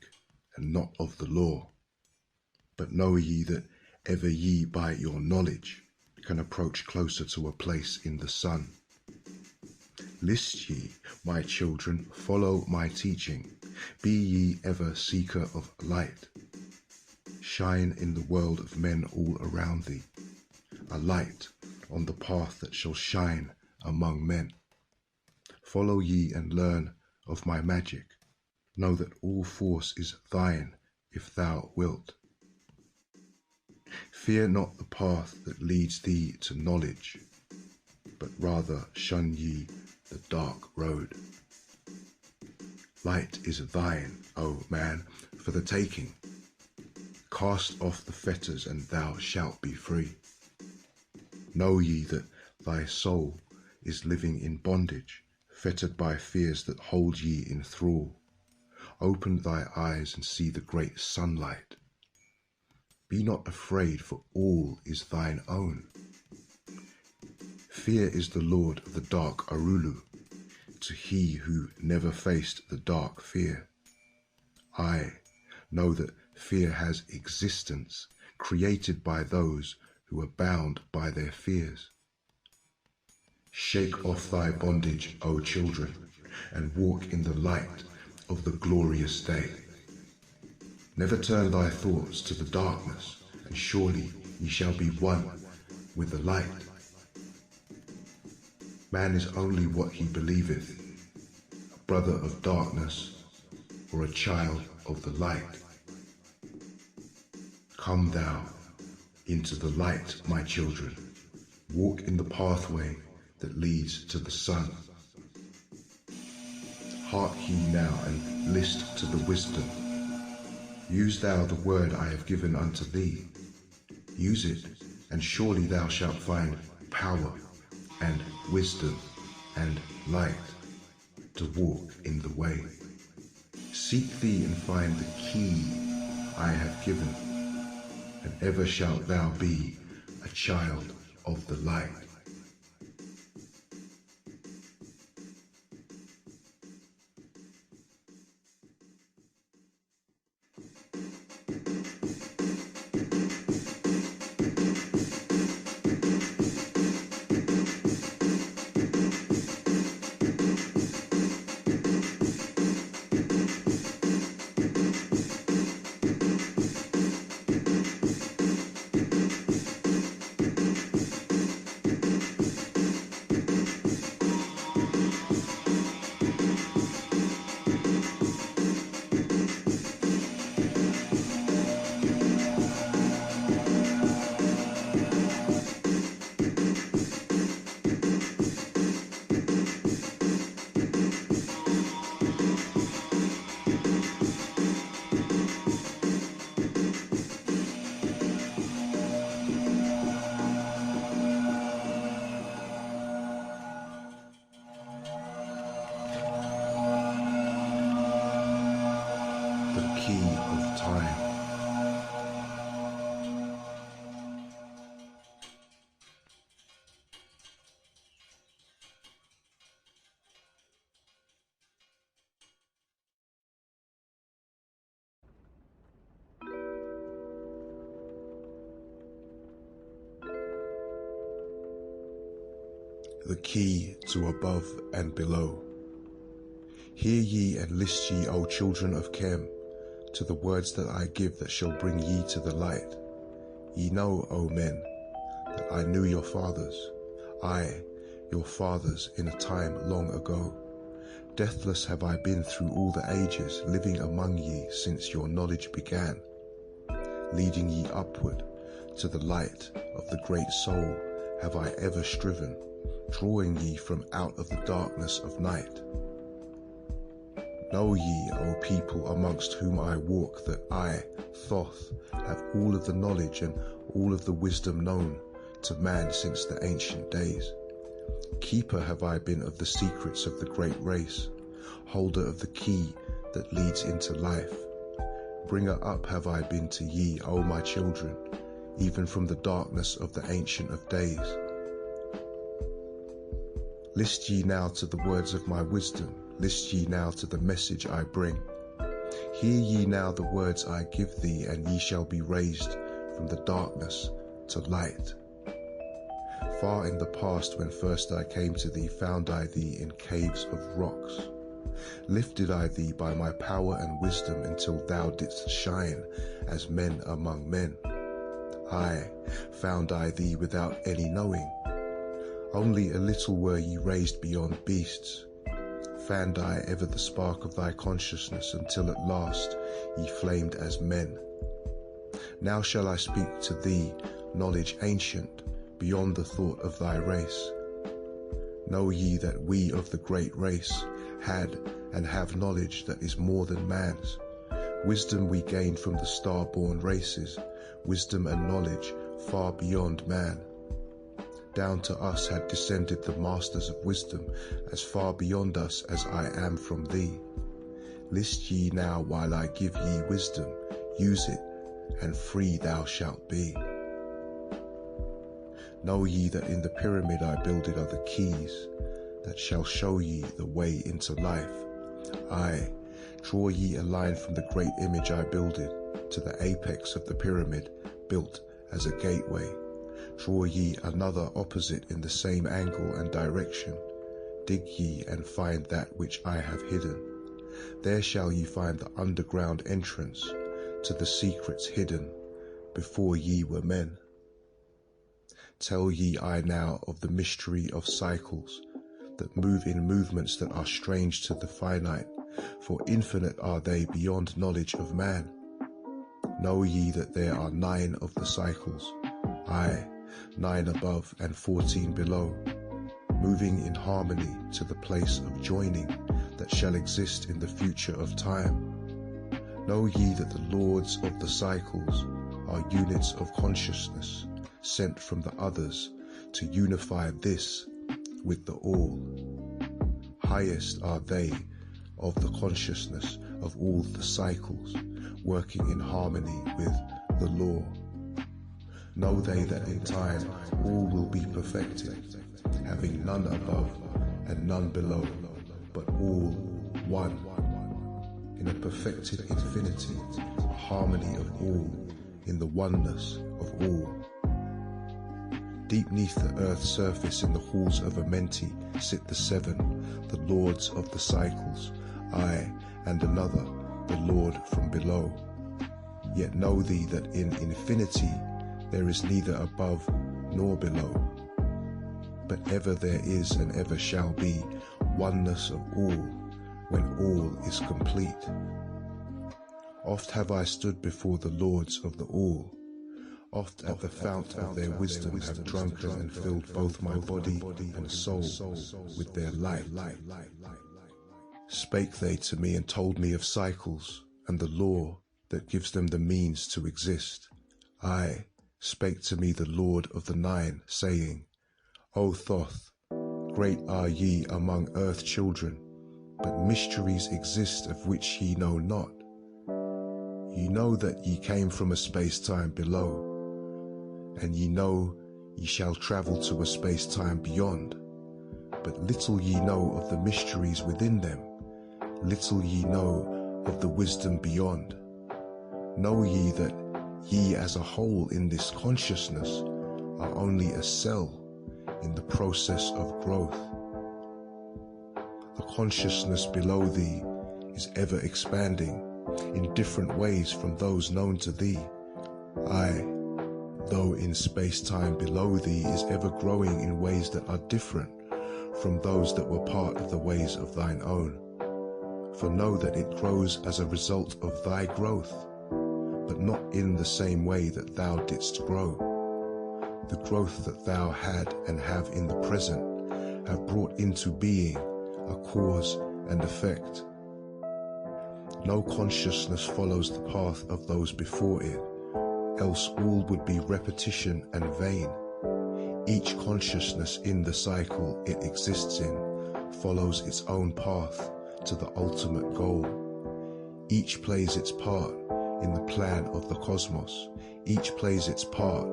and not of the law. But know ye that ever ye by your knowledge can approach closer to a place in the sun. List ye, my children, follow my teaching, be ye ever seeker of light. Shine in the world of men all around thee, a light on the path that shall shine among men. Follow ye and learn of my magic. Know that all force is thine if thou wilt. Fear not the path that leads thee to knowledge, but rather shun ye the dark road. Light is thine, O man, for the taking. Cast off the fetters and thou shalt be free. Know ye that thy soul is living in bondage, fettered by fears that hold ye in thrall. Open thy eyes and see the great sunlight. Be not afraid, for all is thine own. Fear is the lord of the dark Orulu, to he who never faced the dark fear. I know that fear has existence, created by those who are bound by their fears. Shake off thy bondage, O children, and walk in the light of the glorious day. Never turn thy thoughts to the darkness, and surely ye shall be one with the light. Man is only what he believeth. A brother of darkness, or a child of the light. Come thou into the light, my children. Walk in the pathway that leads to the sun. Hark ye now and list to the wisdom. Use thou the word I have given unto thee. Use it, and surely thou shalt find power and wisdom and light to walk in the way. Seek thee and find the key I have given, and ever shalt thou be a child of the light. The key to above and below. Hear ye and list ye, O children of Chem, to the words that I give that shall bring ye to the light. Ye know, O men, that I knew your fathers, I, your fathers, in a time long ago. Deathless have I been through all the ages, living among ye since your knowledge began, leading ye upward to the light of the great soul have I ever striven, drawing ye from out of the darkness of night. Know ye, O people amongst whom I walk, that I, Thoth, have all of the knowledge and all of the wisdom known to man since the ancient days. Keeper have I been of the secrets of the great race, holder of the key that leads into life. Bringer up have I been to ye, O my children, even from the darkness of the ancient of days. List ye now to the words of my wisdom, list ye now to the message I bring. Hear ye now the words I give thee, and ye shall be raised from the darkness to light. Far in the past, when first I came to thee, found I thee in caves of rocks. Lifted I thee by my power and wisdom until thou didst shine as men among men. Aye, found I thee without any knowing. Only a little were ye raised beyond beasts. Fanned I ever the spark of thy consciousness until at last ye flamed as men. Now shall I speak to thee knowledge ancient, beyond the thought of thy race. Know ye that we of the great race had and have knowledge that is more than man's. Wisdom we gained from the star-born races, wisdom and knowledge far beyond man. Down to us had descended the masters of wisdom, as far beyond us as I am from thee. List ye now while I give ye wisdom, use it, and free thou shalt be. Know ye that in the pyramid I builded are the keys that shall show ye the way into life. Aye, draw ye a line from the great image I builded to the apex of the pyramid, built as a gateway. Draw ye another opposite in the same angle and direction. Dig ye and find that which I have hidden. There shall ye find the underground entrance to the secrets hidden before ye were men. Tell ye I now of the mystery of cycles, that move in movements that are strange to the finite, for infinite are they beyond knowledge of man. Know ye that there are 9 of the cycles, aye, 9 above and 14 below, moving in harmony to the place of joining that shall exist in the future of time. Know ye that the lords of the cycles are units of consciousness sent from the others to unify this with the all. Highest are they of the consciousness of all the cycles, working in harmony with the law. Know they that in time all will be perfected, having none above and none below, but all one, in a perfected infinity, a harmony of all, in the oneness of all. Deep neath the earth's surface in the halls of Amenti sit the 7, the lords of the cycles, aye, and another, the Lord from below. Yet know thee that in infinity there is neither above nor below, but ever there is and ever shall be oneness of all, when all is complete. Oft have I stood before the lords of the all, oft at the fount of their wisdom have drunken and filled both my body and soul with their light. Spake they to me and told me of cycles and the law that gives them the means to exist. Aye, spake to me the Lord of the 9, saying, O Thoth, great are ye among earth children, but mysteries exist of which ye know not. Ye know that ye came from a space-time below, and ye know ye shall travel to a space-time beyond, but little ye know of the mysteries within them, little ye know of the wisdom beyond. Know ye that ye as a whole in this consciousness are only a cell in the process of growth. The consciousness below thee is ever expanding in different ways from those known to thee. Aye, though in space-time below thee is ever growing in ways that are different from those that were part of the ways of thine own. For know that it grows as a result of thy growth, but not in the same way that thou didst grow. The growth that thou had and have in the present have brought into being a cause and effect. No consciousness follows the path of those before it, else all would be repetition and vain. Each consciousness in the cycle it exists in follows its own path to the ultimate goal. Each plays its part in the plan of the cosmos. Each plays its part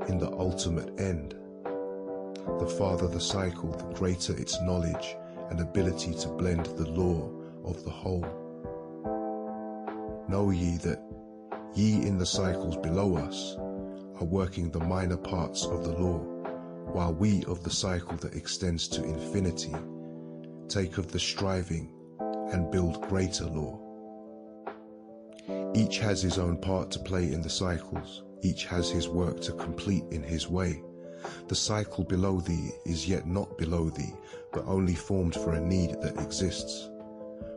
in the ultimate end. The farther the cycle, the greater its knowledge and ability to blend the law of the whole. Know ye that ye in the cycles below us are working the minor parts of the law, while we of the cycle that extends to infinity take of the striving and build greater law. Each has his own part to play in the cycles, each has his work to complete in his way. The cycle below thee is yet not below thee, but only formed for a need that exists.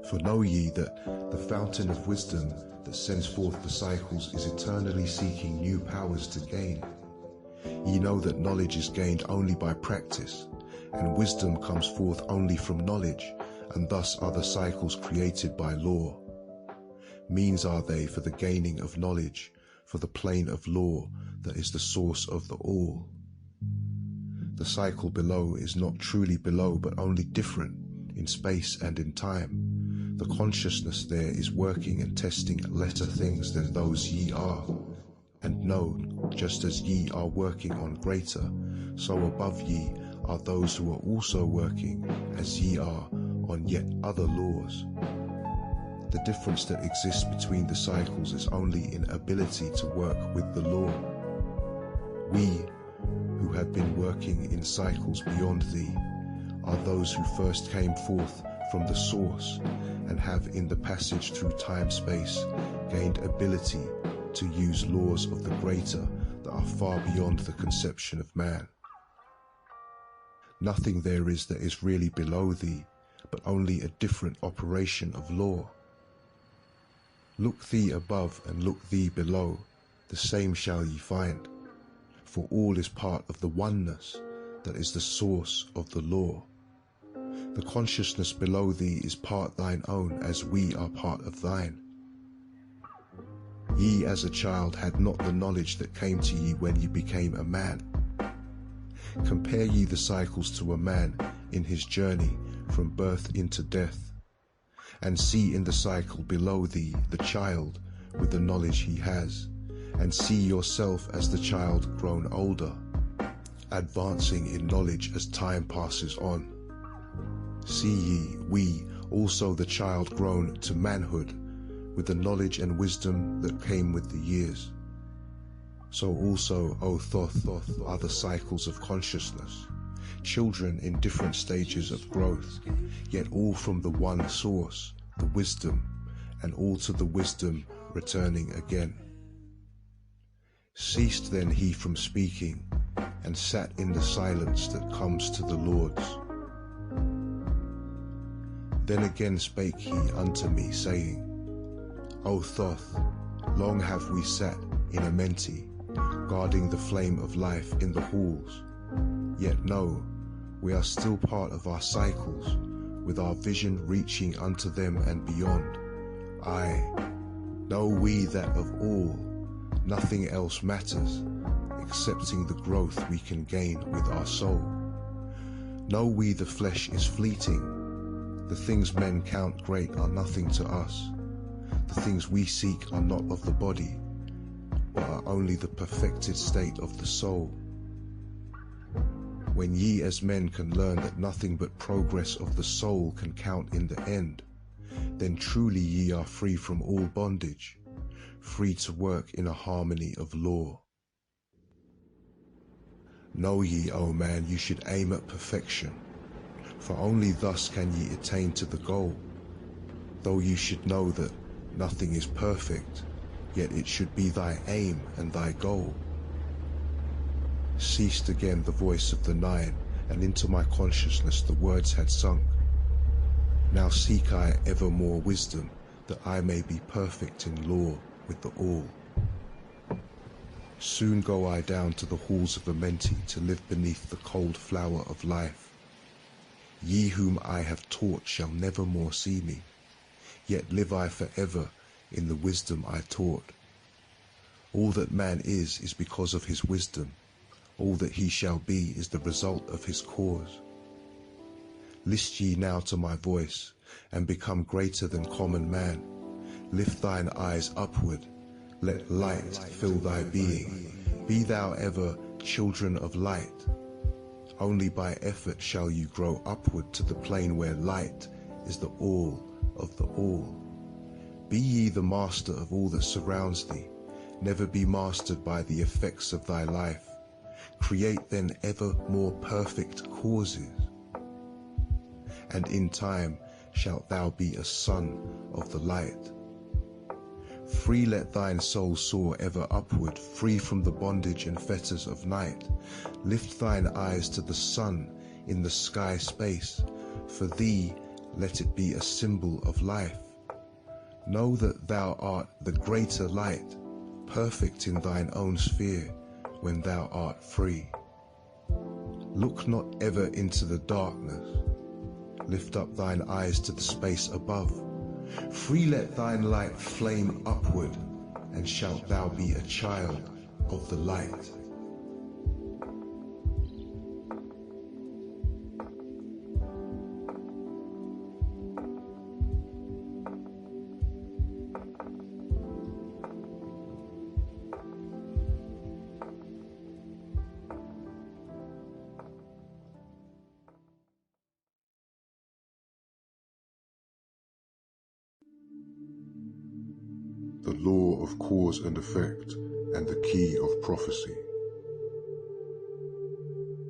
For know ye that the fountain of wisdom that sends forth the cycles is eternally seeking new powers to gain. Ye know that knowledge is gained only by practice, and wisdom comes forth only from knowledge, and thus are the cycles created by law. Means are they for the gaining of knowledge, for the plane of law that is the source of the all. The cycle below is not truly below, but only different in space and in time. The consciousness there is working and testing lesser things than those ye are. And know, just as ye are working on greater, so above ye are those who are also working, as ye are, on yet other laws. The difference that exists between the cycles is only in ability to work with the law. We, who have been working in cycles beyond thee, are those who first came forth from the source and have in the passage through time-space gained ability to use laws of the greater that are far beyond the conception of man. Nothing there is that is really below thee, but only a different operation of law. Look thee above and look thee below, the same shall ye find, for all is part of the oneness that is the source of the law. The consciousness below thee is part thine own, as we are part of thine. Ye as a child had not the knowledge that came to ye when ye became a man. Compare ye the cycles to a man in his journey from birth into death, and see in the cycle below thee the child with the knowledge he has, and see yourself as the child grown older, advancing in knowledge as time passes on. See ye, we, also the child grown to manhood, with the knowledge and wisdom that came with the years. So also, O Thoth, are the cycles of consciousness, children in different stages of growth, yet all from the one source, the wisdom, and all to the wisdom returning again. Ceased then he from speaking, and sat in the silence that comes to the Lords. Then again spake he unto me, saying, O Thoth, long have we sat in Amenti, guarding the flame of life in the halls. Yet know, we are still part of our cycles, with our vision reaching unto them and beyond. Aye, know we that of all, nothing else matters, excepting the growth we can gain with our soul. Know we the flesh is fleeting, the things men count great are nothing to us. The things we seek are not of the body, but are only the perfected state of the soul. When ye as men can learn that nothing but progress of the soul can count in the end, then truly ye are free from all bondage, free to work in a harmony of law. Know ye, O man, you should aim at perfection, for only thus can ye attain to the goal. Though you should know that nothing is perfect, yet it should be thy aim and thy goal. Ceased again the voice of the nine, and into my consciousness the words had sunk. Now seek I ever more wisdom, that I may be perfect in law with the all. Soon go I down to the halls of Amenti to live beneath the cold flower of life. Ye whom I have taught shall never more see me, yet live I forever in the wisdom I taught. All that man is because of his wisdom. All that he shall be is the result of his cause. List ye now to my voice, and become greater than common man. Lift thine eyes upward, let light fill thy being. Be thou ever children of light. Only by effort shall you grow upward to the plane where light is the all of the all. Be ye the master of all that surrounds thee. Never be mastered by the effects of thy life. Create then ever more perfect causes, and in time shalt thou be a son of the light. Free let thine soul soar ever upward, free from the bondage and fetters of night. Lift thine eyes to the sun in the sky space. For thee let it be a symbol of life. Know that thou art the greater light, perfect in thine own sphere when thou art free. Look not ever into the darkness. Lift up thine eyes to the space above. Free let thine light flame upward, and shalt thou be a child of the light. The law of cause and effect, and the key of prophecy.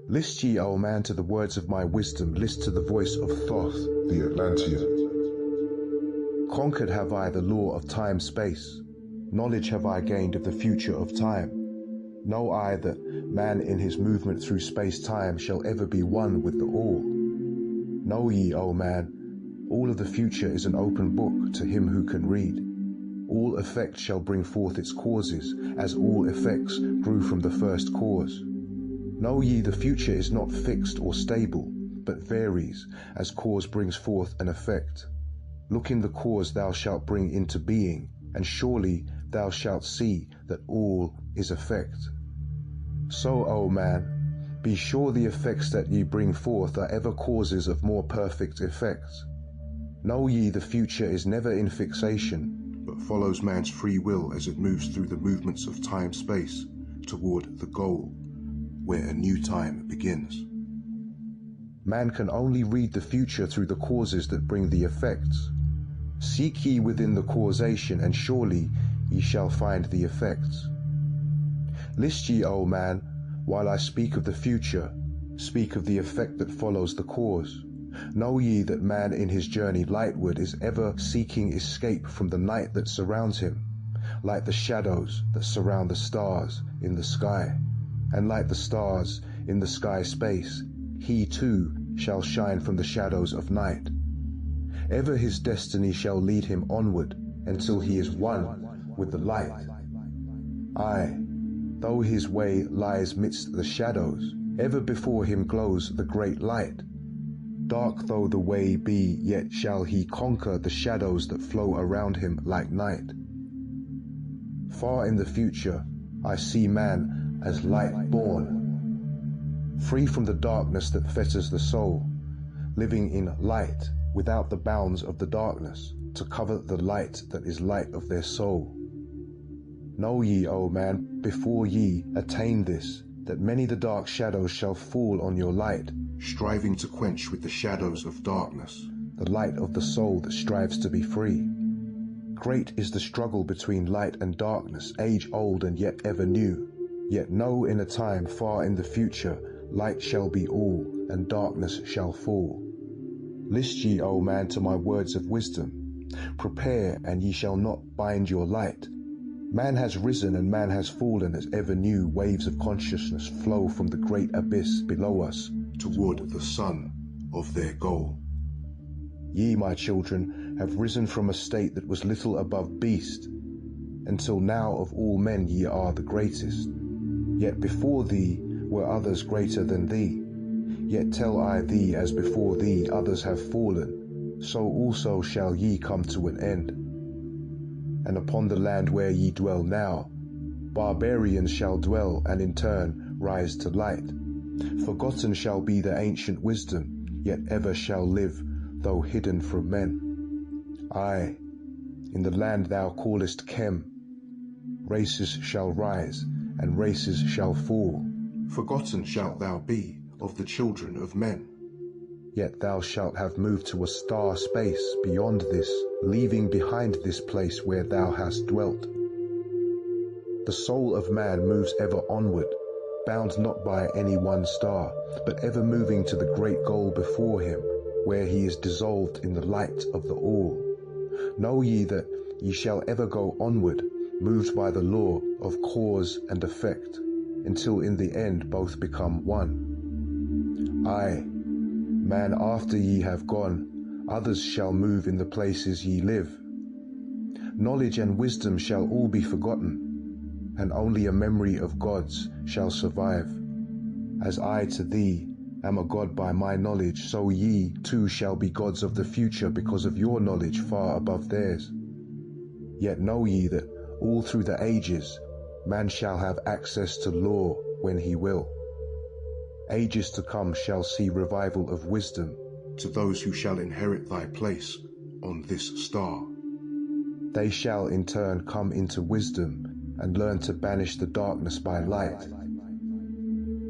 List ye, O man, to the words of my wisdom, list to the voice of Thoth The Atlantean. Conquered have I the law of time-space. Knowledge have I gained of the future of time. Know I that man in his movement through space-time shall ever be one with the all. Know ye, O man, all of the future is an open book to him who can read. All effect shall bring forth its causes, as all effects grew from the first cause. Know ye the future is not fixed or stable, but varies, as cause brings forth an effect. Look in the cause thou shalt bring into being, and surely thou shalt see that all is effect. So, O man, be sure the effects that ye bring forth are ever causes of more perfect effects. Know ye the future is never in fixation, but follows man's free will as it moves through the movements of time-space toward the goal, where a new time begins. Man can only read the future through the causes that bring the effects. Seek ye within the causation, and surely ye shall find the effects. List ye, O man, while I speak of the future, speak of the effect that follows the cause. Know ye that man in his journey lightward is ever seeking escape from the night that surrounds him, like the shadows that surround the stars in the sky, and like the stars in the sky space, he too shall shine from the shadows of night. Ever his destiny shall lead him onward until he is one with the light. Aye, though his way lies midst the shadows, ever before him glows the great light. Dark though the way be, yet shall he conquer the shadows that flow around him like night. Far in the future, I see man as light born, free from the darkness that fetters the soul, living in light without the bounds of the darkness, to cover the light that is light of their soul. Know ye, O man, before ye attain this, that many the dark shadows shall fall on your light, striving to quench with the shadows of darkness the light of the soul that strives to be free. Great is the struggle between light and darkness, age-old and yet ever new. Yet know in a time far in the future, light shall be all, and darkness shall fall. List ye, O man, to my words of wisdom. Prepare, and ye shall not bind your light. Man has risen and man has fallen as ever new waves of consciousness flow from the great abyss below us toward the sun of their goal. Ye, my children, have risen from a state that was little above beast, until now of all men ye are the greatest. Yet before thee were others greater than thee. Yet tell I thee, as before thee others have fallen, so also shall ye come to an end. And upon the land where ye dwell now, barbarians shall dwell and in turn rise to light. Forgotten shall be the ancient wisdom, yet ever shall live, though hidden from men. Aye, in the land thou callest Chem, races shall rise and races shall fall. Forgotten shalt thou be of the children of men. Yet thou shalt have moved to a star space beyond this, leaving behind this place where thou hast dwelt. The soul of man moves ever onward, bound not by any one star, but ever moving to the great goal before him, where he is dissolved in the light of the all. Know ye that ye shall ever go onward, moved by the law of cause and effect, until in the end both become one. Aye, man, after ye have gone, others shall move in the places ye live. Knowledge and wisdom shall all be forgotten, and only a memory of gods shall survive. As I to thee am a god by my knowledge, so ye too shall be gods of the future because of your knowledge far above theirs. Yet know ye that all through the ages man shall have access to law when he will. Ages to come shall see revival of wisdom to those who shall inherit thy place on this star. They shall in turn come into wisdom and learn to banish the darkness by light.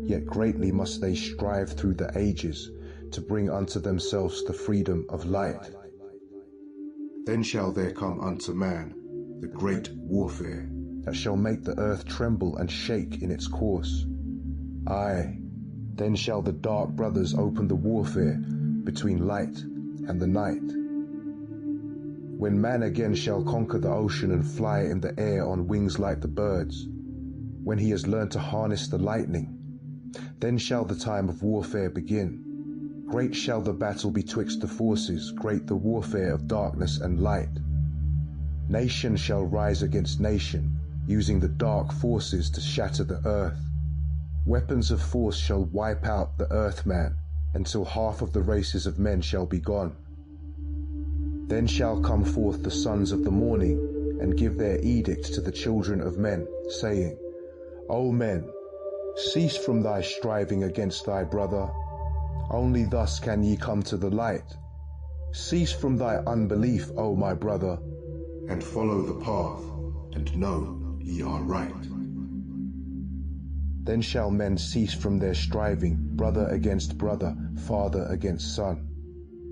Yet greatly must they strive through the ages to bring unto themselves the freedom of light. Then shall there come unto man the great warfare that shall make the earth tremble and shake in its course. Aye, then shall the dark brothers open the warfare between light and the night. When man again shall conquer the ocean and fly in the air on wings like the birds, when he has learned to harness the lightning. Then shall the time of warfare begin. Great shall the battle betwixt the forces, great the warfare of darkness and light. Nation shall rise against nation, using the dark forces to shatter the earth. Weapons of force shall wipe out the earthman, until half of the races of men shall be gone. Then shall come forth the sons of the morning, and give their edict to the children of men, saying, O men, cease from thy striving against thy brother. Only thus can ye come to the light. Cease from thy unbelief, O my brother, and follow the path, and know ye are right. Then shall men cease from their striving, brother against brother, father against son.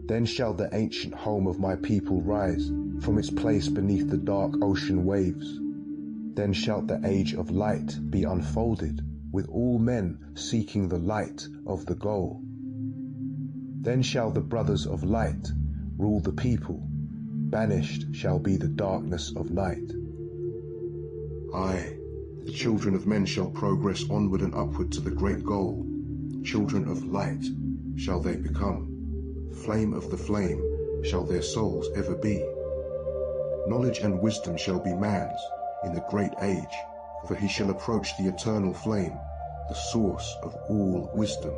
Then shall the ancient home of my people rise, from its place beneath the dark ocean waves. Then shall the age of light be unfolded, with all men seeking the light of the goal. Then shall the brothers of light rule the people, banished shall be the darkness of night. Aye, the children of men shall progress onward and upward to the great goal. Children of light shall they become. Flame of the flame shall their souls ever be. Knowledge and wisdom shall be man's in the great age, for he shall approach the eternal flame, the source of all wisdom,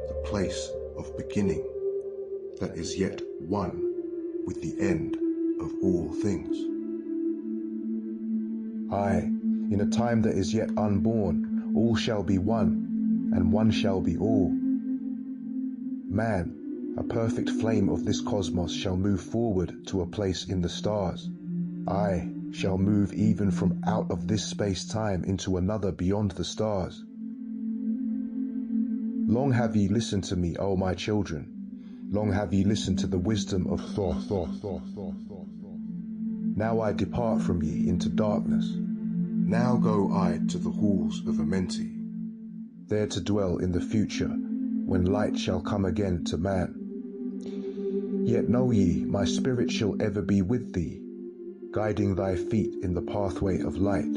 the place of beginning, that is yet one with the end of all things. Aye, in a time that is yet unborn, all shall be one, and one shall be all. Man, a perfect flame of this cosmos, shall move forward to a place in the stars. I shall move even from out of this space-time into another beyond the stars. Long have ye listened to me, O my children. Long have ye listened to the wisdom of Thoth. Now I depart from ye into darkness. Now go I to the halls of Amenti, there to dwell in the future, when light shall come again to man. Yet know ye, my spirit shall ever be with thee, guiding thy feet in the pathway of light.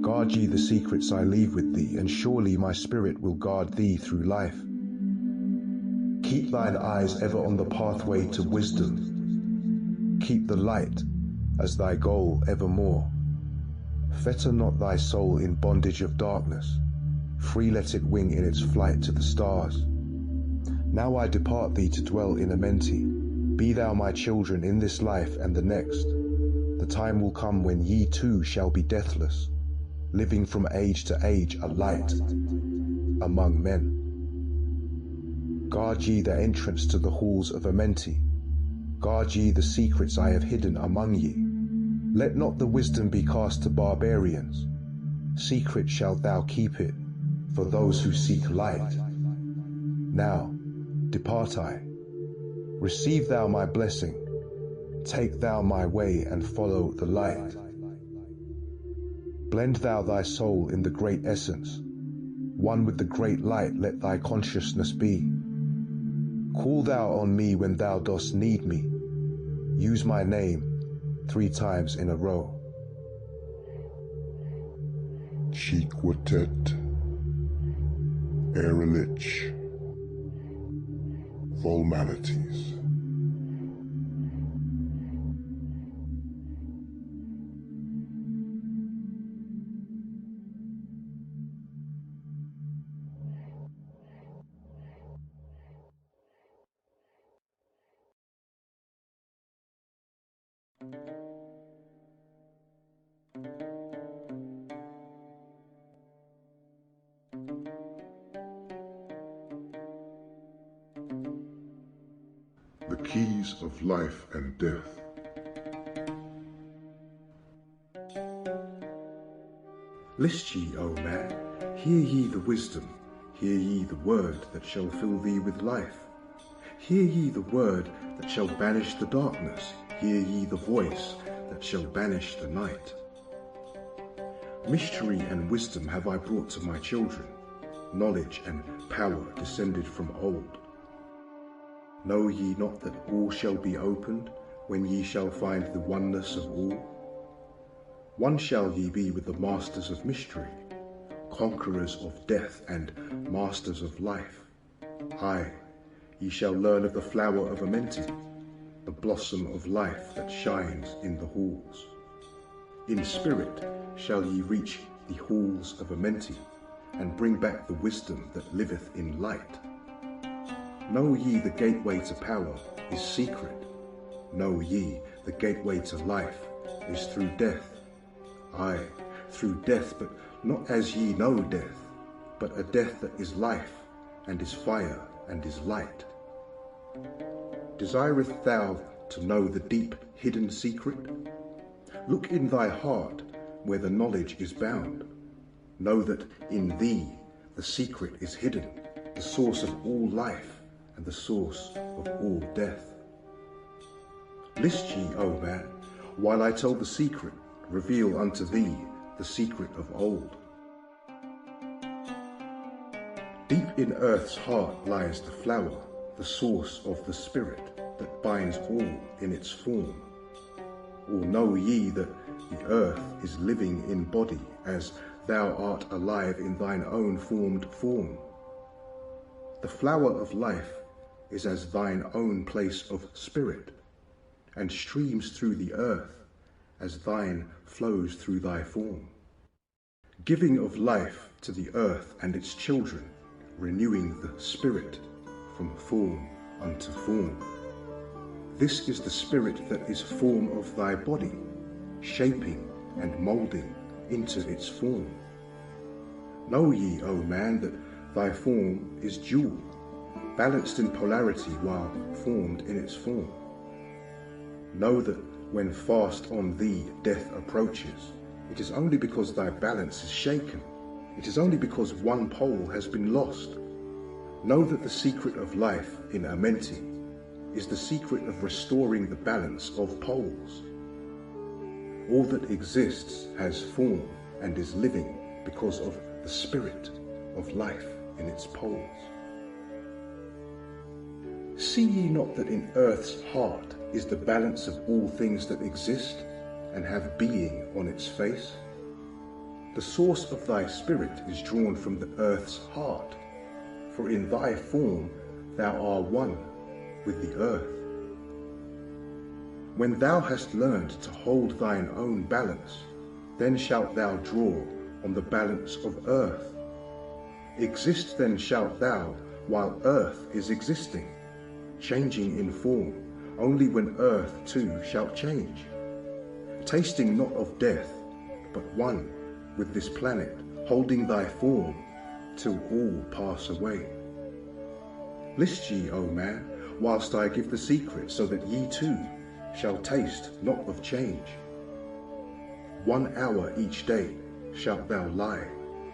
Guard ye the secrets I leave with thee, and surely my spirit will guard thee through life. Keep thine eyes ever on the pathway to wisdom. Keep the light as thy goal evermore. Fetter not thy soul in bondage of darkness. Free let it wing in its flight to the stars. Now I depart thee to dwell in Amenti. Be thou my children in this life and the next. The time will come when ye too shall be deathless, living from age to age a light among men. Guard ye the entrance to the halls of Amenti. Guard ye the secrets I have hidden among ye. Let not the wisdom be cast to barbarians. Secret shalt thou keep it for those who seek light. Now, depart I. Receive thou my blessing. Take thou my way and follow the light. Blend thou thy soul in the great essence. One with the great light let thy consciousness be. Call thou on me when thou dost need me. Use my name 3 times in a row. Cheekwatet, Erilich, Formalities. The keys of life and death. List ye, O man, hear ye the wisdom, hear ye the word that shall fill thee with life. Hear ye the word that shall banish the darkness, hear ye the voice that shall banish the night. Mystery and wisdom have I brought to my children, knowledge and power descended from old. Know ye not that all shall be opened when ye shall find the oneness of all? One shall ye be with the masters of mystery, conquerors of death and masters of life. Aye, ye shall learn of the flower of Amenti, the blossom of life that shines in the halls. In spirit shall ye reach the halls of Amenti, and bring back the wisdom that liveth in light. Know ye the gateway to power is secret. Know ye the gateway to life is through death. Aye, through death, but not as ye know death, but a death that is life, and is fire, and is light. Desireth thou to know the deep hidden secret? Look in thy heart where the knowledge is bound. Know that in thee the secret is hidden, the source of all life and the source of all death. List ye, O man, while I tell the secret, reveal unto thee the secret of old. Deep in earth's heart lies the flower, the source of the spirit that binds all in its form. Or know ye that the earth is living in body, as thou art alive in thine own formed form? The flower of life is as thine own place of spirit, and streams through the earth as thine flows through thy form. Giving of life to the earth and its children, renewing the spirit from form unto form. This is the spirit that is form of thy body, shaping and moulding into its form. Know ye, O man, that thy form is dual, balanced in polarity while formed in its form. Know that when fast on thee death approaches, it is only because thy balance is shaken. It is only because one pole has been lost. Know that the secret of life in Amenti is the secret of restoring the balance of poles. All that exists has form and is living because of the spirit of life in its poles. See ye not that in earth's heart is the balance of all things that exist and have being on its face? The source of thy spirit is drawn from the earth's heart, for in thy form thou art one with the earth. When thou hast learned to hold thine own balance, then shalt thou draw on the balance of earth. Exist then shalt thou while earth is existing, changing in form, only when earth too shall change. Tasting not of death, but one with this planet, holding thy form till all pass away. List ye, O man, whilst I give the secret, so that ye too shall taste not of change. 1 hour each day shalt thou lie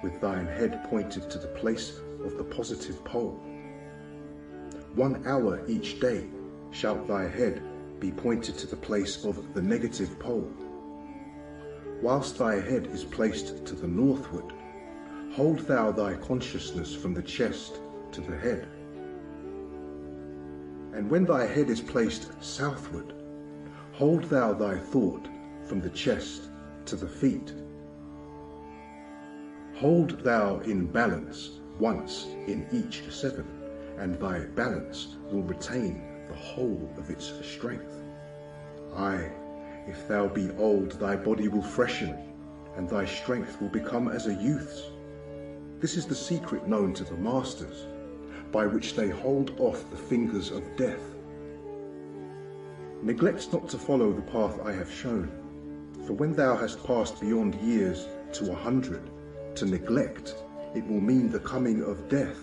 with thine head pointed to the place of the positive pole. 1 hour each day shalt thy head be pointed to the place of the negative pole. Whilst thy head is placed to the northward, hold thou thy consciousness from the chest to the head. And when thy head is placed southward, hold thou thy thought from the chest to the feet. Hold thou in balance once in each 7, and thy balance will retain the whole of its strength. Aye, if thou be old, thy body will freshen, and thy strength will become as a youth's. This is the secret known to the masters, by which they hold off the fingers of death. Neglect not to follow the path I have shown, for when thou hast passed beyond years to 100, to neglect, it will mean the coming of death.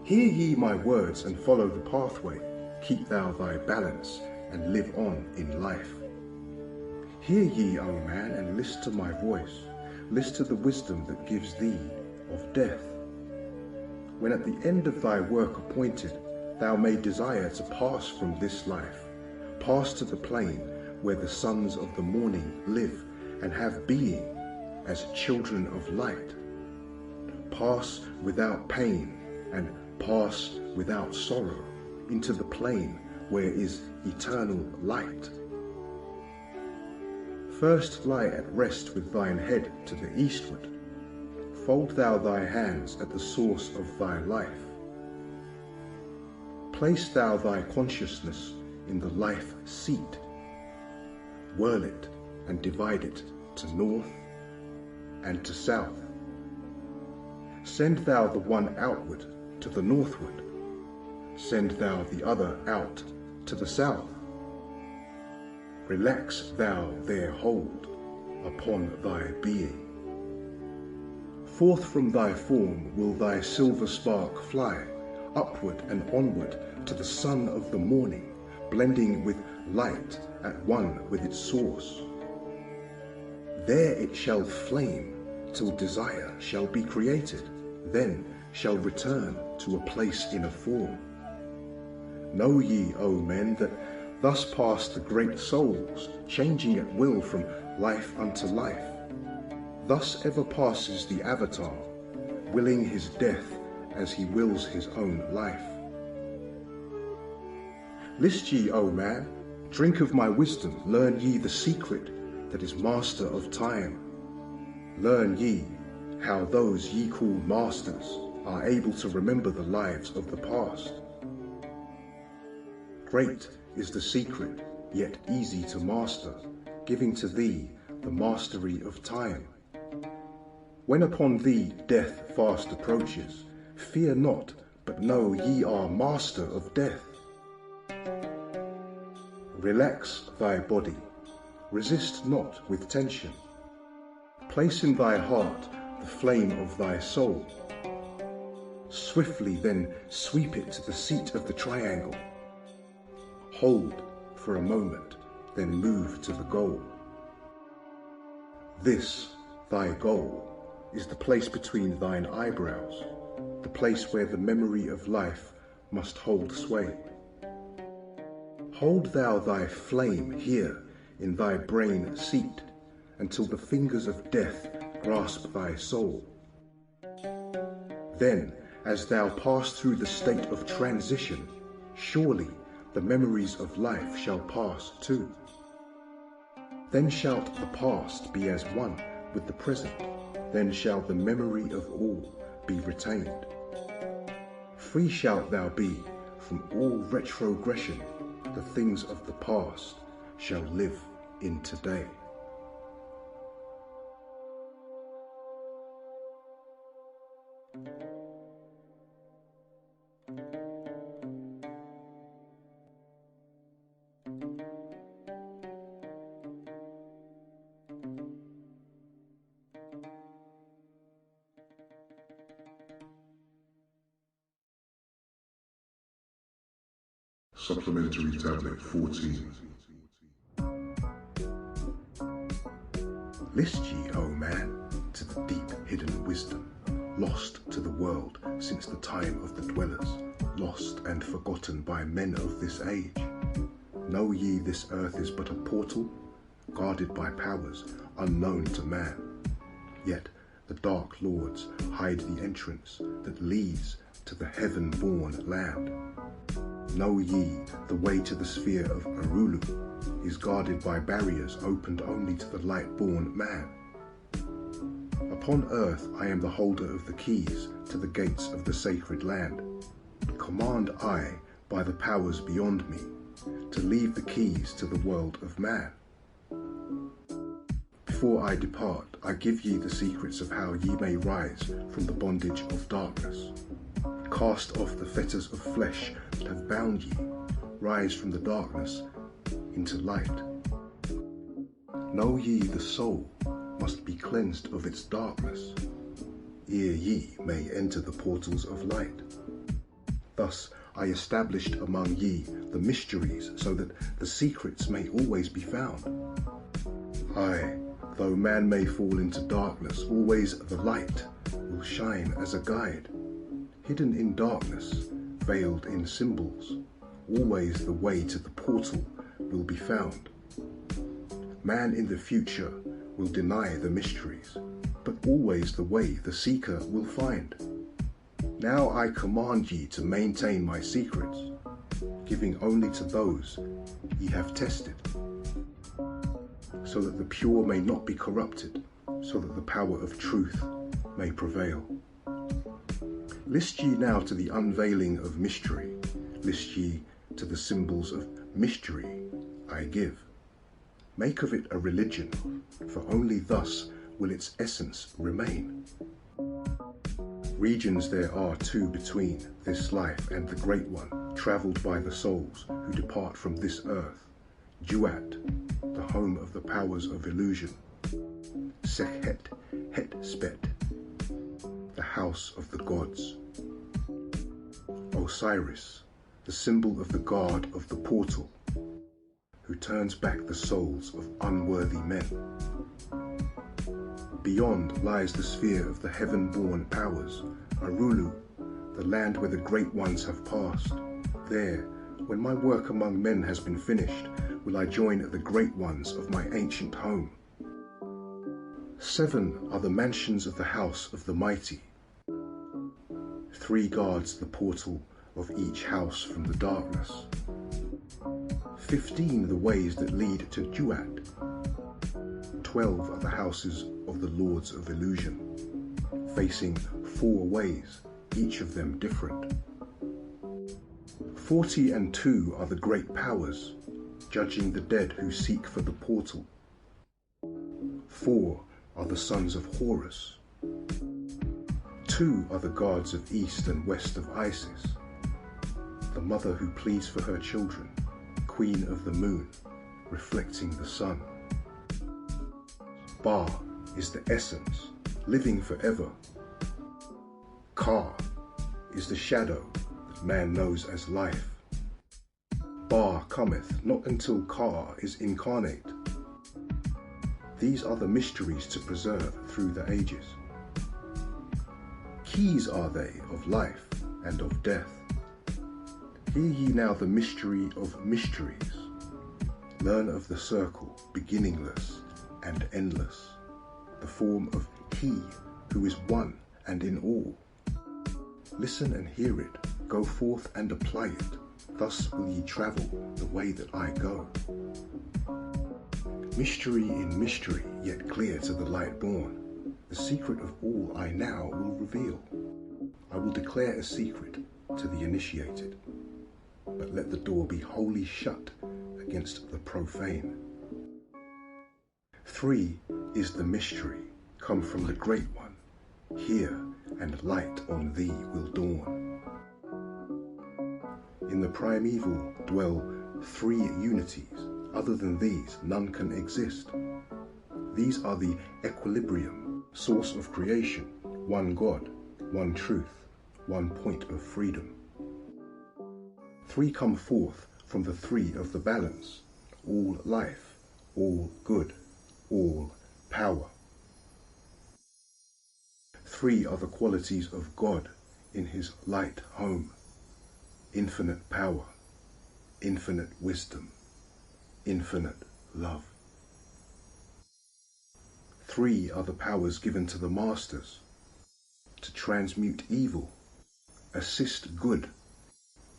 Hear ye my words and follow the pathway, keep thou thy balance and live on in life. Hear ye, O man, and list to my voice, list to the wisdom that gives thee of death. When at the end of thy work appointed, thou may desire to pass from this life, pass to the plane where the sons of the morning live and have being as children of light. Pass without pain and pass without sorrow into the plane where is eternal light. First lie at rest with thine head to the eastward. Fold thou thy hands at the source of thy life. Place thou thy consciousness in the life seat. Whirl it and divide it to north and to south. Send thou the one outward to the northward. Send thou the other out to the south. Relax thou their hold upon thy being. Forth from thy form will thy silver spark fly, upward and onward to the sun of the morning, blending with light at one with its source. There it shall flame till desire shall be created, then shall return to a place in a form. Know ye, O men, that thus pass the great souls, changing at will from life unto life. Thus ever passes the Avatar, willing his death as he wills his own life. List ye, O man, drink of my wisdom, learn ye the secret that is master of time. Learn ye how those ye call masters are able to remember the lives of the past. Great is the secret, yet easy to master, giving to thee the mastery of time. When upon thee death fast approaches, fear not, but know ye are master of death. Relax thy body, resist not with tension. Place in thy heart the flame of thy soul. Swiftly then sweep it to the seat of the triangle. Hold for a moment, then move to the goal. This, thy goal, is the place between thine eyebrows, the place where the memory of life must hold sway. Hold thou thy flame here in thy brain seat, until the fingers of death grasp thy soul. Then, as thou pass through the state of transition, surely the memories of life shall pass too. Then shalt the past be as one with the present, then shall the memory of all be retained. Free shalt thou be from all retrogression, the things of the past shall live in today. Supplementary Tablet 14. List ye, O man, to the deep hidden wisdom, lost to the world since the time of the dwellers, lost and forgotten by men of this age. Know ye this earth is but a portal, guarded by powers unknown to man. Yet the dark lords hide the entrance that leads to the heaven-born land. Know ye the way to the sphere of Arulu is guarded by barriers opened only to the light-born man. Upon earth I am the holder of the keys to the gates of the sacred land. Command I, by the powers beyond me, to leave the keys to the world of man. Before I depart, I give ye the secrets of how ye may rise from the bondage of darkness. Cast off the fetters of flesh that have bound ye, rise from the darkness into light. Know ye the soul must be cleansed of its darkness, ere ye may enter the portals of light. Thus I established among ye the mysteries, so that the secrets may always be found. Aye, though man may fall into darkness, always the light will shine as a guide. Hidden in darkness, veiled in symbols, always the way to the portal will be found. Man in the future will deny the mysteries, but always the way the seeker will find. Now I command ye to maintain my secrets, giving only to those ye have tested. so that the pure may not be corrupted, so that the power of truth may prevail. List ye now to the unveiling of mystery, list ye to the symbols of mystery I give. Make of it a religion, for only thus will its essence remain. Regions there are too between this life and the great one, travelled by the souls who depart from this earth. Duat, the home of the powers of illusion. Sekhet, Het-Spet, the house of the gods. Osiris, the symbol of the guard of the portal, who turns back the souls of unworthy men. Beyond lies the sphere of the heaven-born powers, Arulu, the land where the great ones have passed. There, when my work among men has been finished, will I join the great ones of my ancient home. 7 are the mansions of the house of the mighty. 3 guards the portal of each house from the darkness. 15 the ways that lead to Duat. 12 are the houses of the lords of illusion, facing 4 ways, each of them different. 42 are the great powers, judging the dead who seek for the portal. 4 are the sons of Horus. 2 are the guards of east and west of Isis, the mother who pleads for her children, queen of the moon, reflecting the sun. Ba is the essence, living forever. Ka is the shadow that man knows as life. Ba cometh not until Ka is incarnate. These are the mysteries to preserve through the ages. Keys are they of life and of death. Hear ye now the mystery of mysteries. Learn of the circle, beginningless and endless, the form of He who is one and in all. Listen and hear it, go forth and apply it, thus will ye travel the way that I go. Mystery in mystery, yet clear to the light born, the secret of all I now will reveal. I will declare a secret to the initiated, but let the door be wholly shut against the profane. 3 is the mystery, come from the Great One. Hear, and light on thee will dawn. In the primeval dwell 3 unities. Other than these, none can exist. These are the equilibrium, source of creation, one God, one truth, one point of freedom. 3 come forth from the 3 of the balance, all life, all good, all power. 3 are the qualities of God in his light home, infinite power, infinite wisdom, infinite love. 3 are the powers given to the masters to transmute evil, assist good,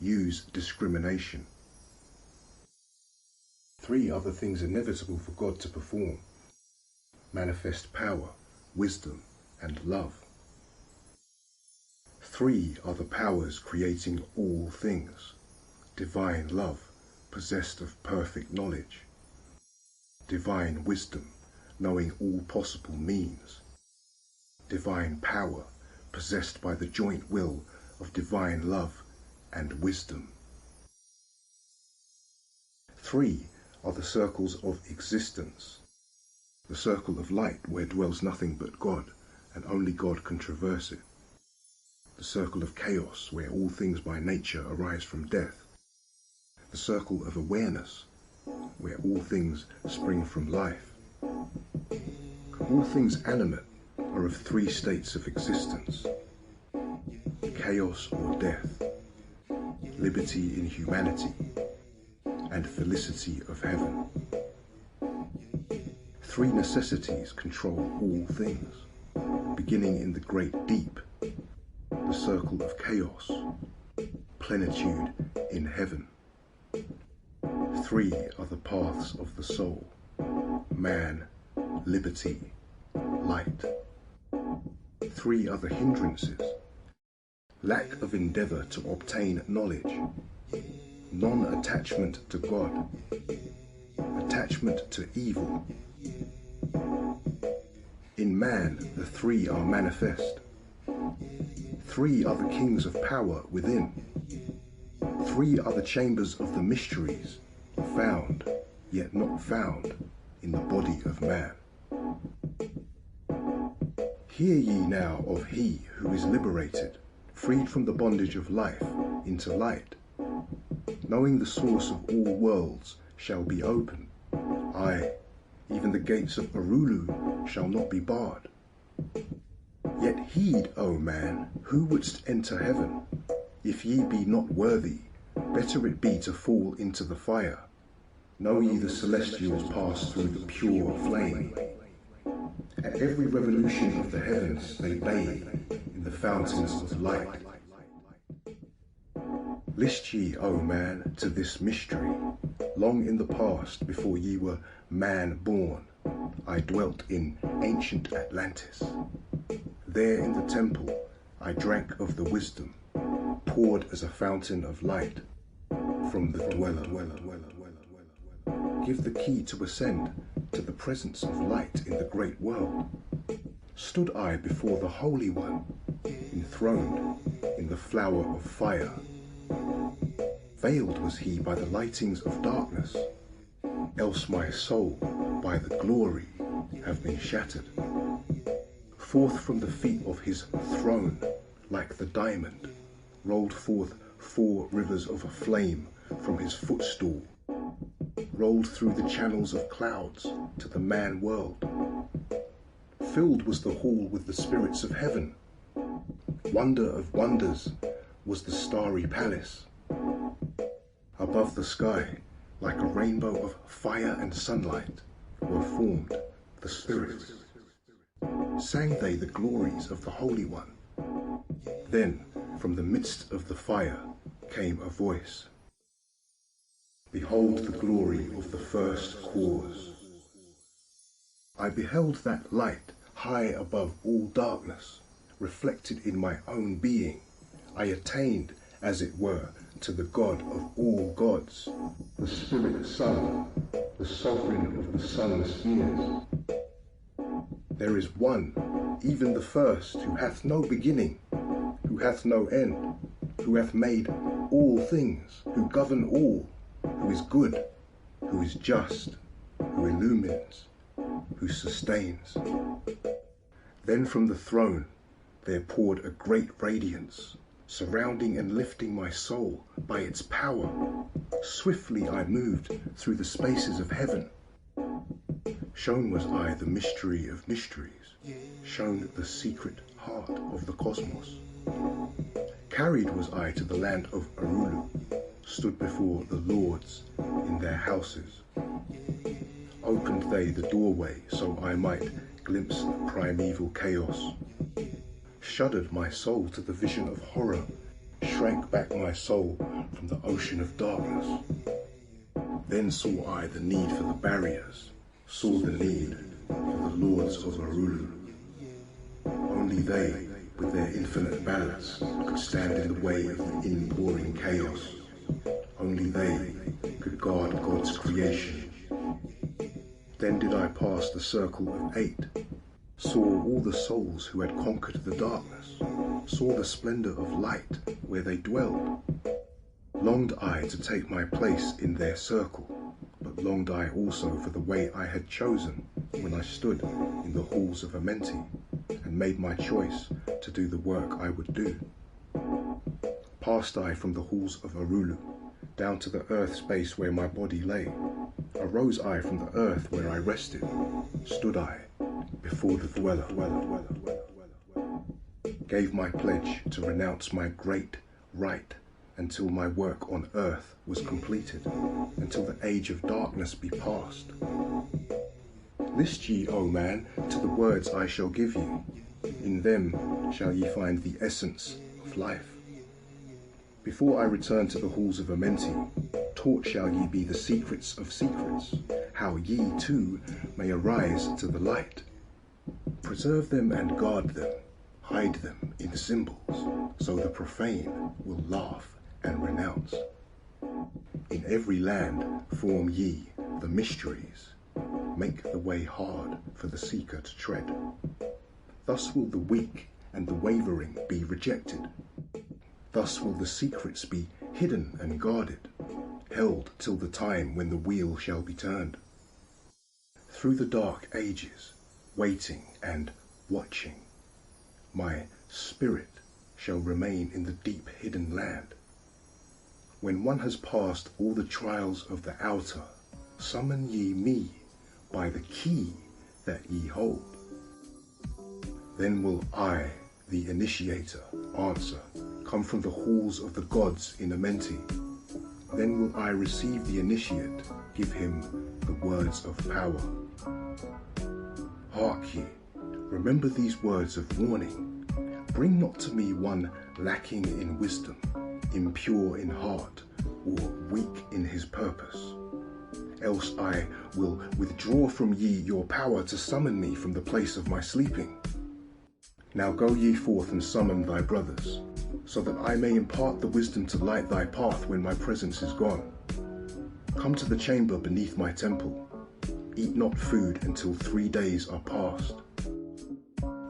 use discrimination. 3 are the things inevitable for God to perform, manifest power, wisdom, and love. 3 are the powers creating all things, divine love, possessed of perfect knowledge, divine wisdom, knowing all possible means, divine power, possessed by the joint will of divine love and wisdom. 3 are the circles of existence, the circle of light where dwells nothing but God, and only God can traverse it, the circle of chaos where all things by nature arise from death, the circle of awareness, where all things spring from life. All things animate are of 3 states of existence: chaos or death, liberty in humanity, and felicity of heaven. 3 necessities control all things, beginning in the great deep, the circle of chaos, plenitude in heaven. 3 are the paths of the soul, man, liberty, light. 3 other hindrances: lack of endeavour to obtain knowledge, non-attachment to God, attachment to evil. In man, the 3 are manifest. 3 are the kings of power within. 3 are the chambers of the mysteries, found, yet not found, in the body of man. Hear ye now of he who is liberated, freed from the bondage of life into light. Knowing the source of all worlds shall be open. Aye, even the gates of Arulu shall not be barred. Yet heed, O man, who wouldst enter heaven. If ye be not worthy, better it be to fall into the fire. Know ye the celestials pass through the pure flame. At every revolution of the heavens they bathe in the fountains of light. List ye, O man, to this mystery. Long in the past, before ye were man born, I dwelt in ancient Atlantis. There in the temple I drank of the wisdom, poured as a fountain of light from the dweller. Give the key to ascend to the presence of light in the great world. Stood I before the Holy One, enthroned in the flower of fire. Veiled was he by the lightings of darkness, else my soul by the glory have been shattered. Forth from the feet of his throne, like the diamond, rolled forth 4 rivers of flame from his footstool, rolled through the channels of clouds to the man world. Filled was the hall with the spirits of heaven. Wonder of wonders was the starry palace. Above the sky, like a rainbow of fire and sunlight, were formed the spirits. Sang they the glories of the Holy One. Then, from the midst of the fire, came a voice. Behold the glory of the first cause. I beheld that light high above all darkness, reflected in my own being. I attained, as it were, to the God of all gods, the Spirit Sun, the sovereign of the sun's spheres. There is one, even the first, who hath no beginning, who hath no end, who hath made all things, who govern all, who is good, who is just, who illumines, who sustains. Then from the throne there poured a great radiance, surrounding and lifting my soul by its power. Swiftly I moved through the spaces of heaven. Shown was I the mystery of mysteries, shown the secret heart of the cosmos. Carried was I to the land of Arulu, stood before the lords in their houses. Opened they the doorway so I might glimpse the primeval chaos. Shuddered my soul to the vision of horror, shrank back my soul from the ocean of darkness. Then saw I the need for the barriers, saw the need for the lords of Arulu. Only they, with their infinite balance, could stand in the way of the inpouring chaos. Only they could guard God's creation. Then did I pass the circle of 8, saw all the souls who had conquered the darkness, saw the splendor of light where they dwelled. Longed I to take my place in their circle, but longed I also for the way I had chosen when I stood in the halls of Amenti and made my choice to do the work I would do. Passed I from the halls of Arulu, down to the earth space where my body lay. Arose I from the earth where I rested, stood I before the dweller. Gave my pledge to renounce my great right until my work on earth was completed, until the age of darkness be past. List ye, O man, to the words I shall give you. In them shall ye find the essence of life. Before I return to the halls of Amenti, taught shall ye be the secrets of secrets, how ye too may arise to the light. Preserve them and guard them, hide them in symbols, so the profane will laugh and renounce. In every land form ye the mysteries, make the way hard for the seeker to tread. Thus will the weak and the wavering be rejected. Thus will the secrets be hidden and guarded, held till the time when the wheel shall be turned. Through the dark ages, waiting and watching, my spirit shall remain in the deep hidden land. When one has passed all the trials of the outer, summon ye me by the key that ye hold. Then will I, the initiator, answer, come from the halls of the gods in Amenti. Then will I receive the initiate, give him the words of power. Hark ye, remember these words of warning. Bring not to me one lacking in wisdom, impure in heart, or weak in his purpose. Else I will withdraw from ye your power to summon me from the place of my sleeping. Now go ye forth and summon thy brothers, so that I may impart the wisdom to light thy path when my presence is gone. Come to the chamber beneath my temple. Eat not food until 3 days are past.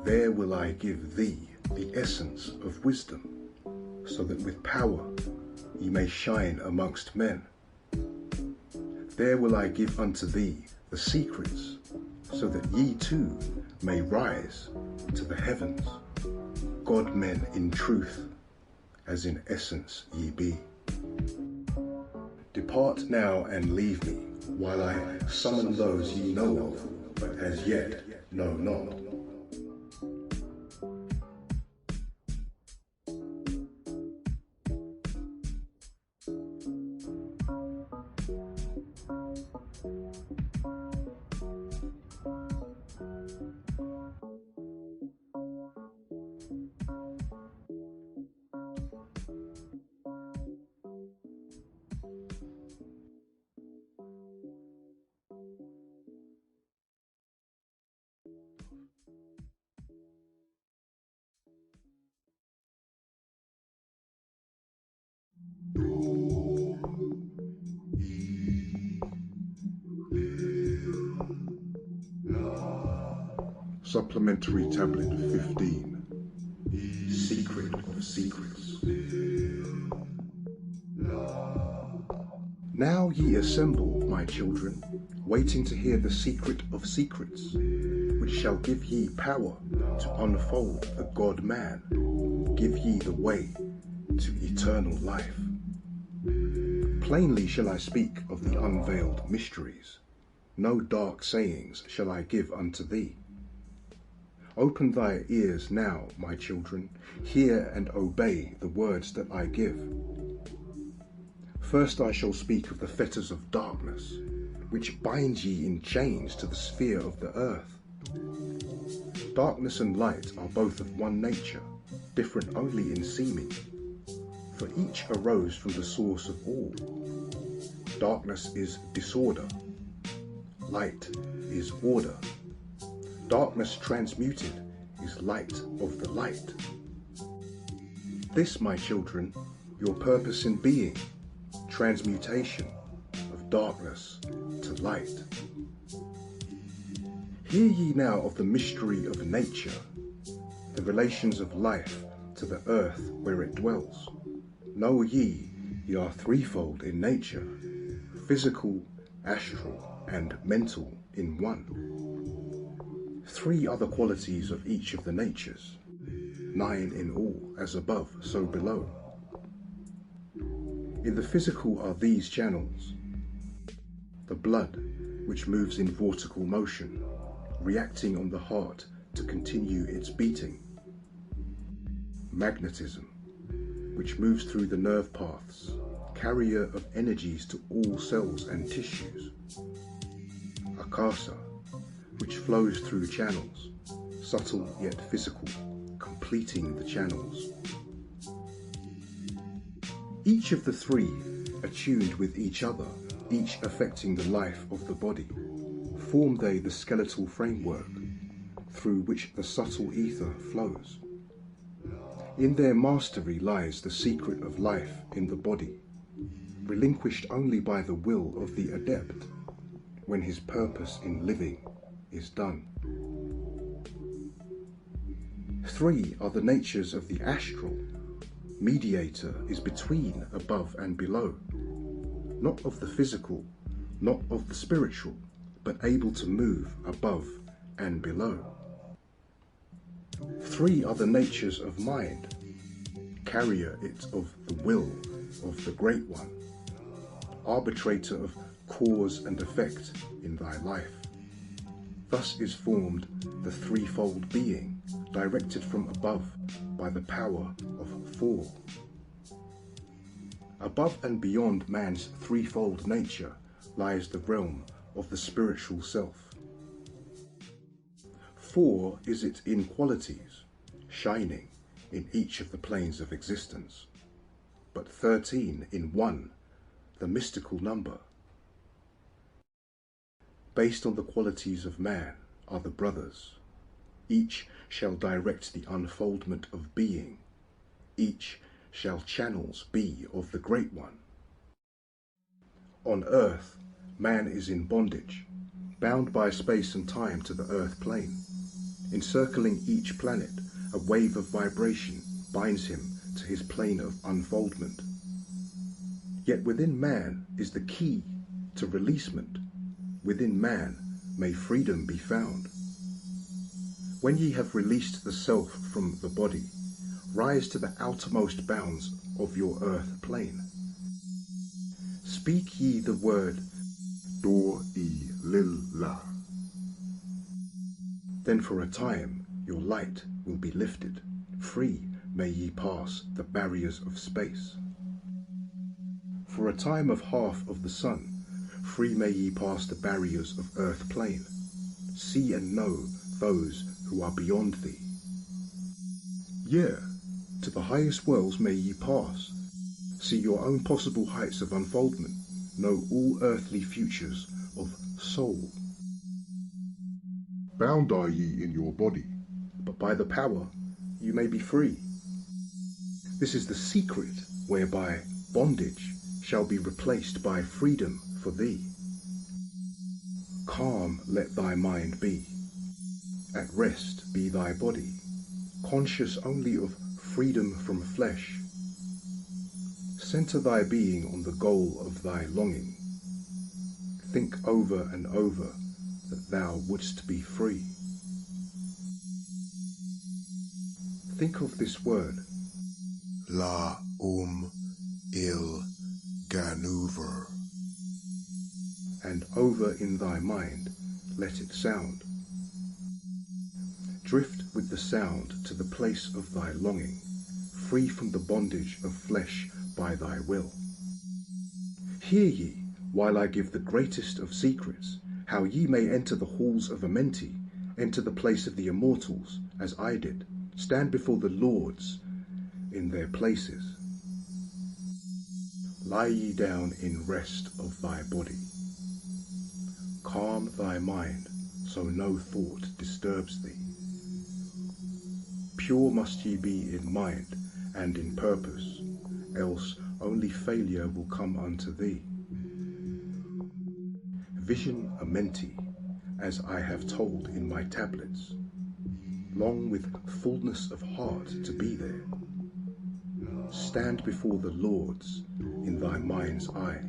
There will I give thee the essence of wisdom, so that with power ye may shine amongst men. There will I give unto thee the secrets, so that ye too may rise to the heavens, God-men in truth, as in essence ye be. Depart now and leave me, while I summon those ye know of, but as yet know not. Dor E Lil. Supplementary Tablet 15. Secret of Secrets. Now ye assemble, my children, waiting to hear the secret of secrets, which shall give ye power to unfold the God-man, give ye the way to eternal life. Plainly shall I speak of the unveiled mysteries. No dark sayings shall I give unto thee. Open thy ears now, my children, hear and obey the words that I give. First I shall speak of the fetters of darkness, which bind ye in chains to the sphere of the earth. Darkness and light are both of one nature, different only in seeming, for each arose from the source of all. Darkness is disorder, light is order. Darkness transmuted is light of the light. This, my children, your purpose in being, transmutation of darkness to light. Hear ye now of the mystery of nature, the relations of life to the earth where it dwells. Know ye are threefold in nature, physical, astral, and mental in one. 3 other qualities of each of the natures, 9 in all, as above, so below. In the physical are these channels: the blood, which moves in vortical motion, reacting on the heart to continue its beating; magnetism, which moves through the nerve paths, carrier of energies to all cells and tissues; akasa, which flows through channels, subtle yet physical, completing the channels. Each of the 3, attuned with each other, each affecting the life of the body, form they the skeletal framework through which the subtle ether flows. In their mastery lies the secret of life in the body, relinquished only by the will of the adept, when his purpose in living is done. 3 are the natures of the astral. Mediator is between above and below, not of the physical, not of the spiritual, but able to move above and below. 3 are the natures of mind. Carrier it of the will of the Great One, arbitrator of cause and effect in thy life. Thus is formed the threefold being, directed from above by the power of 4. Above and beyond man's threefold nature lies the realm of the spiritual self. 4 is its inequalities, shining in each of the planes of existence, but 13 in 1, the mystical number. Based on the qualities of man are the brothers. Each shall direct the unfoldment of being. Each shall channels be of the Great One. On earth, man is in bondage, bound by space and time to the earth plane. Encircling each planet, a wave of vibration binds him to his plane of unfoldment. Yet within man is the key to releasement. Within man may freedom be found. When ye have released the self from the body, rise to the outermost bounds of your earth plane. Speak ye the word Dor E Lil. Then for a time your light will be lifted. Free may ye pass the barriers of space. For a time of half of the sun, free may ye pass the barriers of earth plane. See and know those who are beyond thee. Yea, to the highest worlds may ye pass. See your own possible heights of unfoldment. Know all earthly futures of soul. Bound are ye in your body, But by the power you may be free. This is the secret whereby bondage shall be replaced by freedom for thee. Calm let thy mind be. At rest be thy body, conscious only of freedom from flesh. Center thy being on the goal of thy longing. Think over and over that thou wouldst be free. Think of this word, La Il Ganuver. and over in thy mind let it sound. Drift with the sound to the place of thy longing, free from the bondage of flesh by thy will. Hear ye, while I give the greatest of secrets, how ye may enter the halls of Amenti, enter the place of the immortals, as I did, stand before the lords in their places. Lie ye down in rest of thy body. Calm thy mind, so no thought disturbs thee. Pure must ye be in mind and in purpose, else only failure will come unto thee. Vision Amenti, as I have told in my tablets. Long with fullness of heart to be there. Stand before the lords in thy mind's eye.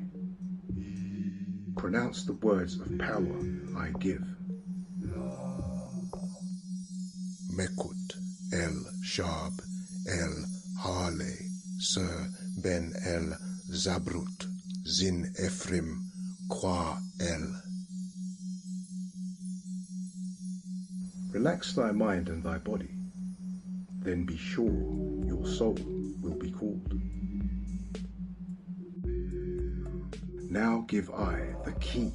Pronounce the words of power I give. Mekut El Shab El Hale Sir Ben El Zabrut Zin Ephrim Kwa El. Relax thy mind and thy body, then be sure your soul will be called. Now give I the key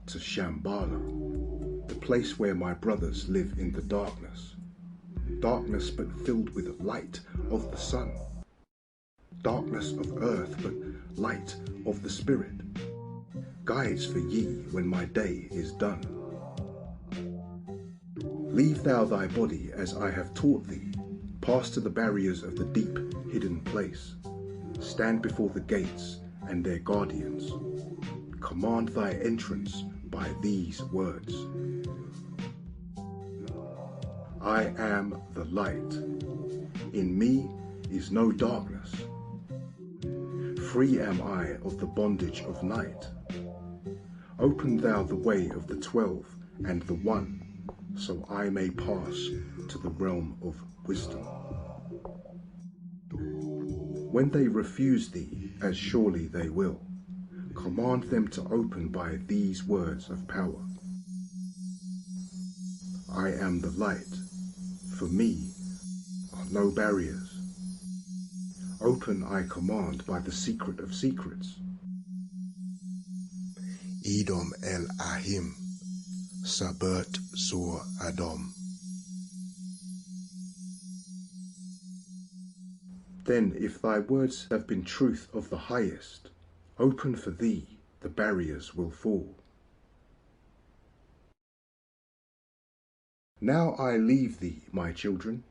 to Shambhala, the place where my brothers live in the darkness. Darkness but filled with light of the sun. Darkness of earth but light of the spirit. guides for ye when my day is done. Leave thou thy body as I have taught thee, pass to the barriers of the deep hidden place, stand before the gates and their guardians, command thy entrance by these words. I am the light, in me is no darkness. Free am I of the bondage of night. Open thou the way of the 12 and the 1, so I may pass to the realm of wisdom. When they refuse thee, as surely they will, command them to open by these words of power. I am the light, for me are no barriers. Open I command by the secret of secrets. Edom El Ahim, Sabert Zur Adom. Then if thy words have been truth of the highest, open for thee the barriers will fall. Now I leave thee, my children.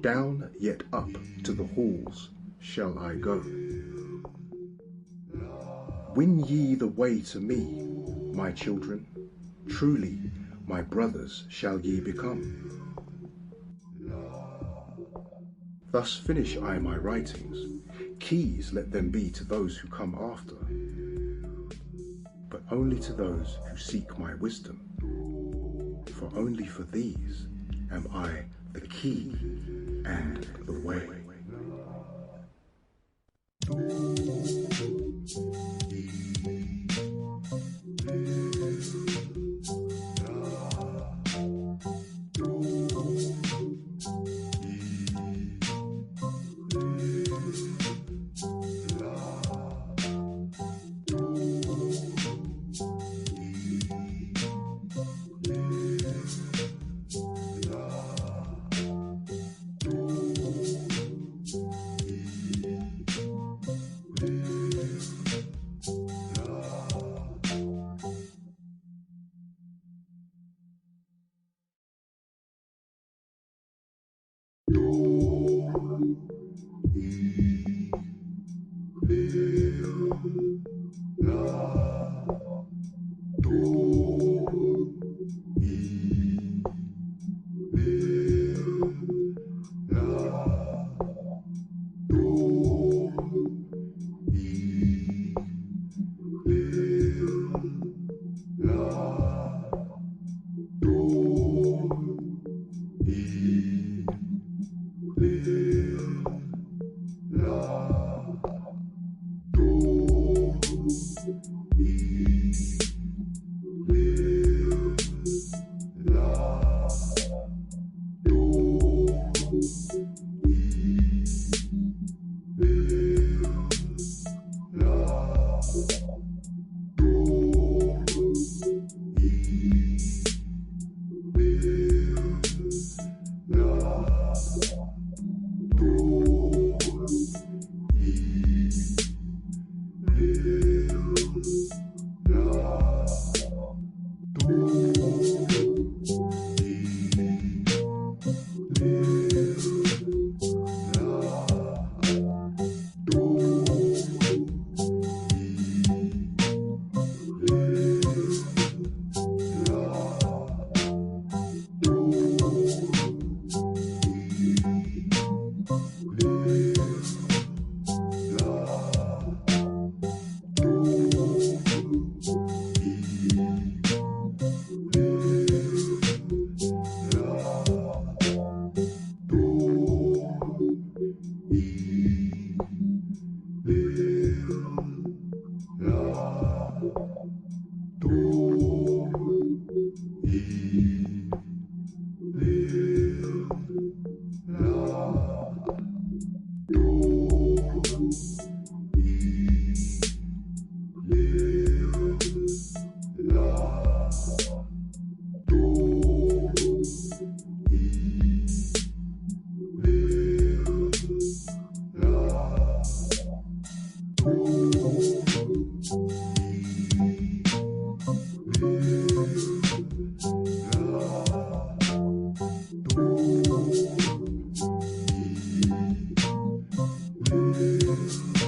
Down yet up to the halls shall I go. Win ye the way to me, my children, truly my brothers shall ye become. Thus finish I my writings, keys let them be to those who come after, but only to those who seek my wisdom, for only for these am I the key and the way. Amen.